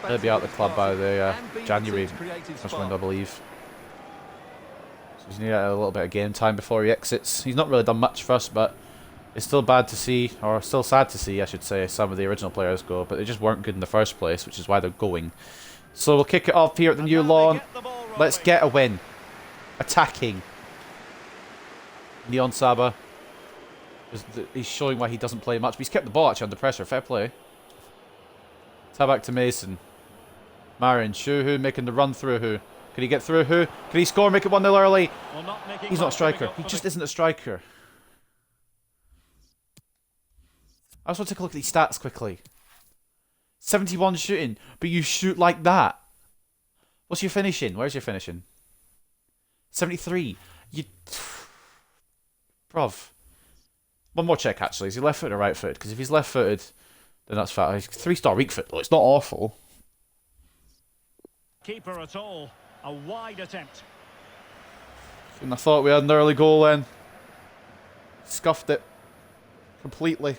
He'll be out of the club by the January first window, I believe. So he's needed a little bit of game time before he exits. He's not really done much for us, but it's still bad to see, or still sad to see, I should say, some of the original players go, but they just weren't good in the first place, which is why they're going. So we'll kick it off here at the new lawn. Let's get a win. Attacking. Neon Saba. He's showing why he doesn't play much, but he's kept the ball actually under pressure. Fair play. Tap back to Mason. Marin, Shuhu making the run through Who. Can he get through Who? Can he score, make it 1-0 early? He's not a striker. He just isn't a striker. I just want to take a look at these stats quickly. 71 shooting, but you shoot like that. What's your finishing? Where's your finishing? 73. You... Bruv. One more check, actually. Is he left-footed or right-footed? Because if he's left-footed, then that's fine. He's 3-star weak foot, though. It's not awful. Keeper at all. A wide attempt. And I thought we had an early goal then. Scuffed it. Completely.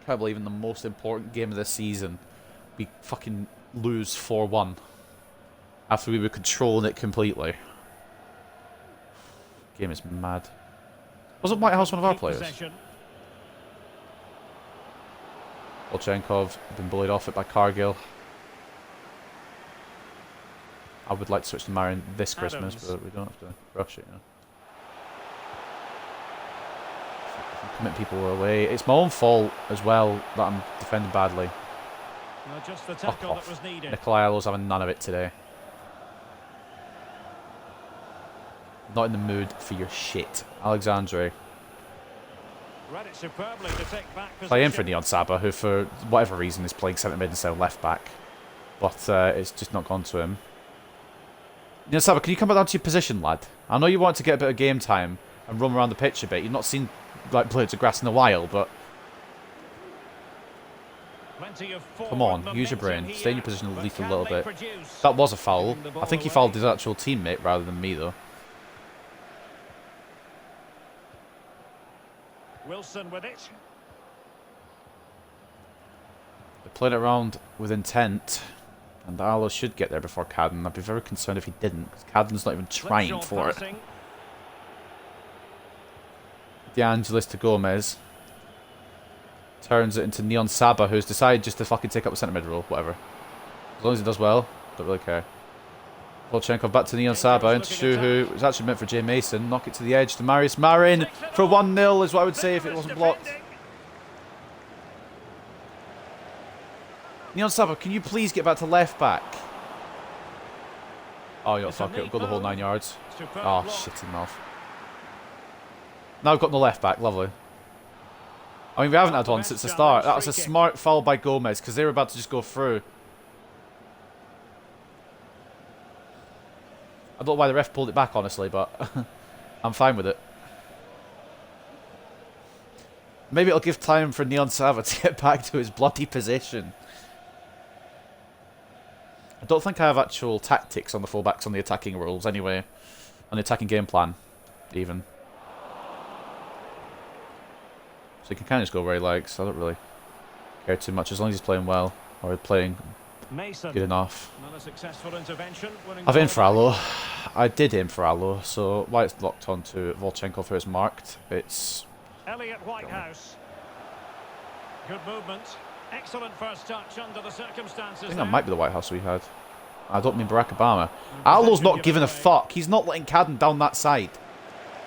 Can't believe in the most important game of the season, we fucking lose 4-1. After we were controlling it completely. Game is mad. Wasn't Whitehouse one of our players? Volchenkov been bullied off it by Cargill. I would like to switch to Marin this Christmas, but we don't have to rush it, you know. Commit people away. It's my own fault as well that I'm defending badly. Just the tackle that was needed. Nikolailo's having none of it today. Not in the mood for your shit. Alexandre. Read it superbly to take back position. Play in for Neon Saba, who for whatever reason is playing centre mid instead of left back. But it's just not gone to him. Neon Saba, can you come back down to your position, lad? I know you want to get a bit of game time and run around the pitch a bit. You've not seen like blades of grass in a while, but come on, use your brain. Stay in your position at least a little bit. That was a foul. I think he fouled his actual teammate rather than me, though. Wilson with it. They're playing it around with intent, and Arlo should get there before Cadden. I'd be very concerned if he didn't, because Cadden's not even trying for it. De Angelis to Gomez. Turns it into Neon Saba, who's decided just to fucking take up the centre mid role, whatever. As long as he does well, don't really care. Volchenkov back to Neon Saba, into Shu, who was actually meant for Jay Mason. Knock it to the edge to Marius Marin for 1-0 is what I would say if it wasn't blocked. Neon Saba, can you please get back to left back? Oh, you fuck it. Go the whole 9 yards. Oh, shit in mouth. Now I've got no left back. Lovely. I mean, we haven't had one since the start. That was a smart foul by Gomez because they were about to just go through. I don't know why the ref pulled it back, honestly, but I'm fine with it. Maybe it'll give time for Neon Saba to get back to his bloody position. I don't think I have actual tactics on the fullbacks on the attacking rules anyway. On the attacking game plan, even. So he can kind of just go where he likes. I don't really care too much as long as he's playing well or playing Mason. Good enough. Not a successful intervention. I've aimed for Allo. I did aim for Allo, so why it's locked onto Volchenkov where it's marked, it's... Elliot Whitehouse. Good movement. Excellent first touch under the circumstances. I think that might be the White House we had. I don't mean Barack Obama. Allo's not giving a fuck. He's not letting Cadden down that side.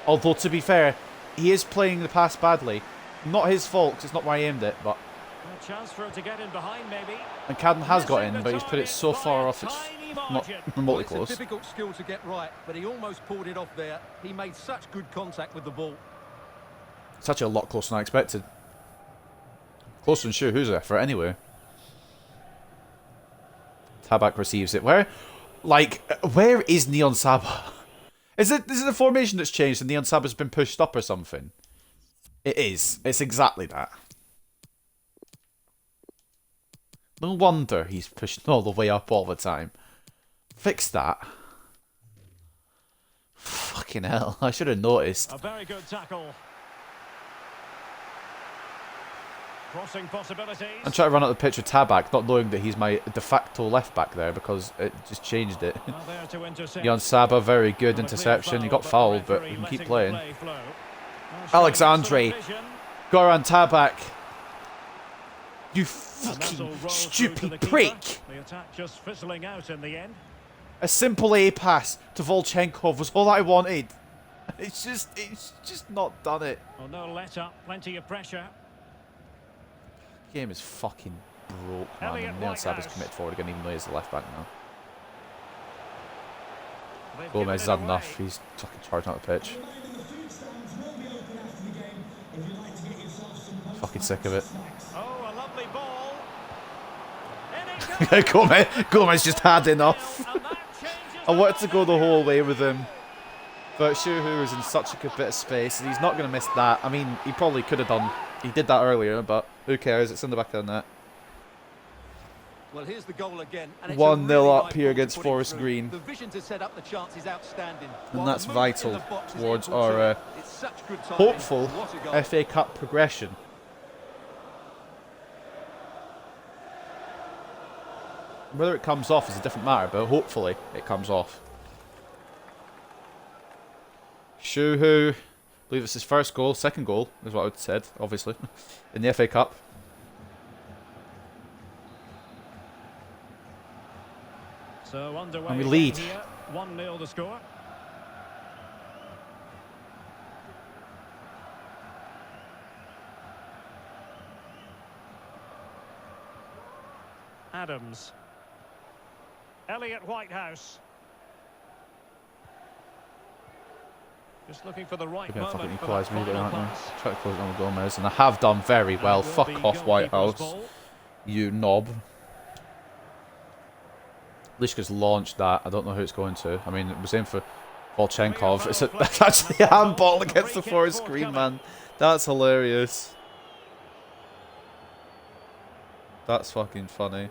Although, to be fair, he is playing the pass badly. Not his fault, 'cause it's not where I aimed it, but... A chance for him to get in behind, maybe. And Cadden has got in, but he's put it so far off, it's not remotely It's a close. difficult skill to get right, but he almost pulled it off there. He made such good contact with the ball. It's actually a lot closer than I expected. Closer than sure whose effort, anyway. Tabak receives it. Where is Neon Saba? Is it the formation that's changed and Neon Saba's been pushed up or something? It is. It's exactly that. No wonder he's pushed all the way up all the time. Fix that. Fucking hell, I should have noticed. A very good tackle. Crossing possibilities. I'm trying to run out the pitch with Tabak, not knowing that he's my de facto left back there because it just changed it. Neon Saba, very good interception. He got fouled, but he can keep playing. Alexandre, Goran Tabak. You fucking stupid prick! The attack just fizzling out in the end. A simple A pass to Volchenkov was all I wanted. It's just not done it. Well, no let up, plenty of pressure. Game is fucking broke, man. And Neon Saba's committed forward again, even though he's the left back now. Gomez has had enough. He's fucking charging out the pitch. Fucking sick of it. Oh, a lovely ball. Gomez just had enough. I wanted to go the whole way with him. But Shuhu is in such a good bit of space, and he's not going to miss that. I mean, he probably could have done... He did that earlier, but who cares? It's in the back of the net. Well, here's the goal again. 1-0 up here against Forest Green. The vision to set up the chance is outstanding. And that's vital towards our hopeful FA Cup progression. Whether it comes off is a different matter, but hopefully it comes off. Shuhu, I believe it's his first goal, second goal is what I would have said, obviously, in the FA Cup. So underway And we lead. 1-0 the score. Adams. Elliot Whitehouse. Just looking for the right They're going to moment fucking for that equalise me, final aren't they? pass. Try to close it on with Gomez, and I have done very well. Will Fuck be off, goalkeeper's Whitehouse. ball. You knob. Lishka's launched that. I don't know who it's going to. I mean, it was aimed for Volchenkov. It's actually a handball against the Forest Green, man. That's hilarious. That's fucking funny.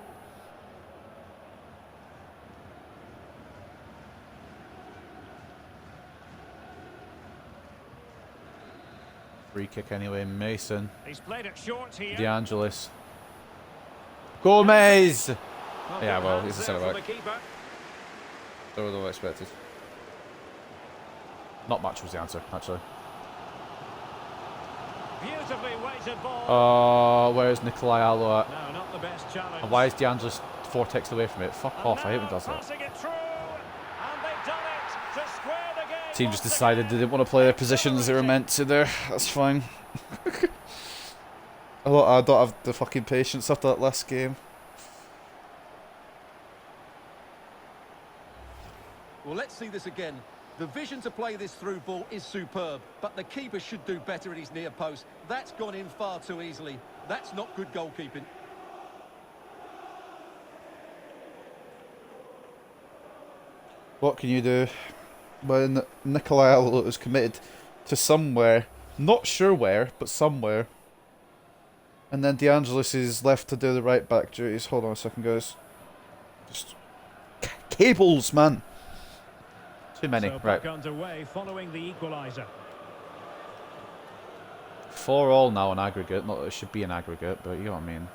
Free kick anyway, Mason. He's played it short here. De Angelis. Gomez! Well, Yeah, good well, hands he's a there centre from back. the keeper. That was what I expected. Not much was the answer, actually. Beautifully weighted ball. Where's Nikolai Allo at? No, not the best challenge. And why is De Angelis 4 ticks away from it? Fuck off, I hate when he does that. Passing it through, and they've done it to square the game. Team just decided they didn't want to play their positions they were meant to there. That's fine. I don't have the fucking patience after that last game. Well, let's see this again. The vision to play this through ball is superb, but the keeper should do better at his near post. That's gone in far too easily. That's not good goalkeeping. What can you do when Nikolai Allo is committed to somewhere, not sure where, but somewhere, and then De Angelis is left to do the right back duties? Hold on a second, guys. Just cables, man. Too many, So right. back underway following the equaliser. 4-4 now on aggregate. Not that it should be an aggregate, but you know what I mean.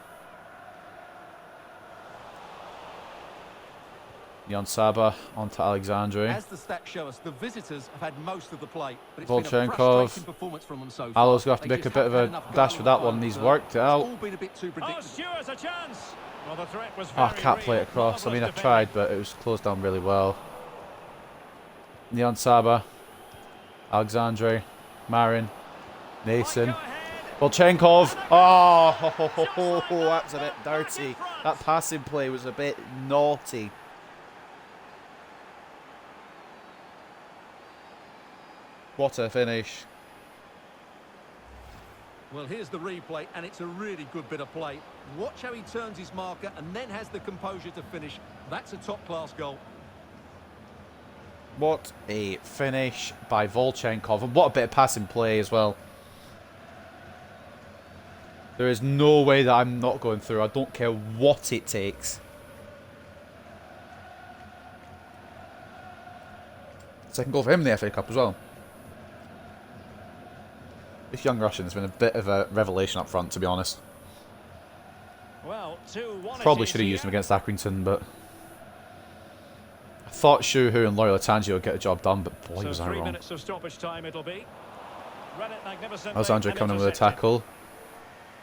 Jan Saba onto Alexandre. As the stats show us, the visitors have had most of the play, but it's been a Volchenkov. frustrating performance from them so far. Alo's going to have to make a bit of a dash for that one, and he's worked it out. It's all been a bit too predictable. Stewart's a chance. Well, the threat was Oh, I very can't play it real. across. I mean, I Marvellous tried, but it was closed down really well. Jan Saba. Alexandre. Marin. Nason. Volchenkov. Oh, that's a bit dirty. That passing play was a bit naughty. What a finish. Well, here's the replay, and it's a really good bit of play. Watch how he turns his marker and then has the composure to finish. That's a top-class goal. What a finish by Volchenkov. And what a bit of passing play as well. There is no way that I'm not going through. I don't care what it takes. Second goal for him in the FA Cup as well. This young Russian has been a bit of a revelation up front, to be honest. Well, 2-1 Probably should have used him against Accrington, but I thought Shuhu and Loyola Tangi would get the job done, but boy, was I 3 wrong. minutes of stoppage time it'll be. Read it magnificently. Alexandre coming in with a tackle.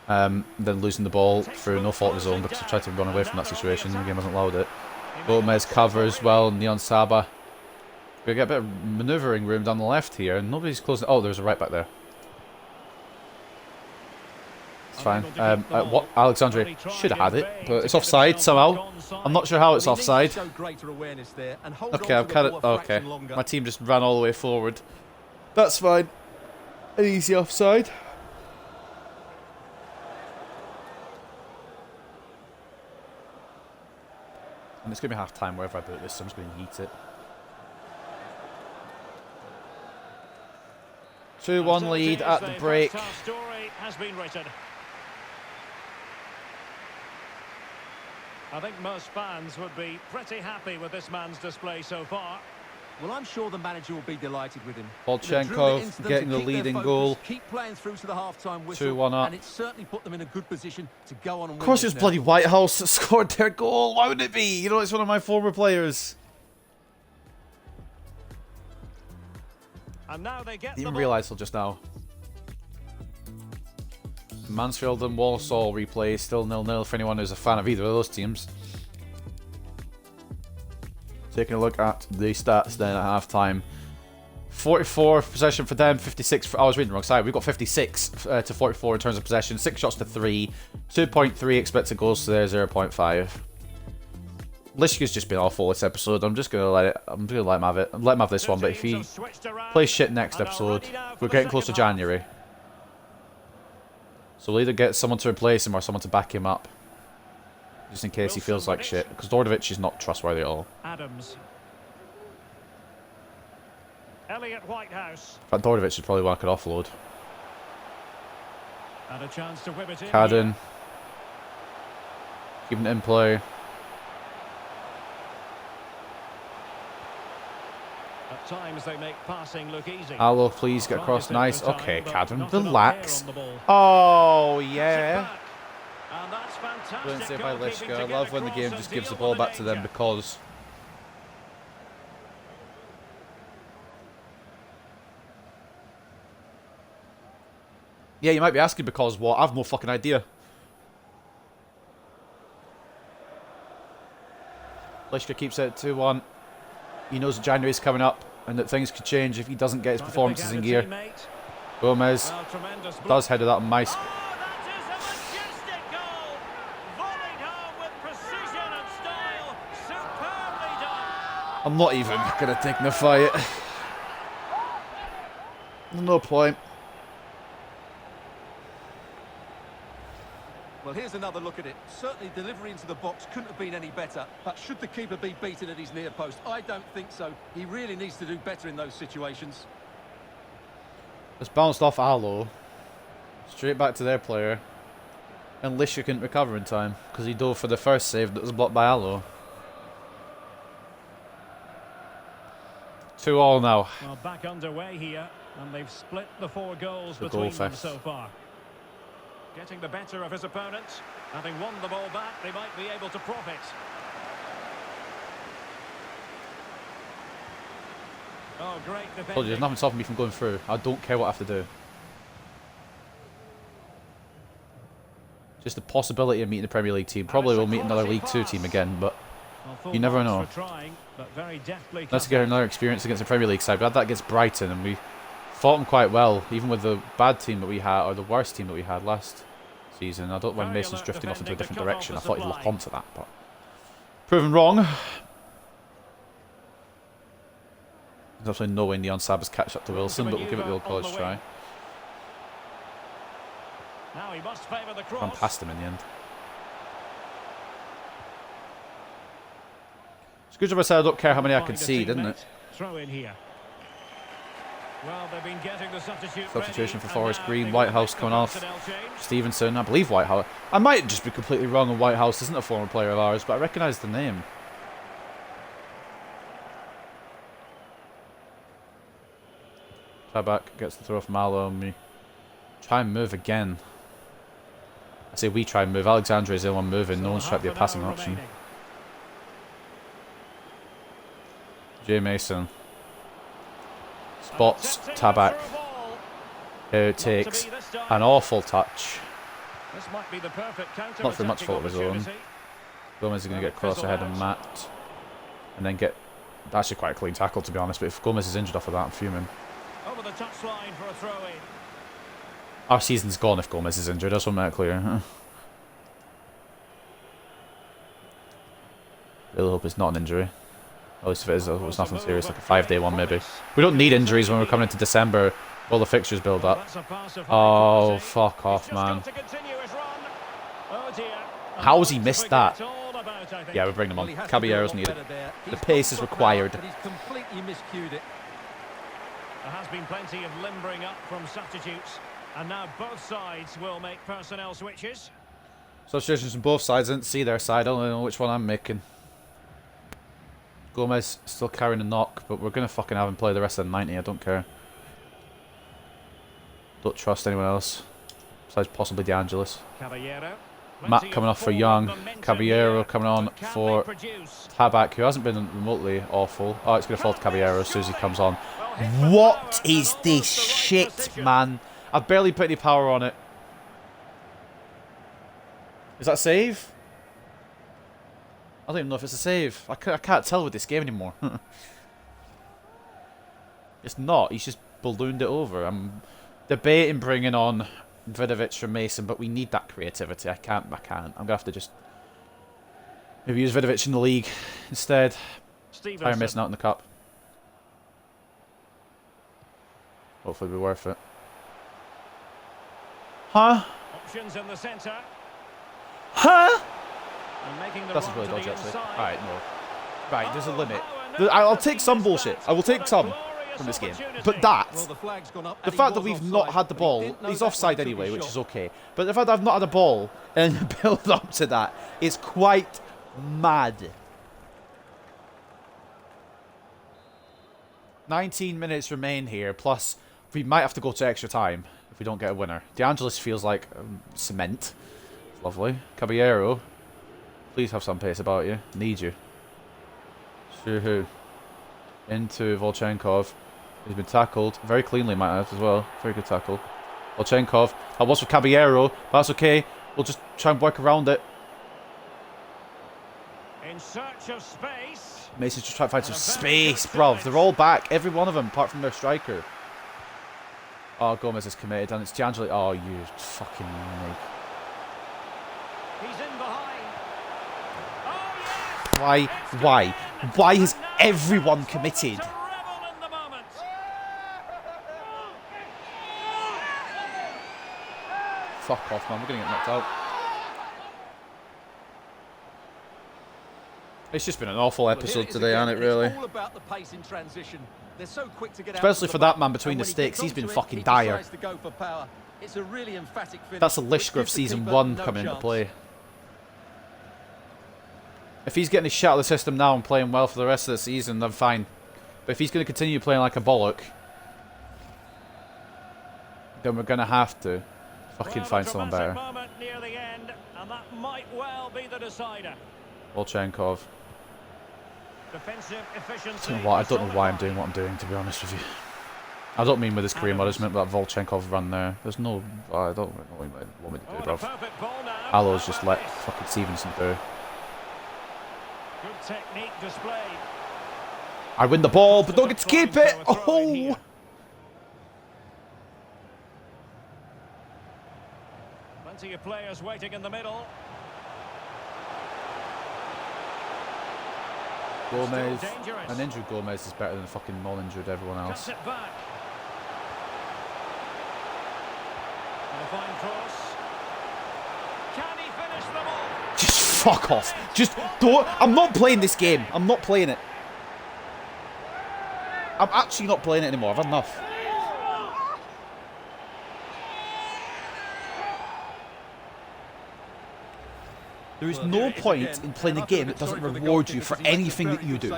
Then losing the ball through no fault of his own because he tried to run away from that situation. The game hasn't allowed it. Gomez covers well, and Neon Saba. We get a bit of manoeuvring room down the left here, and nobody's closing. Oh, there's a right back there. It's fine. What Alexandre should have had it, but it's offside somehow. I'm not sure how it's offside. Okay, I've cut it. Okay, my team just ran all the way forward. That's fine. An easy offside. And it's going to be half time wherever I put this, so I'm just going to yeet it. 2-1 lead at the break. Story has been written. I think most fans would be pretty happy with this man's display so far. Well, I'm sure the manager will be delighted with him. Volchenkov getting the leading goal. Keep playing through to the half-time whistle. 2-1 up. And it certainly put them in a good position to go on and win. Of course, it was this bloody now. Whitehouse that scored their goal. Why wouldn't it be? You know, it's one of my former players. And now they get Didn't the realise till just now. Mansfield and Walsall replay still 0-0 for anyone who's a fan of either of those teams. Taking a look at the stats then at half time. 44 possession for them, 56 for, I was reading the wrong side. We've got 56 to 44 in terms of possession, 6 shots to 3, 2.3 expected goals to their 0.5. Lishka's just been awful this episode. I'm just gonna let him have it. Let him have this one, but if he plays shit next episode, we're getting close to January. So we'll either get someone to replace him or someone to back him up. Just in case he feels like shit. Because Dordovic is not trustworthy at all. Adams. Elliot Whitehouse. In fact, Dordovic is probably one I could offload. And a chance to whip it in. Cadden. Keeping it in play. At times they make passing look easy. Alo, please get across. Nice. Okay, Cadden, relax. Oh, yeah. And that's fantastic. Brilliant save by goalkeeping Lishka. to I get love when the across game and just gives the deal ball with back to them danger. because... Yeah, you might be asking because what? I've no fucking idea. Lishka keeps it at 2-1. He knows that January's coming up and that things could change if he doesn't get his performances in gear. Gomez does header that on my... I'm not even going to dignify it. No point. Well, here's another look at it. Certainly delivery into the box couldn't have been any better. But should the keeper be beaten at his near post? I don't think so. He really needs to do better in those situations. It's bounced off Alo. Straight back to their player. And Lishka couldn't recover in time because he dove for the first save that was blocked by Alo. 2-2 now. Well, back underway here, and they've split the 4 goals The between goal them fest. so far. Getting the better of his opponents. Having won the ball back, they might be able to profit. Oh, great Told you, defending. there's nothing stopping me from going through. I don't care what I have to do. Just the possibility of meeting the Premier League team. Probably we'll meet another League 2 team again, but you never know. Let's get another experience against the Premier League side. We had that against Brighton, and we fought them quite well, even with the bad team that we had, or the worst team that we had last season. I don't know when Mason's drifting off into a different direction. I thought he'd lock onto that, but proven wrong. There's absolutely no way Neon Sabas catch up to Wilson, but we'll give it the old college try. Now he must favour the cross. Ran past him in the end. It's a good job I said I don't care how many I concede, isn't it? Throw in here. Well, they've been getting the substitution for Forest Green. Whitehouse coming off. Stevenson, I believe Whitehouse. I might just be completely wrong, and Whitehouse isn't a former player of ours, but I recognise the name. Try back, gets the throw from Malo, and we try and move again. I say we try and move. Alexandra is the one moving. No one's tried to be a passing option. Jay Mason spots Tabak, who takes an awful touch. Not for much fault of his own. Gomez is going to get close ahead of Matt, and then get actually quite a clean tackle, to be honest. But if Gomez is injured off of that, I'm fuming. Over the touchline for a throw-in. Our season's gone if Gomez is injured. I just want to make that clear. Really hope it's not an injury. At least if it is, it's nothing serious, like a 5-day one maybe. We don't need injuries when we're coming into December. All the fixtures build up. Oh, fuck off, man. How has he missed that? Yeah, we're bringing him on. Caballero's needed. The pace is required. But he's completely miscued it. There has been plenty of limbering up from substitutes, and now both sides will make personnel switches. Substitutions from both sides. I didn't see their side. I don't know which one I'm making. Gomez still carrying a knock, but we're going to fucking have him play the rest of the 90. I don't care. Don't trust anyone else. Besides possibly De Angelis. Matt coming off for Young. Caballero coming on for Tabak, who hasn't been remotely awful. Oh, it's going to fall to Caballero as soon as he comes on. What is this shit, man? I've barely put any power on it. Is that a save? I don't even know if it's a save. I can't tell with this game anymore. It's not. He's just ballooned it over. I'm debating bringing on Vidovic from Mason, but we need that creativity. I can't. I'm going to have to just maybe use Vidovic in the league instead. Tired missing out in the cup. Hopefully it'll be worth it. Huh? Options in the centre. Huh? That's really dodgy, actually. Alright, no. Right, there's a limit. I'll take some bullshit. I will take some from this game. But that, the fact that we've not had the ball, he's offside anyway, which is okay. But the fact that I've not had a ball and build up to that is quite mad. 19 minutes remain here, plus we might have to go to extra time if we don't get a winner. De Angelis feels like cement. Lovely. Caballero, please have some pace about you. Need you. Sure who. Into Volchenkov. He's been tackled very cleanly, might add as well. Very good tackle. Volchenkov. That was for Caballero. That's okay. We'll just try and work around it. In search of space. Mason's just trying to find some space, bruv. They're all back. Every one of them, apart from their striker. Oh, Gomez is committed, and it's D'Angelo. Oh, you fucking nig. He's in behind. Oh, yes. Why? Why is everyone committed? Fuck off, man. We're going to get knocked out. It's just been an awful episode today, hasn't it, really? It's all about the pace in transition. They're so quick to get especially for that man between the sticks. He's been fucking dire. It's a really emphatic finish. That's a Lishka of Season 1 coming into play. If he's getting his shot out of the system now and playing well for the rest of the season, then fine. But if he's going to continue playing like a bollock, then we're going to have to fucking find someone better. Near the end, and that might well be the decider. Volchenkov. Defensive efficiency. I don't know why I'm doing what I'm doing, to be honest with you. I don't mean with his career management, but that Volchenkov run there. There's no... I don't know what you want me to do, bruv. Alo's just let fucking Stevenson through. Good technique displayed. I win the ball, but don't get to keep it! Oh! Plenty of players waiting in the middle. Gomez. An injured Gomez is better than fucking non-injured everyone else. Cuts it back. And a fine cross. Can he finish the ball? Just fuck off. Just don't. I'm not playing this game. I'm not playing it. I'm actually not playing it anymore. I've had enough. There is no point in playing a game that doesn't reward you for anything that you do.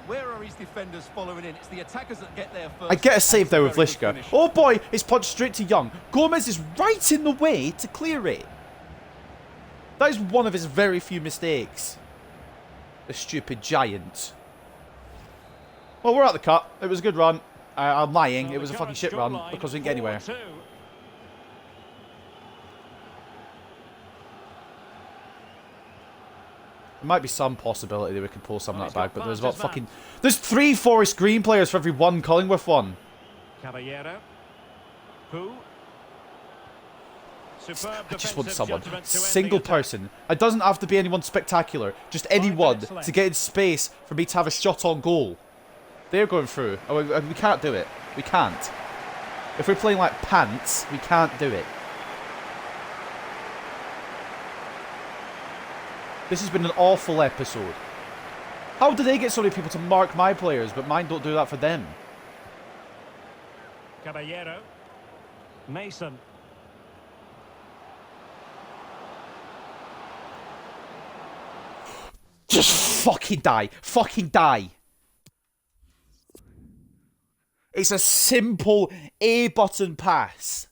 Where are his defenders following in? It's the attackers that get there first. I get a save there with Lishka. Oh boy, it's punched straight to Young. Gomez is right in the way to clear it. That is one of his very few mistakes. The stupid giant. Well, we're out the cut. It was a good run. I'm lying. It was a fucking shit run because we didn't get anywhere. There might be some possibility that we could pull some of that back, but there's about fucking... There's 3 Forest Green players for every 1 Cullingworth one. Caballero. Who? I just want someone. Single person. It doesn't have to be anyone spectacular. Just anyone to get in space for me to have a shot on goal. They're going through. Oh, we can't do it. We can't. If we're playing like pants, we can't do it. This has been an awful episode. How do they get so many people to mark my players, but mine don't do that for them? Caballero. Mason. Just fucking die. Fucking die. It's a simple A-button pass.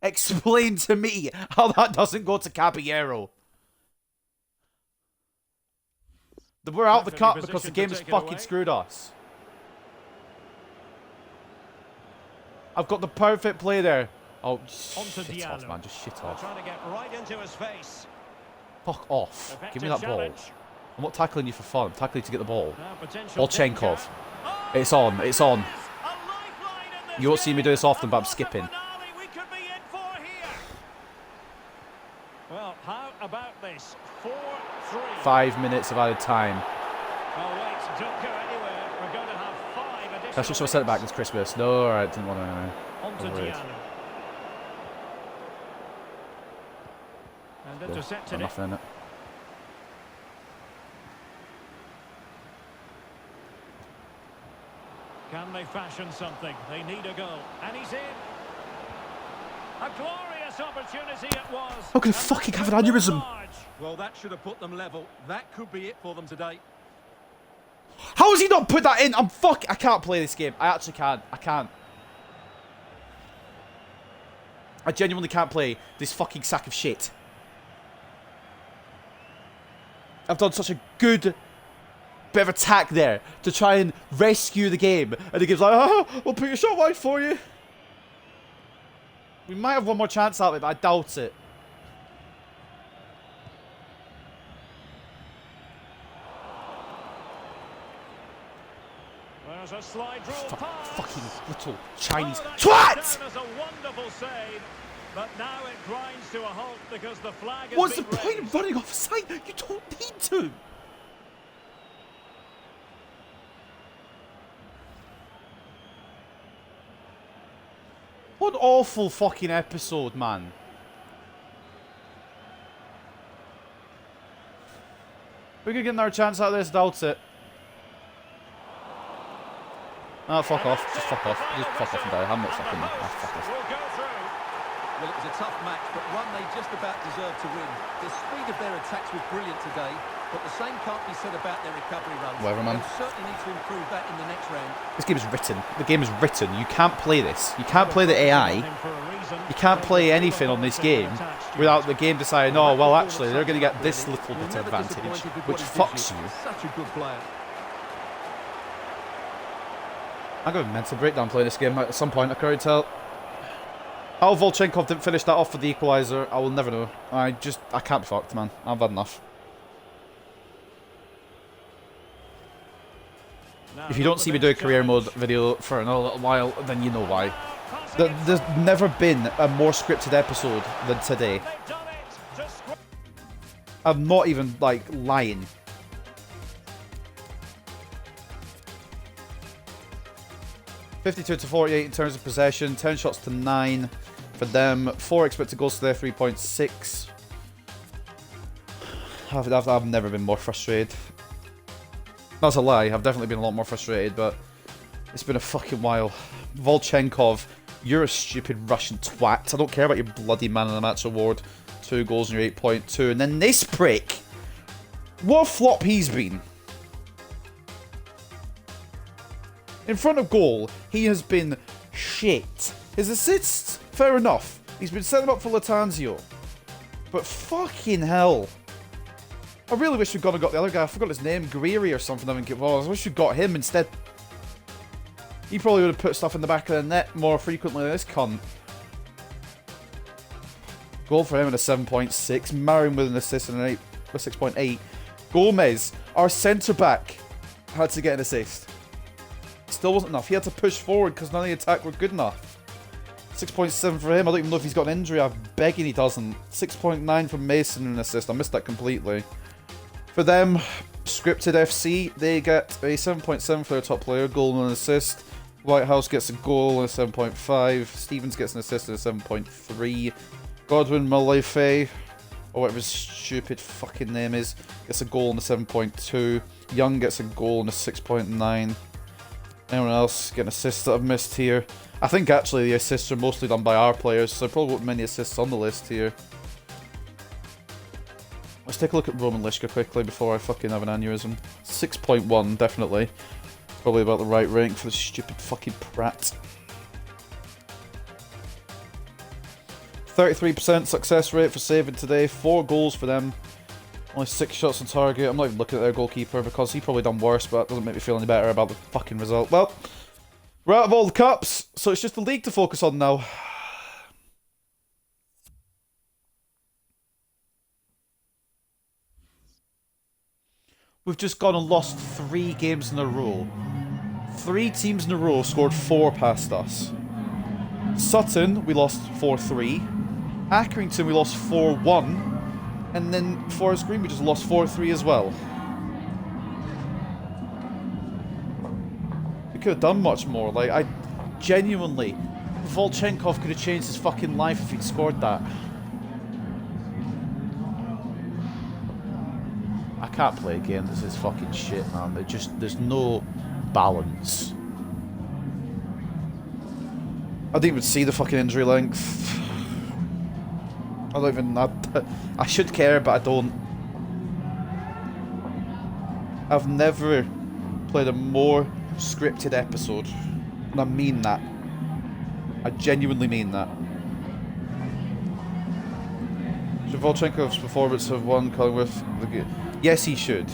Explain to me how that doesn't go to Caballero. We're out the cut because the game has fucking screwed us. I've got the perfect play there. Oh, shit off, man. Just shit off. Trying to get right into his face. Fuck off. Give me that ball. I'm not tackling you for fun. I'm tackling you to get the ball. Volchenkov. It's on. It's on. You won't see me do this often, but I'm skipping. Well, how about this? 4-3. 5 minutes of added time. Oh, wait, don't go anywhere. We're going to have 5 additional. That's just what I sent it back this Christmas. No, alright, didn't want to. On to Diallo. And intercepted it. Nothing in it. Can they fashion something? They need a goal. And he's in. A glorious opportunity it was. I'm going to fucking have an aneurysm. Well, that should have put them level. That could be it for them today. How has he not put that in? I can't play this game. I actually can't. I can't. I genuinely can't play this fucking sack of shit. I've done such a good bit of attack there to try and rescue the game. And the game's like, oh, we'll put your shot wide for you. We might have one more chance out of it, but I doubt it. There's a slide rule pass. Fucking little Chinese twat! That a wonderful save, but now it grinds to a halt because the flag has What's the been point raised. of running offside? You don't need to. What an awful fucking episode, man. We're gonna get another chance out of this, doubt it. Ah, fuck off. Just fuck off. Just fuck off and die. I'm not fucking. Ah, fuck off. Well, it was a tough match, but one they just about deserved to win. The speed of their attacks was brilliant today. but the same can't be said about their recovery runs. Whatever, man. They'll certainly need to improve that in the next round. This game is written. The game is written. You can't play this. You can't play the AI. You can't play anything on this game without the game deciding, oh, well, actually, they're going to get this little bit of advantage, which fucks you. Such a good player. I'm going to mental breakdown playing this game at some point, I can't tell. How Volchenkov didn't finish that off for the equaliser, I will never know. I can't be fucked, man. I've had enough. If you don't see me do a career mode video for another little while, then you know why. There's never been a more scripted episode than today. I'm not even, like, lying. (52-48) in terms of possession, 10 shots to 9 for them, 4 expected goals to their 3.6. I've never been more frustrated. That's a lie, I've definitely been a lot more frustrated, but it's been a fucking while. Volchenkov, you're a stupid Russian twat. I don't care about your bloody man of the match award. 2 goals in your 8.2. And then this prick, what a flop he's been. In front of goal, he has been shit. His assists, fair enough. He's been setting up for Latanzio. But fucking hell. I really wish we'd gone and got the other guy. I forgot his name. Greary or something. I wish we'd got him instead. He probably would have put stuff in the back of the net more frequently than this cunt. Goal for him at a 7.6. Marin with an assist and a 6.8. Gomez, our centre-back, had to get an assist. Still wasn't enough. He had to push forward because none of the attack were good enough. 6.7 for him. I don't even know if he's got an injury. I'm begging he doesn't. 6.9 from Mason and an assist. I missed that completely. For them, Scripted FC, they get a 7.7 for their top player. Goal and an assist. Whitehouse gets a goal and a 7.5. Stevens gets an assist and a 7.3. Godwin Malefe, or whatever his stupid fucking name is, gets a goal and a 7.2. Young gets a goal and a 6.9. Anyone else get an assist that I've missed here? I think actually the assists are mostly done by our players, so there probably won't be many assists on the list here. Let's take a look at Roman Lishka quickly before I fucking have an aneurysm. 6.1, definitely. Probably about the right rank for the stupid fucking prat. 33% success rate for saving today. 4 goals for them. Only 6 shots on target. I'm not even looking at their goalkeeper because he probably done worse, but that doesn't make me feel any better about the fucking result. Well, we're out of all the cups, so it's just the league to focus on now. We've just gone and lost 3 games in a row. 3 teams in a row scored 4 past us. Sutton, we lost 4-3. Accrington, we lost 4-1. And then Forest Green, we just lost 4-3 as well. We could have done much more. Like, I genuinely... Volchenkov could have changed his fucking life if he'd scored that. I can't play a game. This is fucking shit, man. There's no balance. I didn't even see the fucking injury length. I don't even... I should care, but I don't. I've never played a more scripted episode. And I mean that. I genuinely mean that. Should Volchenkov's performance have won Cullingworth the game? Yes, he should.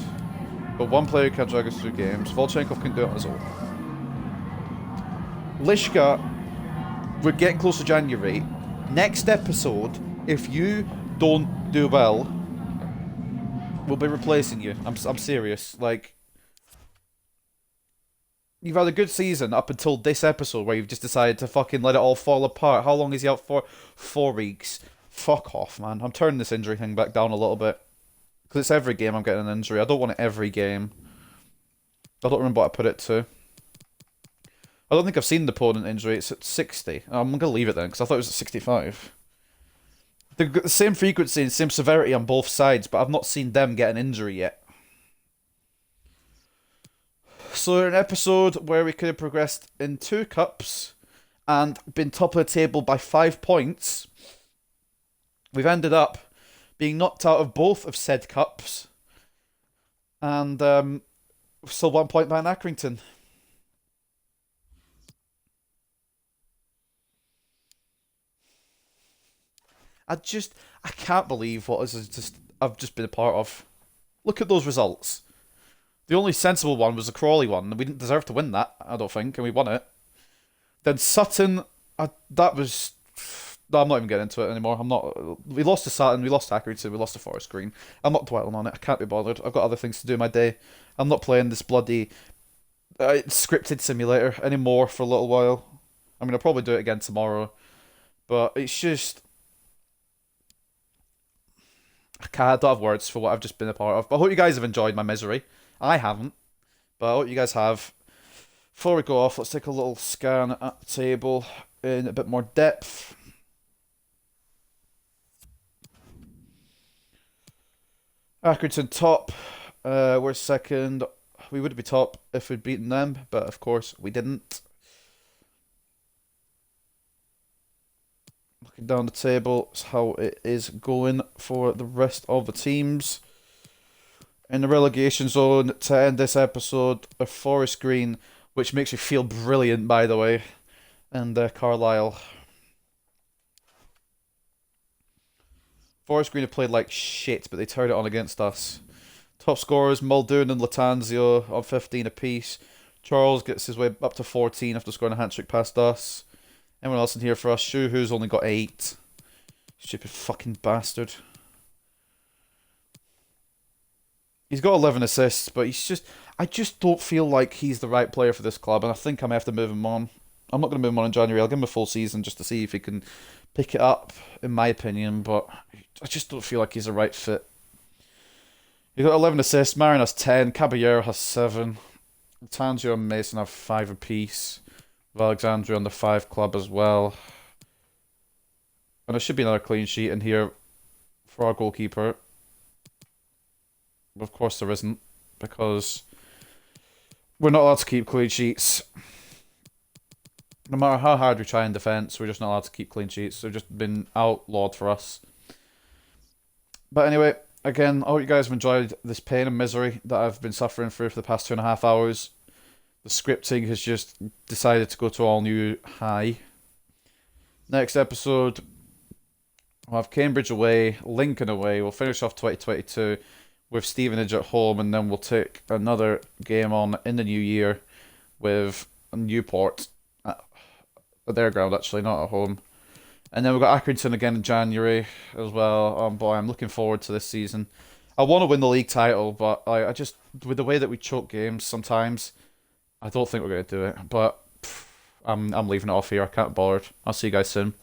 But one player can't drag us through games. Volchenkov can do it on his own. Lishka, we're getting close to January. Next episode, if you don't do well, we'll be replacing you. I'm serious. Like, you've had a good season up until this episode where you've just decided to fucking let it all fall apart. How long is he out for? 4 weeks. Fuck off, man. I'm turning this injury thing back down a little bit. Because it's every game I'm getting an injury. I don't want it every game. I don't remember what I put it to. I don't think I've seen the opponent injury. It's at 60. I'm going to leave it then, because I thought it was at 65. They've got the same frequency and same severity on both sides, but I've not seen them get an injury yet. So an episode where we could have progressed in 2 cups and been top of the table by 5 points. We've ended up being knocked out of both of said cups And still 1 point behind Accrington. I can't believe I've just been a part of. Look at those results. The only sensible one was the Crawley one. We didn't deserve to win that, I don't think, and we won it. Then Sutton, that was... No, I'm not even getting into it anymore. We lost to Sutton, we lost to Accrington, we lost to Forest Green. I'm not dwelling on it. I can't be bothered. I've got other things to do in my day. I'm not playing this bloody scripted simulator anymore for a little while. I mean, I'll probably do it again tomorrow. But it's just... I don't have words for what I've just been a part of. But I hope you guys have enjoyed my misery. I haven't. But I hope you guys have. Before we go off, let's take a little scan at the table in a bit more depth. Accrington top. We're second. We would be top if we'd beaten them, but of course we didn't. Looking down the table, is how it is going for the rest of the teams. In the relegation zone to end this episode are Forest Green, which makes you feel brilliant, by the way, and Carlisle. Forest Green have played like shit, but they turned it on against us. Top scorers, Muldoon and Latanzio on 15 apiece. Charles gets his way up to 14 after scoring a hat-trick past us. Anyone else in here for us? Shu, who's only got 8. Stupid fucking bastard. He's got 11 assists, but I just don't feel like he's the right player for this club, and I think I may have to move him on. I'm not going to move him on in January. I'll give him a full season just to see if he can pick it up, in my opinion, but I just don't feel like he's the right fit. He's got 11 assists, Marion has 10, Caballero has 7, Tangier and Mason have 5 apiece, with Alexandria on the 5 club as well. And there should be another clean sheet in here for our goalkeeper. Of course there isn't, because we're not allowed to keep clean sheets. No matter how hard we try in defence, we're just not allowed to keep clean sheets. They've just been outlawed for us. But anyway, again, I hope you guys have enjoyed this pain and misery that I've been suffering through for the past 2.5 hours. The scripting has just decided to go to all new high. Next episode, we'll have Cambridge away, Lincoln away. We'll finish off 2022 with Stevenage at home, and then we'll take another game on in the new year with Newport at their ground, actually, not at home. And then we've got Accrington again in January as well. Oh boy, I'm looking forward to this season. I want to win the league title, but I just, with the way that we choke games sometimes, I don't think we're going to do it. But I'm leaving it off here. I can't be bothered. I'll see you guys soon.